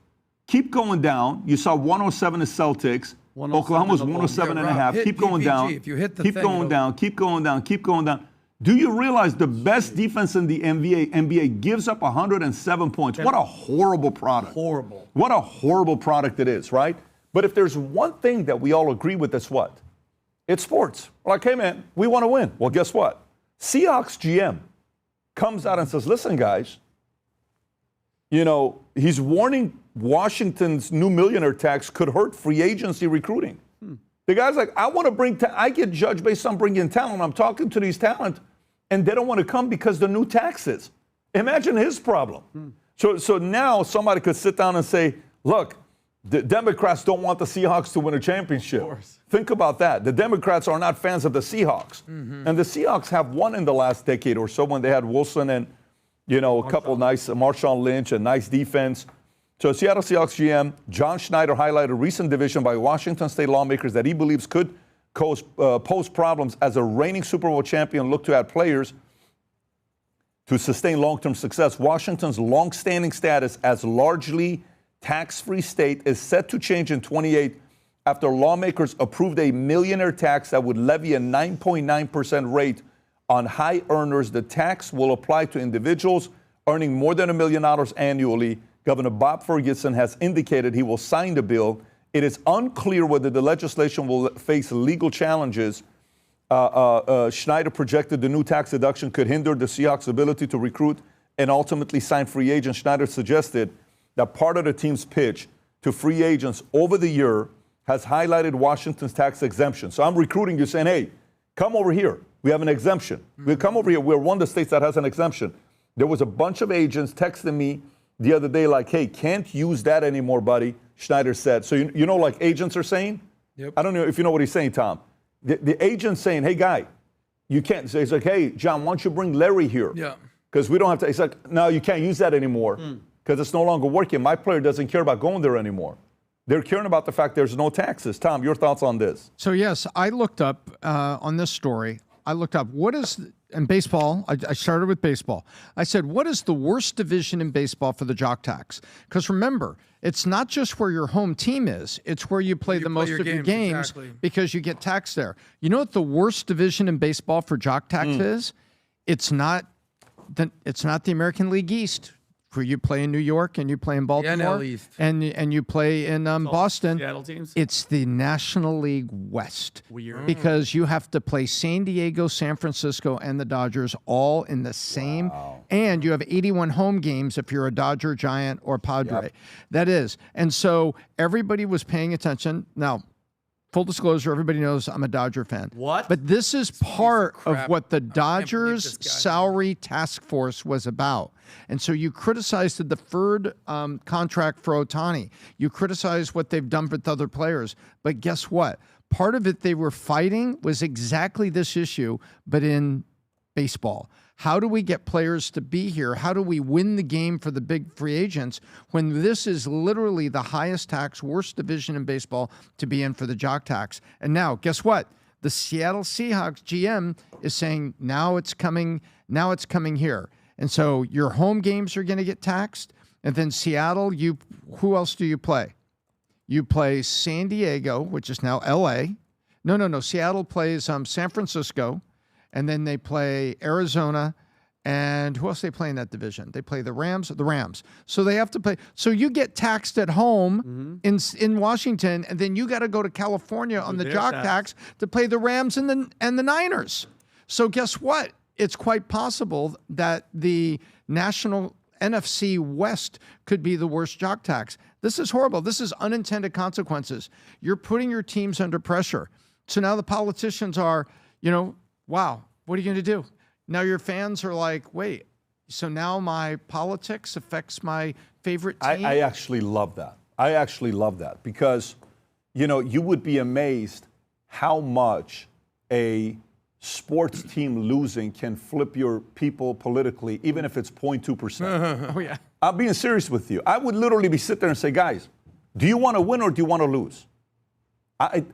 Keep going down. You saw 107 is Celtics. Oklahoma's 107 and a half. Keep going down. Keep going down. Keep going down. Keep going down. Do you realize the best defense in the NBA gives up 107 points? What a horrible product. Horrible. What a horrible product it is, right? But if there's one thing that we all agree with, it's what? It's sports. We're like, hey, man, we want to win. Well, guess what? Seahawks GM comes out and says, listen, guys, you know, he's warning Washington's new millionaire tax could hurt free agency recruiting. The guy's like, I want to bring, I get judged based on bringing talent. I'm talking to these talent, and they don't want to come because the new taxes. Imagine his problem. So now somebody could sit down and say, look, the Democrats don't want the Seahawks to win a championship. Think about that. The Democrats are not fans of the Seahawks. And the Seahawks have won in the last decade or so when they had Wilson and, you know, a couple nice, Marshawn Lynch, and nice defense. So Seattle Seahawks GM John Schneider highlighted a recent division by Washington state lawmakers that he believes could pose problems as a reigning Super Bowl champion look to add players to sustain long-term success. Washington's long-standing status as largely tax-free state is set to change in 2028 after lawmakers approved a millionaire tax that would levy a 9.9% rate on high earners. The tax will apply to individuals earning more than $1 million annually. Governor Bob Ferguson has indicated he will sign the bill. It is unclear whether the legislation will face legal challenges. Schneider projected the new tax deduction could hinder the Seahawks' ability to recruit and ultimately sign free agents. Schneider suggested that part of the team's pitch to free agents over the year has highlighted Washington's tax exemption. So I'm recruiting you saying, hey, come over here. We have an exemption. We'll come over here. We're one of the states that has an exemption. There was a bunch of agents texting me the other day like, hey, can't use that anymore, buddy, Schneider said. So you know, like agents are saying? Yep. I don't know if you know what he's saying, Tom. The agent's saying, hey, guy, you can't. So he's like, hey, John, why don't you bring Larry here? Yeah. Because we don't have to. He's like, no, you can't use that anymore because it's no longer working. My player doesn't care about going there anymore. They're caring about the fact there's no taxes. Tom, your thoughts on this? So, yes, I looked up on this story. I looked up what is, in baseball, I started with baseball. I said, what is the worst division in baseball for the jock tax? Because remember, it's not just where your home team is, it's where you play the most of your games because you get taxed there. You know what the worst division in baseball for jock tax is? It's not the American League East, where you play in New York and you play in Baltimore and you play in Boston. Seattle teams. It's the National League West. Weird. Because you have to play San Diego, San Francisco, and the Dodgers all in the same. And you have 81 home games if you're a Dodger, Giant, or Padre. Yep. That is. And so everybody was paying attention. Now, full disclosure, everybody knows I'm a Dodger fan. What? But this is part of what the Dodgers salary task force was about. And so you criticized the deferred contract for Ohtani. You criticized what they've done with other players. But guess what? Part of it they were fighting was exactly this issue, but in baseball. How do we get players to be here? How do we win the game for the big free agents when this is literally the highest tax, worst division in baseball to be in for the jock tax? And now, guess what? The Seattle Seahawks GM is saying now it's coming here. And so your home games are going to get taxed. And then Seattle, who else do you play? You play San Diego, which is now L.A. No. Seattle plays San Francisco. And then they play Arizona, and who else they play in that division? They play the Rams. So they have to play. So you get taxed at home in Washington, and then you got to go to California on the jock tax to play the Rams and the Niners. So guess what? It's quite possible that the national NFC West could be the worst jock tax. This is horrible. This is unintended consequences. You're putting your teams under pressure. So now the politicians are, wow, what are you going to do? Now your fans are like, wait, so now my politics affects my favorite team? I actually love that. Because, you would be amazed how much a sports team losing can flip your people politically, even if it's 0.2%. Oh, yeah. I'm being serious with you. I would literally be sitting there and say, guys, do you want to win or do you want to lose?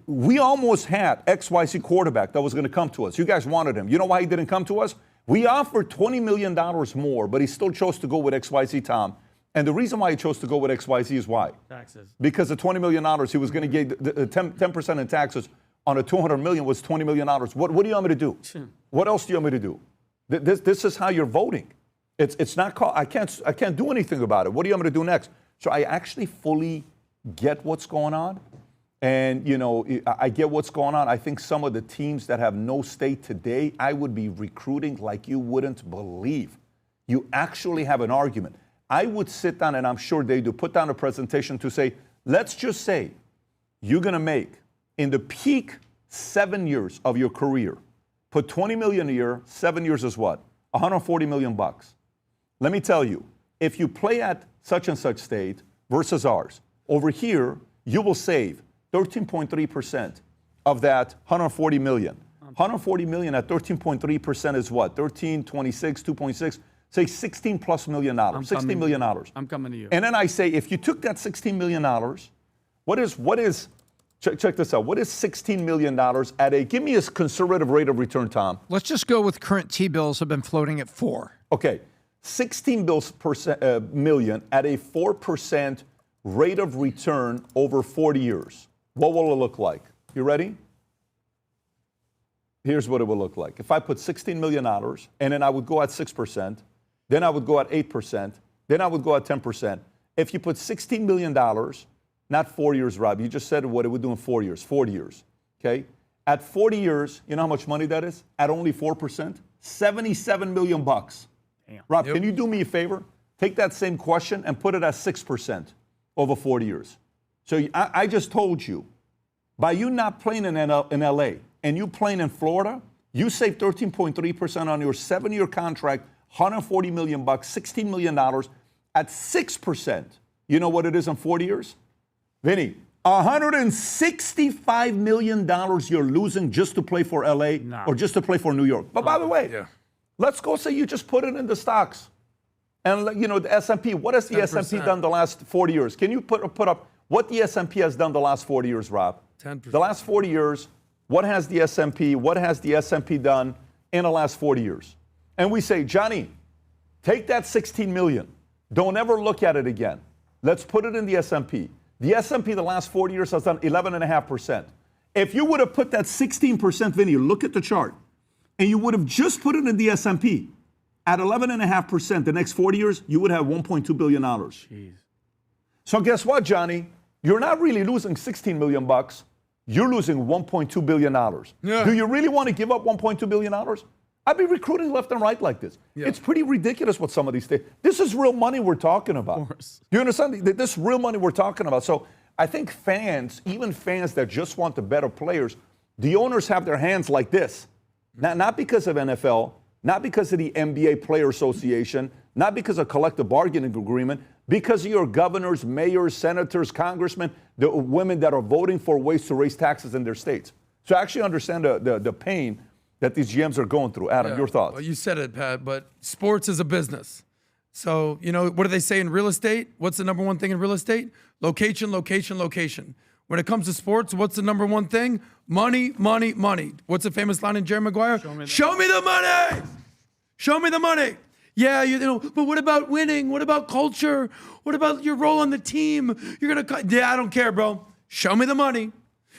We almost had XYZ quarterback that was going to come to us. You guys wanted him. You know why he didn't come to us? We offered $20 million more, but he still chose to go with XYZ, Tom. And the reason why he chose to go with XYZ is why? Taxes. Because the $20 million he was going to get 10% in taxes on a $200 million was $20 million. What do you want me to do? What else do you want me to do? This is how you're voting. It's not called. I can't do anything about it. What do you want me to do next? So I actually fully get what's going on. And, you know, I get what's going on. I think some of the teams that have no state today, I would be recruiting like you wouldn't believe. You actually have an argument. I would sit down, and I'm sure they do, put down a presentation to say, let's just say you're going to make, in the peak 7 years of your career, put $20 million a year, 7 years is what? $140 million bucks. Let me tell you, if you play at such and such state versus ours, over here, you will save 13.3% of that 140 million. 140 million at 13.3% is what? 13, 26, 2.6, say $16 plus million, $16 million. I'm coming to you. And then I say, if you took that $16 million, what is, check this out, what is $16 million at a, give me a conservative rate of return, Tom. Let's just go with current T-bills have been floating at 4. Okay, 16 million at a 4% rate of return over 40 years. What will it look like? You ready? Here's what it will look like. If I put $16 million and then I would go at 6%, then I would go at 8%, then I would go at 10%. If you put $16 million, not 4 years, Rob, you just said what it would do in 4 years, 40 years, okay? At 40 years, you know how much money that is? At only 4%? 77 million bucks. Damn. Rob, can you do me a favor? Take that same question and put it at 6% over 40 years. So I just told you, by you not playing in LA and you playing in Florida, you save 13.3% on your 7-year contract, 140 million bucks, $16 million at 6%. You know what it is in 40 years? Vinny, $165 million you're losing just to play for LA or just to play for New York. But by the way, let's go say you just put it in the stocks. And, you know, the S&P, what has the 10%. S&P done the last 40 years? Can you put up what the S&P has done the last 40 years, Rob? 10%. The last 40 years, what has the S&P done in the last 40 years? And we say, Johnny, take that 16 million. Don't ever look at it again. Let's put it in the S&P. The S&P the last 40 years has done 11.5%. If you would have put that 16%, Vinny, look at the chart, and you would have just put it in the S&P at 11.5% the next 40 years, you would have $1.2 billion. Jeez. So guess what, Johnny? You're not really losing 16 million bucks. You're losing $1.2 billion. Yeah. Do you really want to give up $1.2 billion? I'd be recruiting left and right like this. Yeah. It's pretty ridiculous what some of these things. This is real money we're talking about. Of course. You understand? This real money we're talking about. So I think fans, even fans that just want the better players, the owners have their hands like this. Not because of NFL, not because of the NBA Player Association, not because of collective bargaining agreement, because of your governors, mayors, senators, congressmen, the women that are voting for ways to raise taxes in their states. So I actually understand the pain that these GMs are going through. Adam, your thoughts? Well, you said it, Pat, but sports is a business. So, you know, what do they say in real estate? What's the number one thing in real estate? Location, location, location. When it comes to sports, what's the number one thing? Money, money, money. What's the famous line in Jerry Maguire? Show me the money! Show me the money! Yeah, you know, but what about winning? What about culture? What about your role on the team? You're gonna, yeah, I don't care, bro. Show me the money.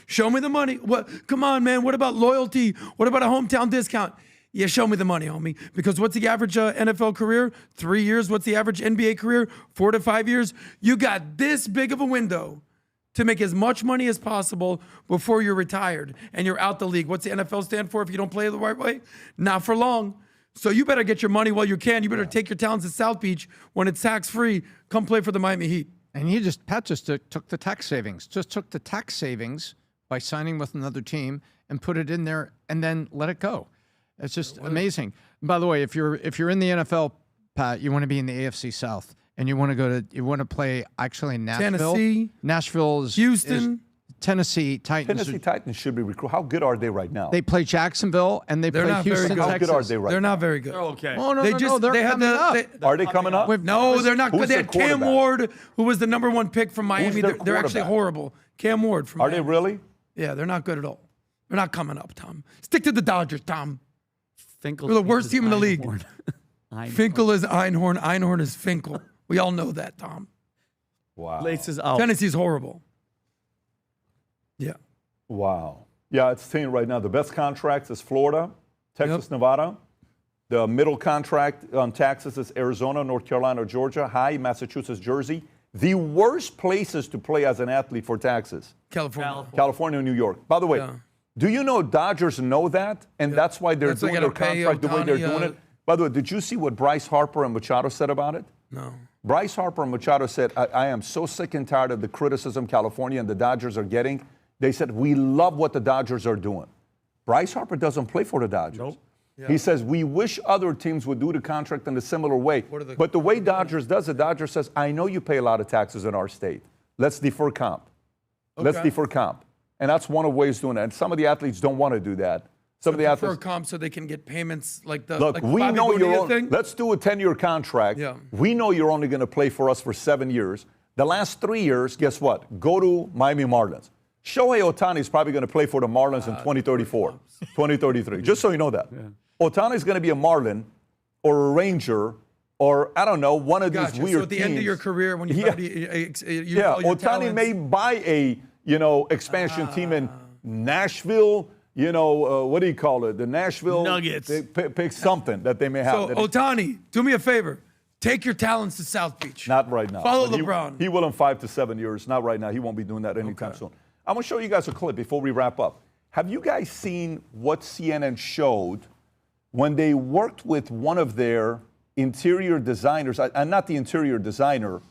Show me the money. What? Come on, man. What about loyalty? What about a hometown discount? Yeah, show me the money, homie. Because what's the average NFL career? 3 years. What's the average NBA career? 4 to 5 years. You got this big of a window to make as much money as possible before you're retired and you're out the league. What's the NFL stand for if you don't play the right way? Not for long. So you better get your money while you can. You better take your talents to South Beach when it's tax-free. Come play for the Miami Heat. And Pat just took the tax savings. Just took the tax savings by signing with another team and put it in there and then let it go. It's just amazing. And by the way, if you're in the NFL, Pat, you want to be in the AFC South and you want to play actually in Nashville. Tennessee. Nashville is Houston. Tennessee Titans. Tennessee Titans should be recruited. How good are they right now? They play Jacksonville and they They're play not very Houston, good. How Texas. good are they right They're now? not very good. They're okay. Oh, no, no, they're coming up. Are they coming up? No, they're not Who's good. They their had Cam quarterback? Ward, who was the #1 pick from Miami. their They're actually quarterback? horrible. Cam Ward from Are Miami. they really? Yeah, they're not good at all. They're not coming up, Tom. Stick to the Dodgers, Tom. Finkel They're the worst is team in the league. Einhorn. Finkel is Einhorn. Einhorn is Finkel. We all know that, Tom. Wow. Laces out. Tennessee's horrible. Yeah. Wow. Yeah, it's saying right now the best contracts is Florida, Texas, Nevada. The middle contract on taxes is Arizona, North Carolina, Georgia. High, Massachusetts, Jersey. The worst places to play as an athlete for taxes. California and New York. By the way, do you know Dodgers know that? And that's why they're doing their contract the way they're doing it. By the way, did you see what Bryce Harper and Machado said about it? No. Bryce Harper and Machado said, I am so sick and tired of the criticism California and the Dodgers are getting. They said, we love what the Dodgers are doing. Bryce Harper doesn't play for the Dodgers. Nope. He says, we wish other teams would do the contract in a similar way. But the way Dodgers does it, Dodgers says, I know you pay a lot of taxes in our state. Let's defer comp. Let's defer comp. And that's one of the ways doing it. And some of the athletes don't want to do that. Some of the athletes comp so they can get payments like the look. like We Bobby know Bonilla you're. thing. Let's do a 10-year contract. Yeah. We know you're only going to play for us for 7 years. The last 3 years, guess what? Go to Miami Marlins. Shohei Ohtani is probably going to play for the Marlins in 2034, 2033. Just so you know that. Ohtani is going to be a Marlin or a Ranger or, I don't know, one of these weird So at the teams. end of your career, when you Ohtani may buy a expansion team in Nashville. What do you call it? The Nashville Nuggets. They pick something that they may have. So Ohtani, do me a favor. Take your talents to South Beach. Not right now. Follow But LeBron. He will in 5 to 7 years. Not right now. He won't be doing that anytime soon. I want to show you guys a clip before we wrap up. Have you guys seen what CNN showed when they worked with one of their interior designers? Not the interior designer.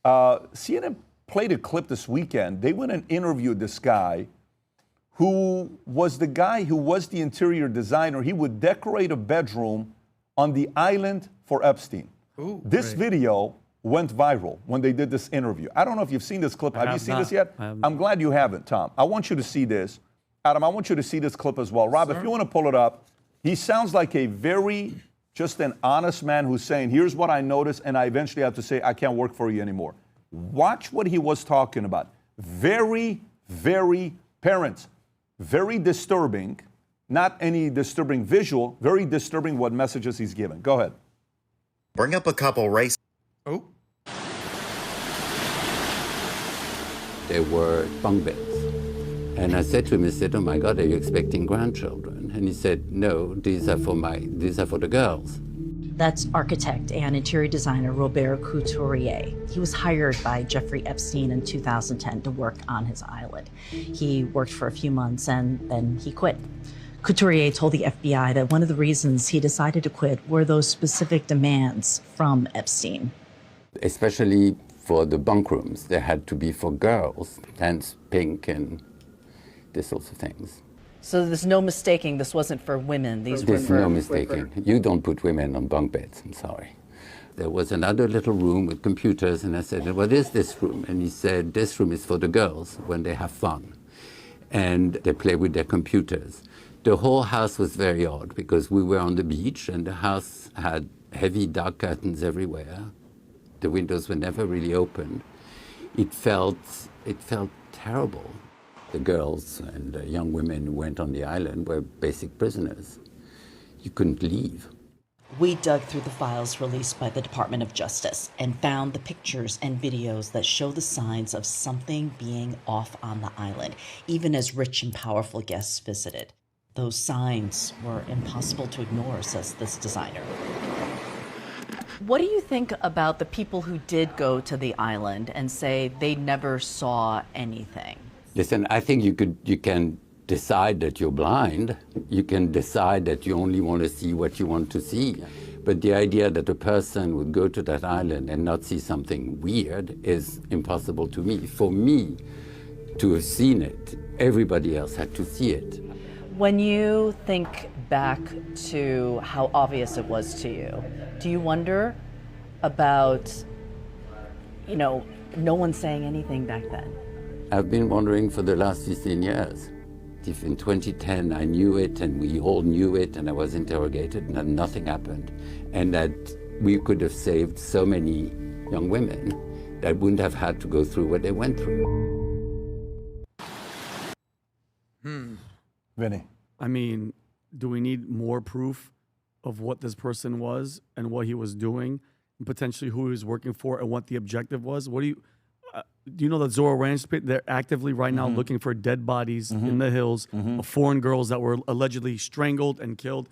CNN played a clip this weekend. They went and interviewed this guy who was the interior designer. He would decorate a bedroom on the island for Epstein. This video went viral when they did this interview. I don't know if you've seen this clip. Have you seen this yet? I'm glad you haven't, Tom. I want you to see this. Adam, I want you to see this clip as well. Rob, if you want to pull it up, he sounds like just an honest man who's saying, here's what I noticed, and I eventually have to say, I can't work for you anymore. Watch what he was talking about. Very, very, parents, very disturbing, not any disturbing visual, very disturbing what messages he's giving. Go ahead. Bring up a couple race. There were bunk beds. And I said to him, oh my God, are you expecting grandchildren? And he said, no, these are for the girls. That's architect and interior designer Robert Couturier. He was hired by Jeffrey Epstein in 2010 to work on his island. He worked for a few months and then he quit. Couturier told the FBI that one of the reasons he decided to quit were those specific demands from Epstein. Especially for the bunk rooms, they had to be for girls, hence pink and these sorts of things. So there's no mistaking this wasn't for women. There's no mistaking. You don't put women on bunk beds, I'm sorry. There was another little room with computers, and I said, what is this room? And he said, this room is for the girls when they have fun. And they play with their computers. The whole house was very odd because we were on the beach and the house had heavy dark curtains everywhere. The windows were never really opened. It felt terrible. The girls and the young women who went on the island were basic prisoners. You couldn't leave. We dug through the files released by the Department of Justice and found the pictures and videos that show the signs of something being off on the island, even as rich and powerful guests visited. Those signs were impossible to ignore, says this designer. What do you think about the people who did go to the island and say they never saw anything? Listen, I think you can decide that you're blind. You can decide that you only want to see what you want to see. But the idea that a person would go to that island and not see something weird is impossible to me. For me to have seen it, everybody else had to see it. When you think back to how obvious it was to you, do you wonder about, no one saying anything back then? I've been wondering for the last 15 years if in 2010 I knew it and we all knew it and I was interrogated and that nothing happened, and that we could have saved so many young women that wouldn't have had to go through what they went through. Vinny. I mean, do we need more proof of what this person was and what he was doing, and potentially who he was working for and what the objective was? What do you know that Zorro Ranch, they're actively right now looking for dead bodies in the hills of foreign girls that were allegedly strangled and killed.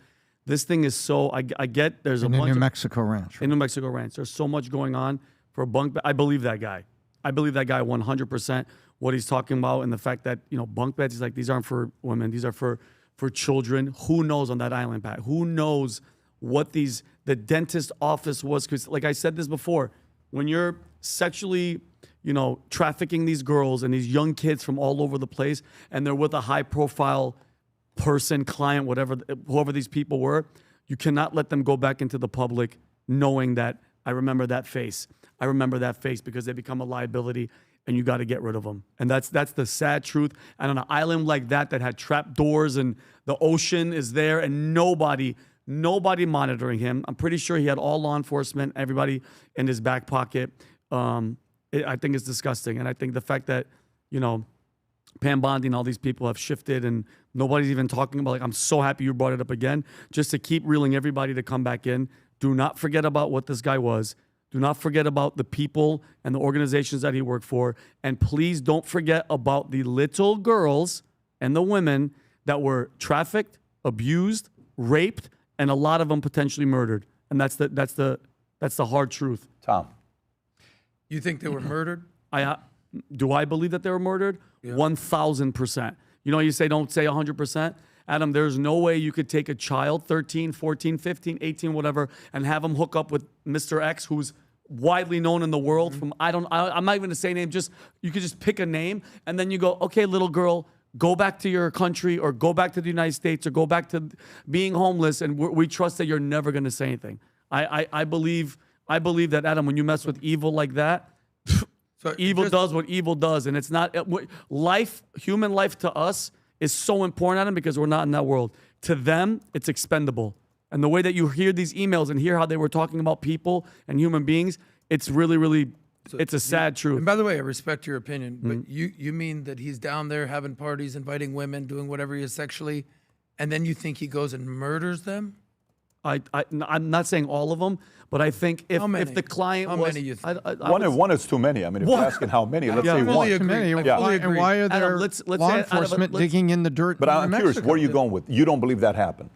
This thing is so, I get there's a bunch New Mexico Ranch. In New Mexico Ranch. There's so much going on for a bunk bed. I believe that guy. I believe that guy 100%, what he's talking about, and the fact that, you know, bunk beds, he's like, these aren't for women, these are for children. Who knows on that island, Pat? Who knows what the dentist office was? Because like I said this before, when you're sexually, you know, trafficking these girls and these young kids from all over the place, and they're with a high profile person, client, whoever these people were, you cannot let them go back into the public knowing that I remember that face. I remember that face, because they become a liability and you got to get rid of them. And that's the sad truth. And on an island like that had trap doors and the ocean is there and nobody monitoring him. I'm pretty sure he had all law enforcement, everybody in his back pocket. I think it's disgusting. And I think the fact that, you know, Pam Bondi and all these people have shifted and nobody's even talking about, like, I'm so happy you brought it up again, just to keep reeling everybody to come back in. Do not forget about what this guy was. Do not forget about the people and the organizations that he worked for. And please don't forget about the little girls and the women that were trafficked, abused, raped, and a lot of them potentially murdered. And that's the hard truth. Tom. You think they were murdered? Do I believe that they were murdered? Yeah. 1,000%. You know, you say don't say 100%. Adam, there's no way you could take a child, 13, 14, 15, 18, whatever, and have him hook up with Mr. X, who's widely known in the world from, I'm not even going to say name, you could just pick a name, and then you go, okay, little girl, go back to your country or go back to the United States or go back to being homeless, and we trust that you're never going to say anything. I believe that, Adam, when you mess with evil like that, so evil does what evil does, and it's not human life to us is so important, Adam, because we're not in that world. To them, it's expendable. And the way that you hear these emails and hear how they were talking about people and human beings, it's really, really, it's a sad truth. And by the way, I respect your opinion, but you mean that he's down there having parties, inviting women, doing whatever he is sexually, and then you think he goes and murders them? I'm not saying all of them, but I think if the client how was... many you think? One is too many. I mean, if you're asking how many, let's say one. Too many. And why are there law enforcement digging in the dirt? But I'm curious, where are you going with? You don't believe that happened?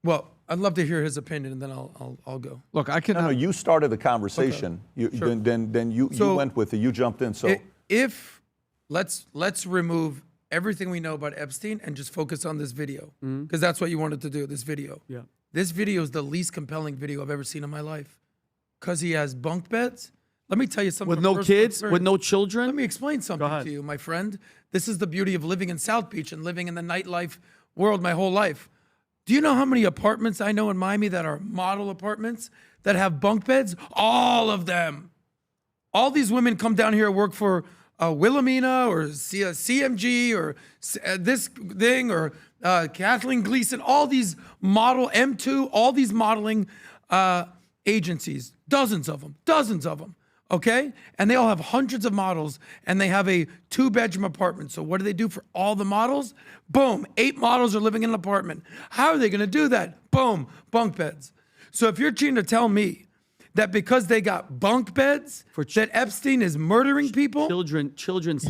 Well, I'd love to hear his opinion, and then I'll go. Look, I can. No, you started the conversation. Okay. Sure. Then you went with it. You jumped in. So if let's remove everything we know about Epstein and just focus on this video, because that's what you wanted to do. This video. Yeah. This video is the least compelling video I've ever seen in my life, because he has bunk beds. Let me tell you something. With no kids, with no children. Let me explain something to you, my friend. This is the beauty of living in South Beach and living in the nightlife world my whole life. Do you know how many apartments I know in Miami that are model apartments that have bunk beds? All of them. All these women come down here and work for Wilhelmina or CMG or this thing or Kathleen Gleason, all these model M2, all these modeling agencies, dozens of them, okay? And they all have hundreds of models, and they have a 2-bedroom apartment. So what do they do for all the models? Boom, 8 models are living in an apartment. How are they gonna do that? Boom, bunk beds. So if you're trying to tell me that because they got bunk beds, that Epstein is murdering people? Children.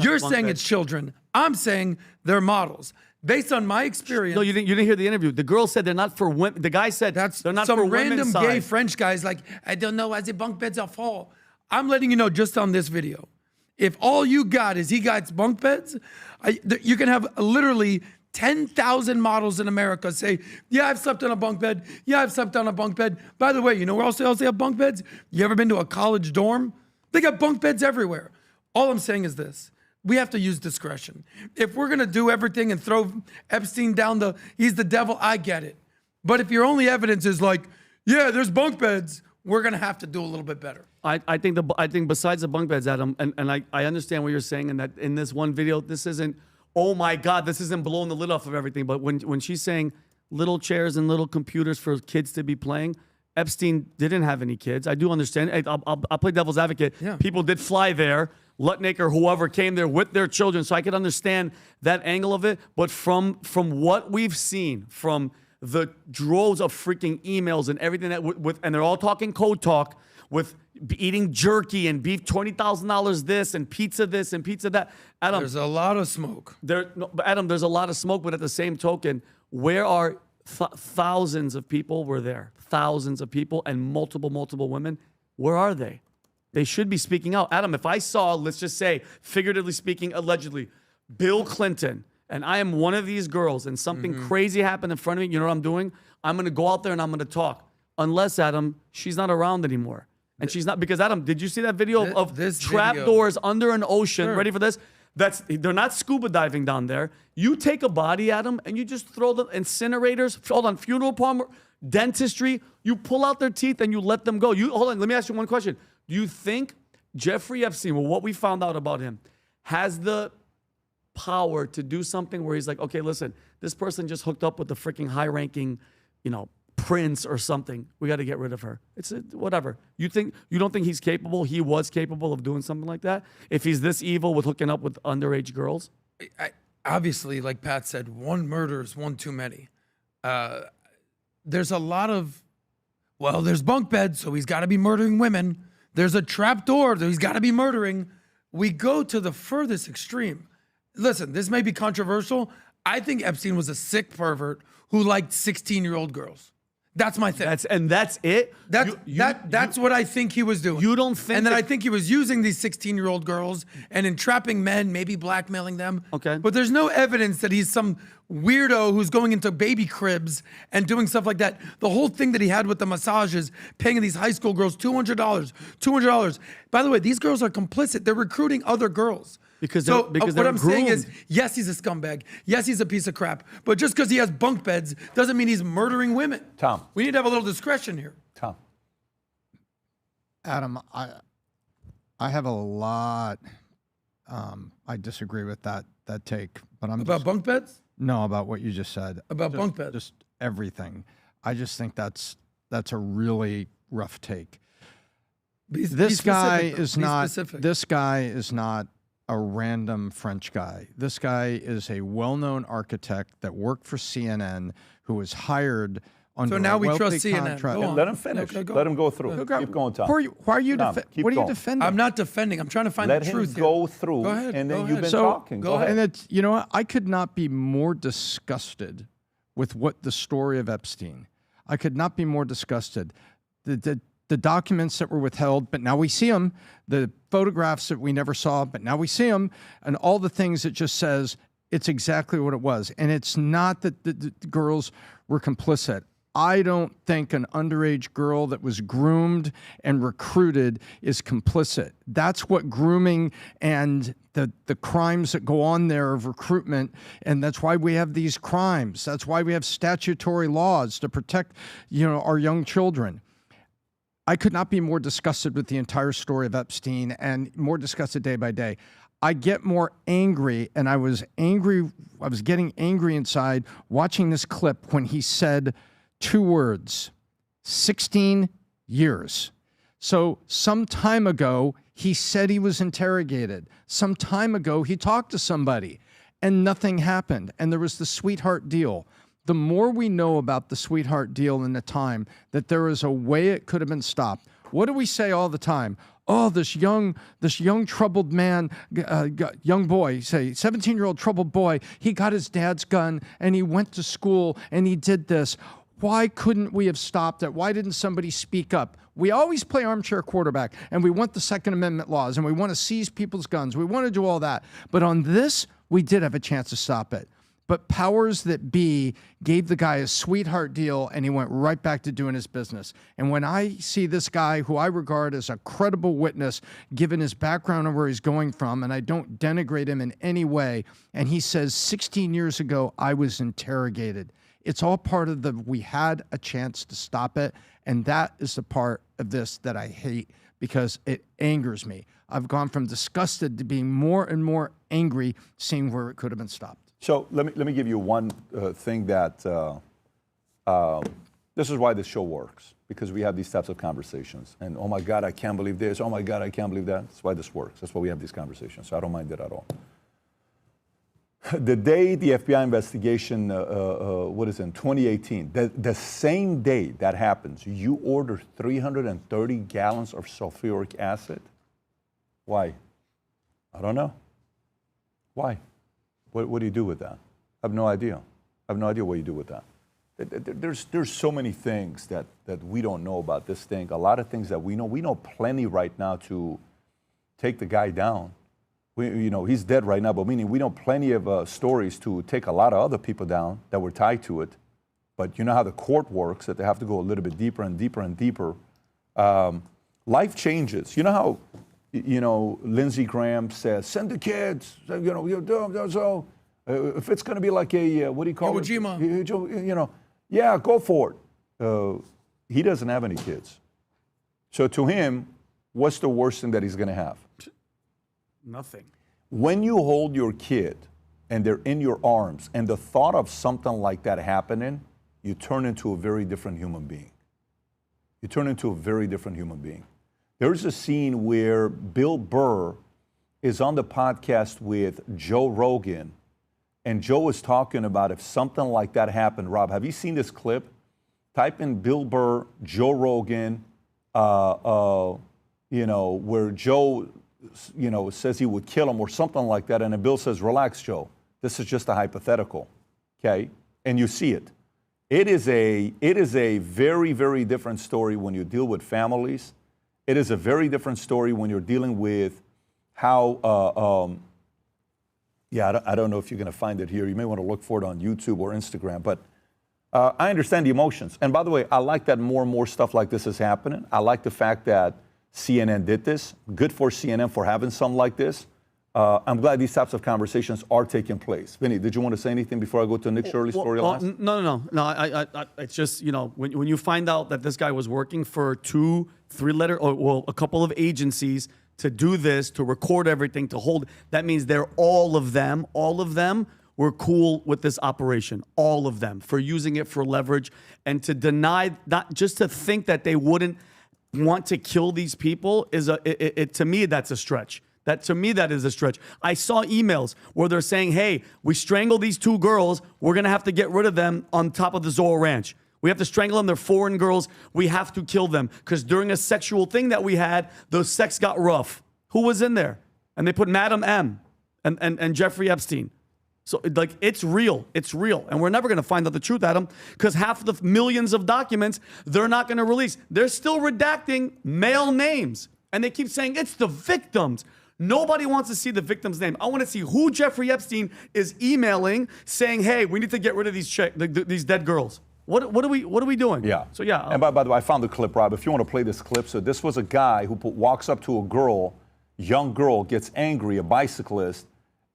You're saying it's children. I'm saying they're models. Based on my experience. No, you didn't hear the interview. The girl said they're not for women. The guy said they're not for women. Some random gay French guy's like, I don't know why the bunk beds are full. I'm letting you know just on this video. If all you got is he got bunk beds, you can have literally 10,000 models in America say, yeah, I've slept on a bunk bed. Yeah, I've slept on a bunk bed. By the way, you know where else they have bunk beds? You ever been to a college dorm? They got bunk beds everywhere. All I'm saying is this. We have to use discretion. If we're going to do everything and throw Epstein down he's the devil, I get it. But if your only evidence is like, yeah, there's bunk beds, we're going to have to do a little bit better. I think besides the bunk beds, Adam, and I understand what you're saying, and that in this one video, this isn't, oh my God, this isn't blowing the lid off of everything. But when she's saying little chairs and little computers for kids to be playing, Epstein didn't have any kids. I do understand. I'll play devil's advocate. Yeah. People did fly there. Lutnick or whoever came there with their children, so I could understand that angle of it. But from what we've seen, from the droves of freaking emails and everything that and they're all talking code talk with eating jerky and beef, $20,000 this and pizza that. Adam, there's a lot of smoke. Adam, there's a lot of smoke, but at the same token, where are thousands of people were there? Thousands of people and multiple women. Where are they? They should be speaking out. Adam, if I saw, let's just say, figuratively speaking, allegedly, Bill Clinton, and I am one of these girls, and something crazy happened in front of me, you know what I'm doing? I'm going to go out there and I'm going to talk. Unless, Adam, she's not around anymore. And she's not, because, Adam, did you see that video of trapdoors under an ocean? Sure. Ready for this? They're not scuba diving down there. You take a body, Adam, and you just throw the incinerators, hold on, funeral parlor, dentistry, you pull out their teeth and you let them go. Hold on, let me ask you one question. Do you think Jeffrey Epstein, well, what we found out about him, has the power to do something where he's like, okay, listen, this person just hooked up with the freaking high-ranking, prince or something. We got to get rid of her. It's whatever. You don't think he's capable? He was capable of doing something like that? If he's this evil with hooking up with underage girls? Obviously, like Pat said, one murder is one too many. There's a lot of, there's bunk beds, so he's got to be murdering women. There's a trap door that he's got to be murdering. We go to the furthest extreme. Listen, this may be controversial. I think Epstein was a sick pervert who liked 16-year-old girls. That's my thing. That's it? That's what I think he was doing. You don't think And then I think he was using these 16-year-old girls and entrapping men, maybe blackmailing them. Okay. But there's no evidence that he's some weirdo who's going into baby cribs and doing stuff like that. The whole thing that he had with the massages, paying these high school girls $200. By the way, these girls are complicit. They're recruiting other girls. Because what I'm saying is, yes, he's a scumbag. Yes, he's a piece of crap. But just because he has bunk beds doesn't mean he's murdering women. Tom. We need to have a little discretion here. Tom. Adam, I have a lot. I disagree with that take. But About bunk beds? No, about what you just said. About bunk beds? Just everything. I just think that's a really rough take. This guy is not a random French guy. This guy is a well-known architect that worked for CNN who was hired under So now we trust CNN. contract. Go on. Let him finish. Okay, go. Let him go through. Keep going, Tom. Why are you Tom, keep what are you going. defending? I'm not defending. I'm trying to find Let the him truth go here. through, Go ahead. and then Go you've ahead. been So, talking. Go ahead. And it's, you know what? I could not be more disgusted with what the story of Epstein. I could not be more disgusted. The documents that were withheld, but now we see them. The photographs that we never saw, but now we see them. And all the things that just says it's exactly what it was. And it's not that the girls were complicit. I don't think an underage girl that was groomed and recruited is complicit. That's what grooming and the crimes that go on there of recruitment, and that's why we have these crimes. That's why we have statutory laws to protect, our young children. I could not be more disgusted with the entire story of Epstein and more disgusted day by day. I get more angry, and I was getting angry inside watching this clip when he said 2 words, 16 years. So some time ago, he said he was interrogated. Some time ago, he talked to somebody, and nothing happened. And there was the sweetheart deal. The more we know about the sweetheart deal in the time that there is a way it could have been stopped. What do we say all the time? Oh, this young troubled man, young boy, say 17-year-old troubled boy, he got his dad's gun and he went to school and he did this. Why couldn't we have stopped it? Why didn't somebody speak up? We always play armchair quarterback, and we want the Second Amendment laws, and we want to seize people's guns. We want to do all that. But on this, we did have a chance to stop it. But powers that be gave the guy a sweetheart deal, and he went right back to doing his business. And when I see this guy, who I regard as a credible witness, given his background and where he's going from, and I don't denigrate him in any way, and he says, 16 years ago, I was interrogated. It's all part of we had a chance to stop it. And that is the part of this that I hate because it angers me. I've gone from disgusted to being more and more angry seeing where it could have been stopped. So let me give you one thing that this is why this show works, because we have these types of conversations. And oh my God, I can't believe this. Oh my God, I can't believe that. That's why this works. That's why we have these conversations. So I don't mind it at all. The day the FBI investigation, what is it, in 2018, the same day that happens, you order 330 gallons of sulfuric acid. Why? I don't know. Why? What do you do with that? I have no idea. I have no idea what you do with that. There's so many things that we don't know about this thing. A lot of things that we know. We know plenty right now to take the guy down. He's dead right now, but meaning we know plenty of stories to take a lot of other people down that were tied to it. But you know how the court works, that they have to go a little bit deeper and deeper and deeper. Life changes. You know how, Lindsey Graham says, send the kids, so if it's going to be like a, what do you call it? Yeah, go for it. He doesn't have any kids. So to him, what's the worst thing that he's going to have? Nothing. When you hold your kid and they're in your arms and the thought of something like that happening, you turn into a very different human being. You turn into a very different human being. There's a scene where Bill Burr is on the podcast with Joe Rogan, and Joe is talking about if something like that happened. Rob, have you seen this clip? Type in Bill Burr, Joe Rogan, where Joe says he would kill him or something like that. And then Bill says, relax, Joe. This is just a hypothetical, okay? And you see it. It is a very, very different story when you deal with families. It is a very different story when you're dealing with how, I don't know if you're going to find it here. You may want to look for it on YouTube or Instagram. But I understand the emotions. And by the way, I like that more and more stuff like this is happening. I like the fact that CNN did this. Good for CNN for having something like this. I'm glad these types of conversations are taking place. Vinny, did you want to say anything before I go to Nick Shirley's story last? No. It's just, when you find out that this guy was working for a couple of agencies to do this, to record everything, to hold, that means all of them were cool with this operation. All of them, for using it for leverage, and to deny, not just to think that they wouldn't want to kill these people to me, that's a stretch. To me, that is a stretch. I saw emails where they're saying, hey, we strangled these two girls. We're going to have to get rid of them on top of the Zorro Ranch. We have to strangle them. They're foreign girls. We have to kill them because during a sexual thing that we had, the sex got rough. Who was in there? And they put Madam M and Jeffrey Epstein. So, it's real. It's real. And we're never going to find out the truth, Adam, because half of the millions of documents they're not going to release. They're still redacting male names. And they keep saying it's the victims. Nobody wants to see the victim's name. I want to see who Jeffrey Epstein is emailing saying, hey, we need to get rid of these dead girls. What are we doing? Yeah. So, yeah. And by the way, I found the clip, Rob. If you want to play this clip. So this was a guy who walks up to a girl, young girl, gets angry, a bicyclist.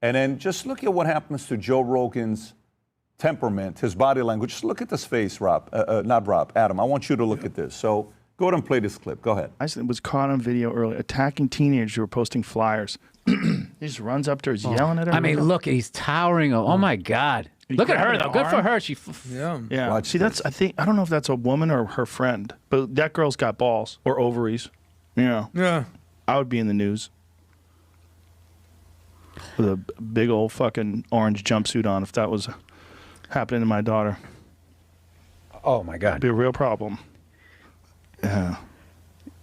And then just look at what happens to Joe Rogan's temperament, his body language. Just look at this face, Rob. Not Rob, Adam. I want you to look at this. So go ahead and play this clip. Go ahead. I was caught on video earlier attacking teenagers who were posting flyers. He just runs up to her, he's yelling at her. I mean, look, he's towering. Oh, my God. Look at her, though. Good for her. Yeah. See, I don't know if that's a woman or her friend, but that girl's got balls or ovaries. Yeah. I would be in the news with a big old fucking orange jumpsuit on if that was happening to my daughter. Oh, my God. It'd be a real problem. Yeah.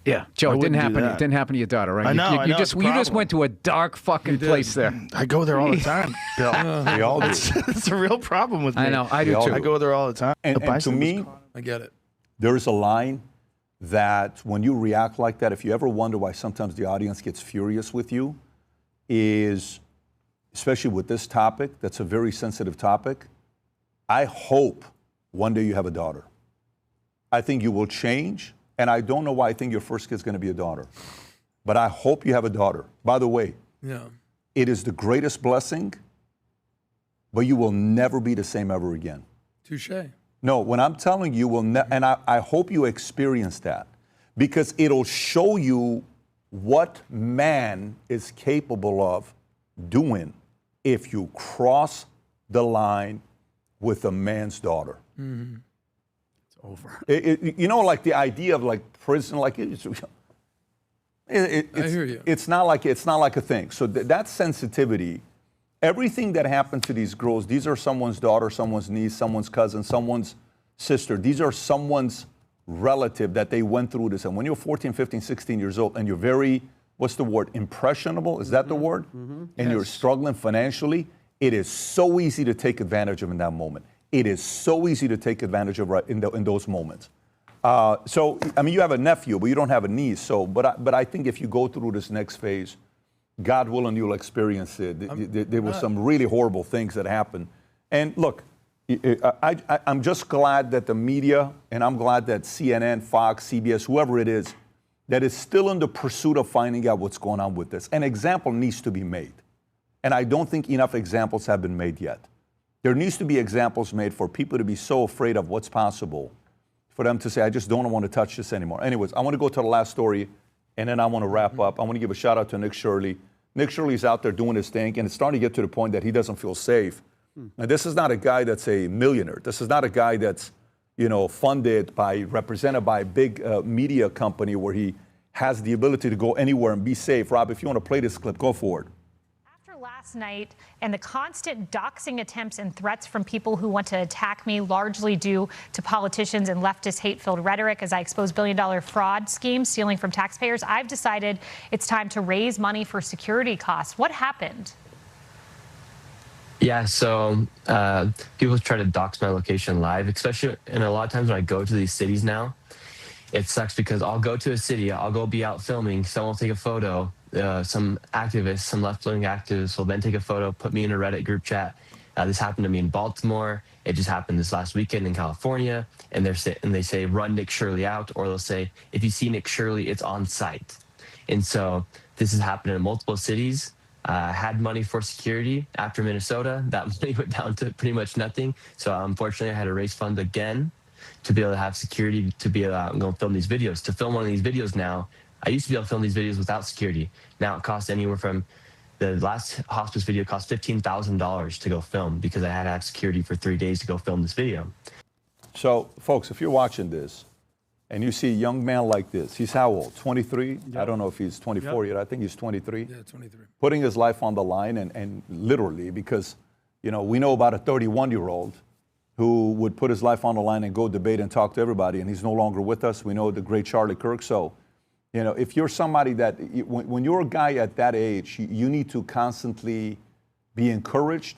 Yeah, Joe, it didn't happen. It didn't happen to your daughter, right? I know. You just went to a dark fucking place there. I go there all the time, Bill. We all do. It's a real problem with me. I know. I do too. I go there all the time. And to me, I get it. There is a line that when you react like that, if you ever wonder why sometimes the audience gets furious with you, is, especially with this topic, that's a very sensitive topic, I hope one day you have a daughter. I think you will change. And I don't know why I think your first kid's going to be a daughter. But I hope you have a daughter. By the way, it is the greatest blessing, but you will never be the same ever again. Touche. No, when I'm telling you, and I hope you experience that, because it'll show you what man is capable of doing if you cross the line with a man's daughter. Mm-hmm. It's over. You know, like the idea of like prison, like I hear you. It's not like a thing. So that sensitivity, everything that happened to these girls, these are someone's daughter, someone's niece, someone's cousin, someone's sister. These are someone's relative that they went through this. And when you're 14, 15, 16 years old and you're very, what's the word, impressionable? Is that the word? Mm-hmm. And you're struggling financially, it is so easy to take advantage of in that moment. It is so easy to take advantage of in those moments. So, I mean, you have a nephew, but you don't have a niece. So, but I think if you go through this next phase, God willing, you'll experience it. There were some really horrible things that happened. And look, I'm just glad that the media, and I'm glad that CNN, Fox, CBS, whoever it is, that is still in the pursuit of finding out what's going on with this. An example needs to be made. And I don't think enough examples have been made yet. There needs to be examples made for people to be so afraid of what's possible, for them to say, I just don't want to touch this anymore. Anyways, I want to go to the last story, and then I want to wrap up. I want to give a shout out to Nick Shirley. Nick Shirley's out there doing his thing, and it's starting to get to the point that he doesn't feel safe. And this is not a guy that's a millionaire. This is not a guy that's, funded represented by a big media company where he has the ability to go anywhere and be safe. Rob, if you want to play this clip, go for it. Last night and the constant doxing attempts and threats from people who want to attack me, largely due to politicians and leftist hate-filled rhetoric as I expose billion-dollar fraud schemes stealing from taxpayers, I've decided it's time to raise money for security costs. What happened? Yeah, so people try to dox my location live, especially, and a lot of times when I go to these cities now, it sucks because I'll go to a city, I'll go be out filming, someone will take a photo, some activists, some left-wing activists will then take a photo, put me in a Reddit group chat. This happened to me in Baltimore. It just happened this last weekend in California. And they say, run Nick Shirley out. Or they'll say, if you see Nick Shirley, it's on site. And so this has happened in multiple cities. Had money for security after Minnesota. That money went down to pretty much nothing. So unfortunately, I had to raise funds again to be able to have security, to be able to go film these videos. To film one of these videos now, I used to be able to film these videos without security. Now it costs anywhere from, the last hospice video cost $15,000 to go film because I had to have security for 3 days to go film this video. So, folks, if you're watching this and you see a young man like this, he's how old? 23? Yep. I don't know if he's 24 yet. I think he's 23. Yeah, 23. Putting his life on the line and literally because, we know about a 31-year-old who would put his life on the line and go debate and talk to everybody, and he's no longer with us. We know the great Charlie Kirk. So, if you're somebody that, when you're a guy at that age, you need to constantly be encouraged.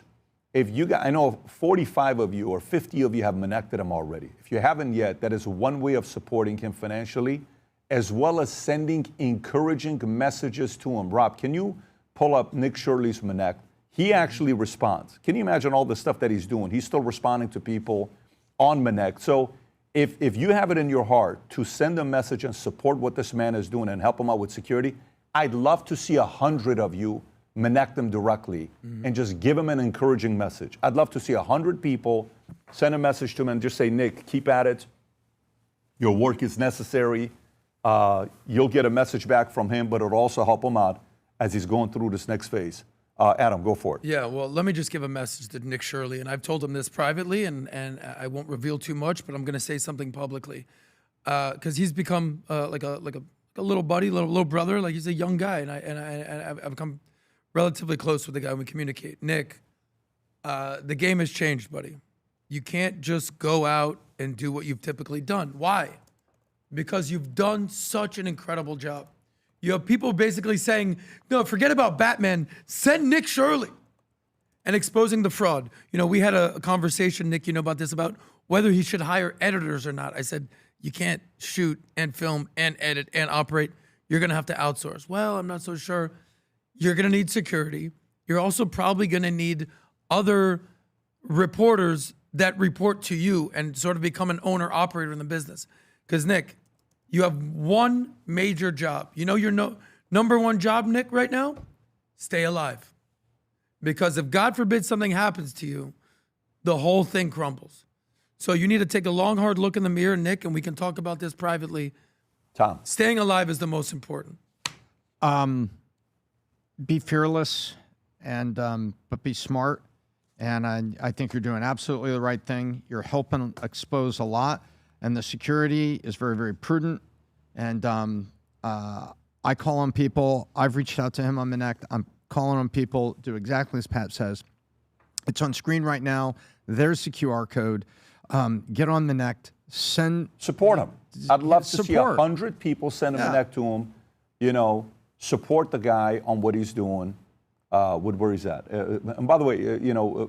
I know 45 of you or 50 of you have connected him already. If you haven't yet, that is one way of supporting him financially, as well as sending encouraging messages to him. Rob, can you pull up Nick Shirley's Connect? He actually responds. Can you imagine all the stuff that he's doing? He's still responding to people on Connect. So if you have it in your heart to send a message and support what this man is doing and help him out with security, I'd love to see 100 of you connect him directly and just give him an encouraging message. I'd love to see 100 people send a message to him and just say, Nick, keep at it. Your work is necessary. You'll get a message back from him, but it'll also help him out as he's going through this next phase. Adam, go for it. Yeah, well, let me just give a message to Nick Shirley, and I've told him this privately, and I won't reveal too much, but I'm going to say something publicly, because he's become like a little buddy, little brother. Like he's a young guy, and I've become relatively close with the guy. We communicate. Nick, the game has changed, buddy. You can't just go out and do what you've typically done. Why? Because you've done such an incredible job. You have people basically saying, no, forget about Batman, send Nick Shirley, and exposing the fraud. We had a conversation, Nick, about this, about whether he should hire editors or not. I said, you can't shoot and film and edit and operate. You're going to have to outsource. Well, I'm not so sure. You're going to need security. You're also probably going to need other reporters that report to you and sort of become an owner operator in the business. Because, Nick, you have one major job. Your number one job, Nick, right now? Stay alive. Because if, God forbid, something happens to you, the whole thing crumbles. So you need to take a long, hard look in the mirror, Nick, and we can talk about this privately. Tom. Staying alive is the most important. Be fearless, and but be smart. And I think you're doing absolutely the right thing. You're helping expose a lot, and the security is very, very prudent. And I call on people. I've reached out to him on Connect. I'm calling on people. Do exactly as Pat says. It's on screen right now. There's the QR code. Get on the Connect. Support him. I'd love to see 100 people send him a Connect to him. You know, support the guy on what he's doing. With where he's at. And by the way,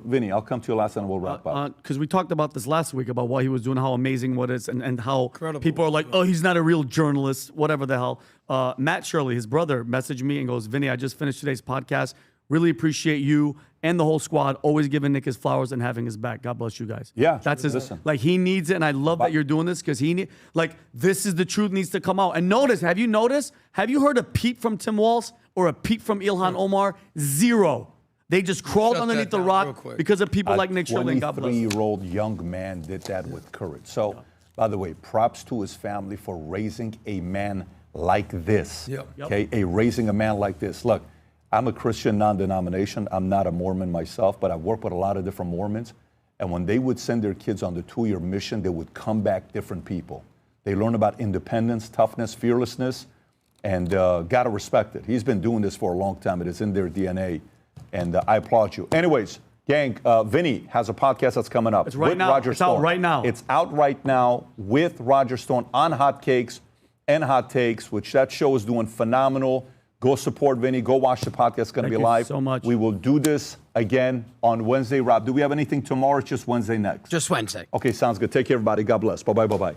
Vinny, I'll come to you last and we'll wrap up. Because we talked about this last week about what he was doing, how amazing what is, and how people are like, oh, he's not a real journalist, whatever the hell. Matt Shirley, his brother, messaged me and goes, Vinny, I just finished today's podcast. Really appreciate you and the whole squad always giving Nick his flowers and having his back. God bless you guys. Yeah, that's his. Like, he needs it, and I love that you're doing this because this is the truth needs to come out. And notice, have you heard a peep from Tim Walz or a peep from Ilhan Omar? Zero. They just crawled underneath the rock because of people like Nick Shirley. God bless. A 23-year-old young man did that with courage. So, by the way, props to his family for raising a man like this. Okay, raising a man like this. Look, I'm a Christian non-denomination. I'm not a Mormon myself, but I've worked with a lot of different Mormons. And when they would send their kids on the 2-year mission, they would come back different people. They learn about independence, toughness, fearlessness, and got to respect it. He's been doing this for a long time. It is in their DNA, and I applaud you. Anyways, gang, Vinny has a podcast that's coming up. It's right now. It's out right now. It's out right now with Roger Stone on Hot Cakes and Hot Takes, which that show is doing phenomenal. Go support Vinny. Go watch the podcast. It's going to be live. So much. We will do this again on Wednesday. Rob, do we have anything tomorrow? It's just Wednesday next. Just Wednesday. Okay, sounds good. Take care, everybody. God bless. Bye-bye, bye-bye.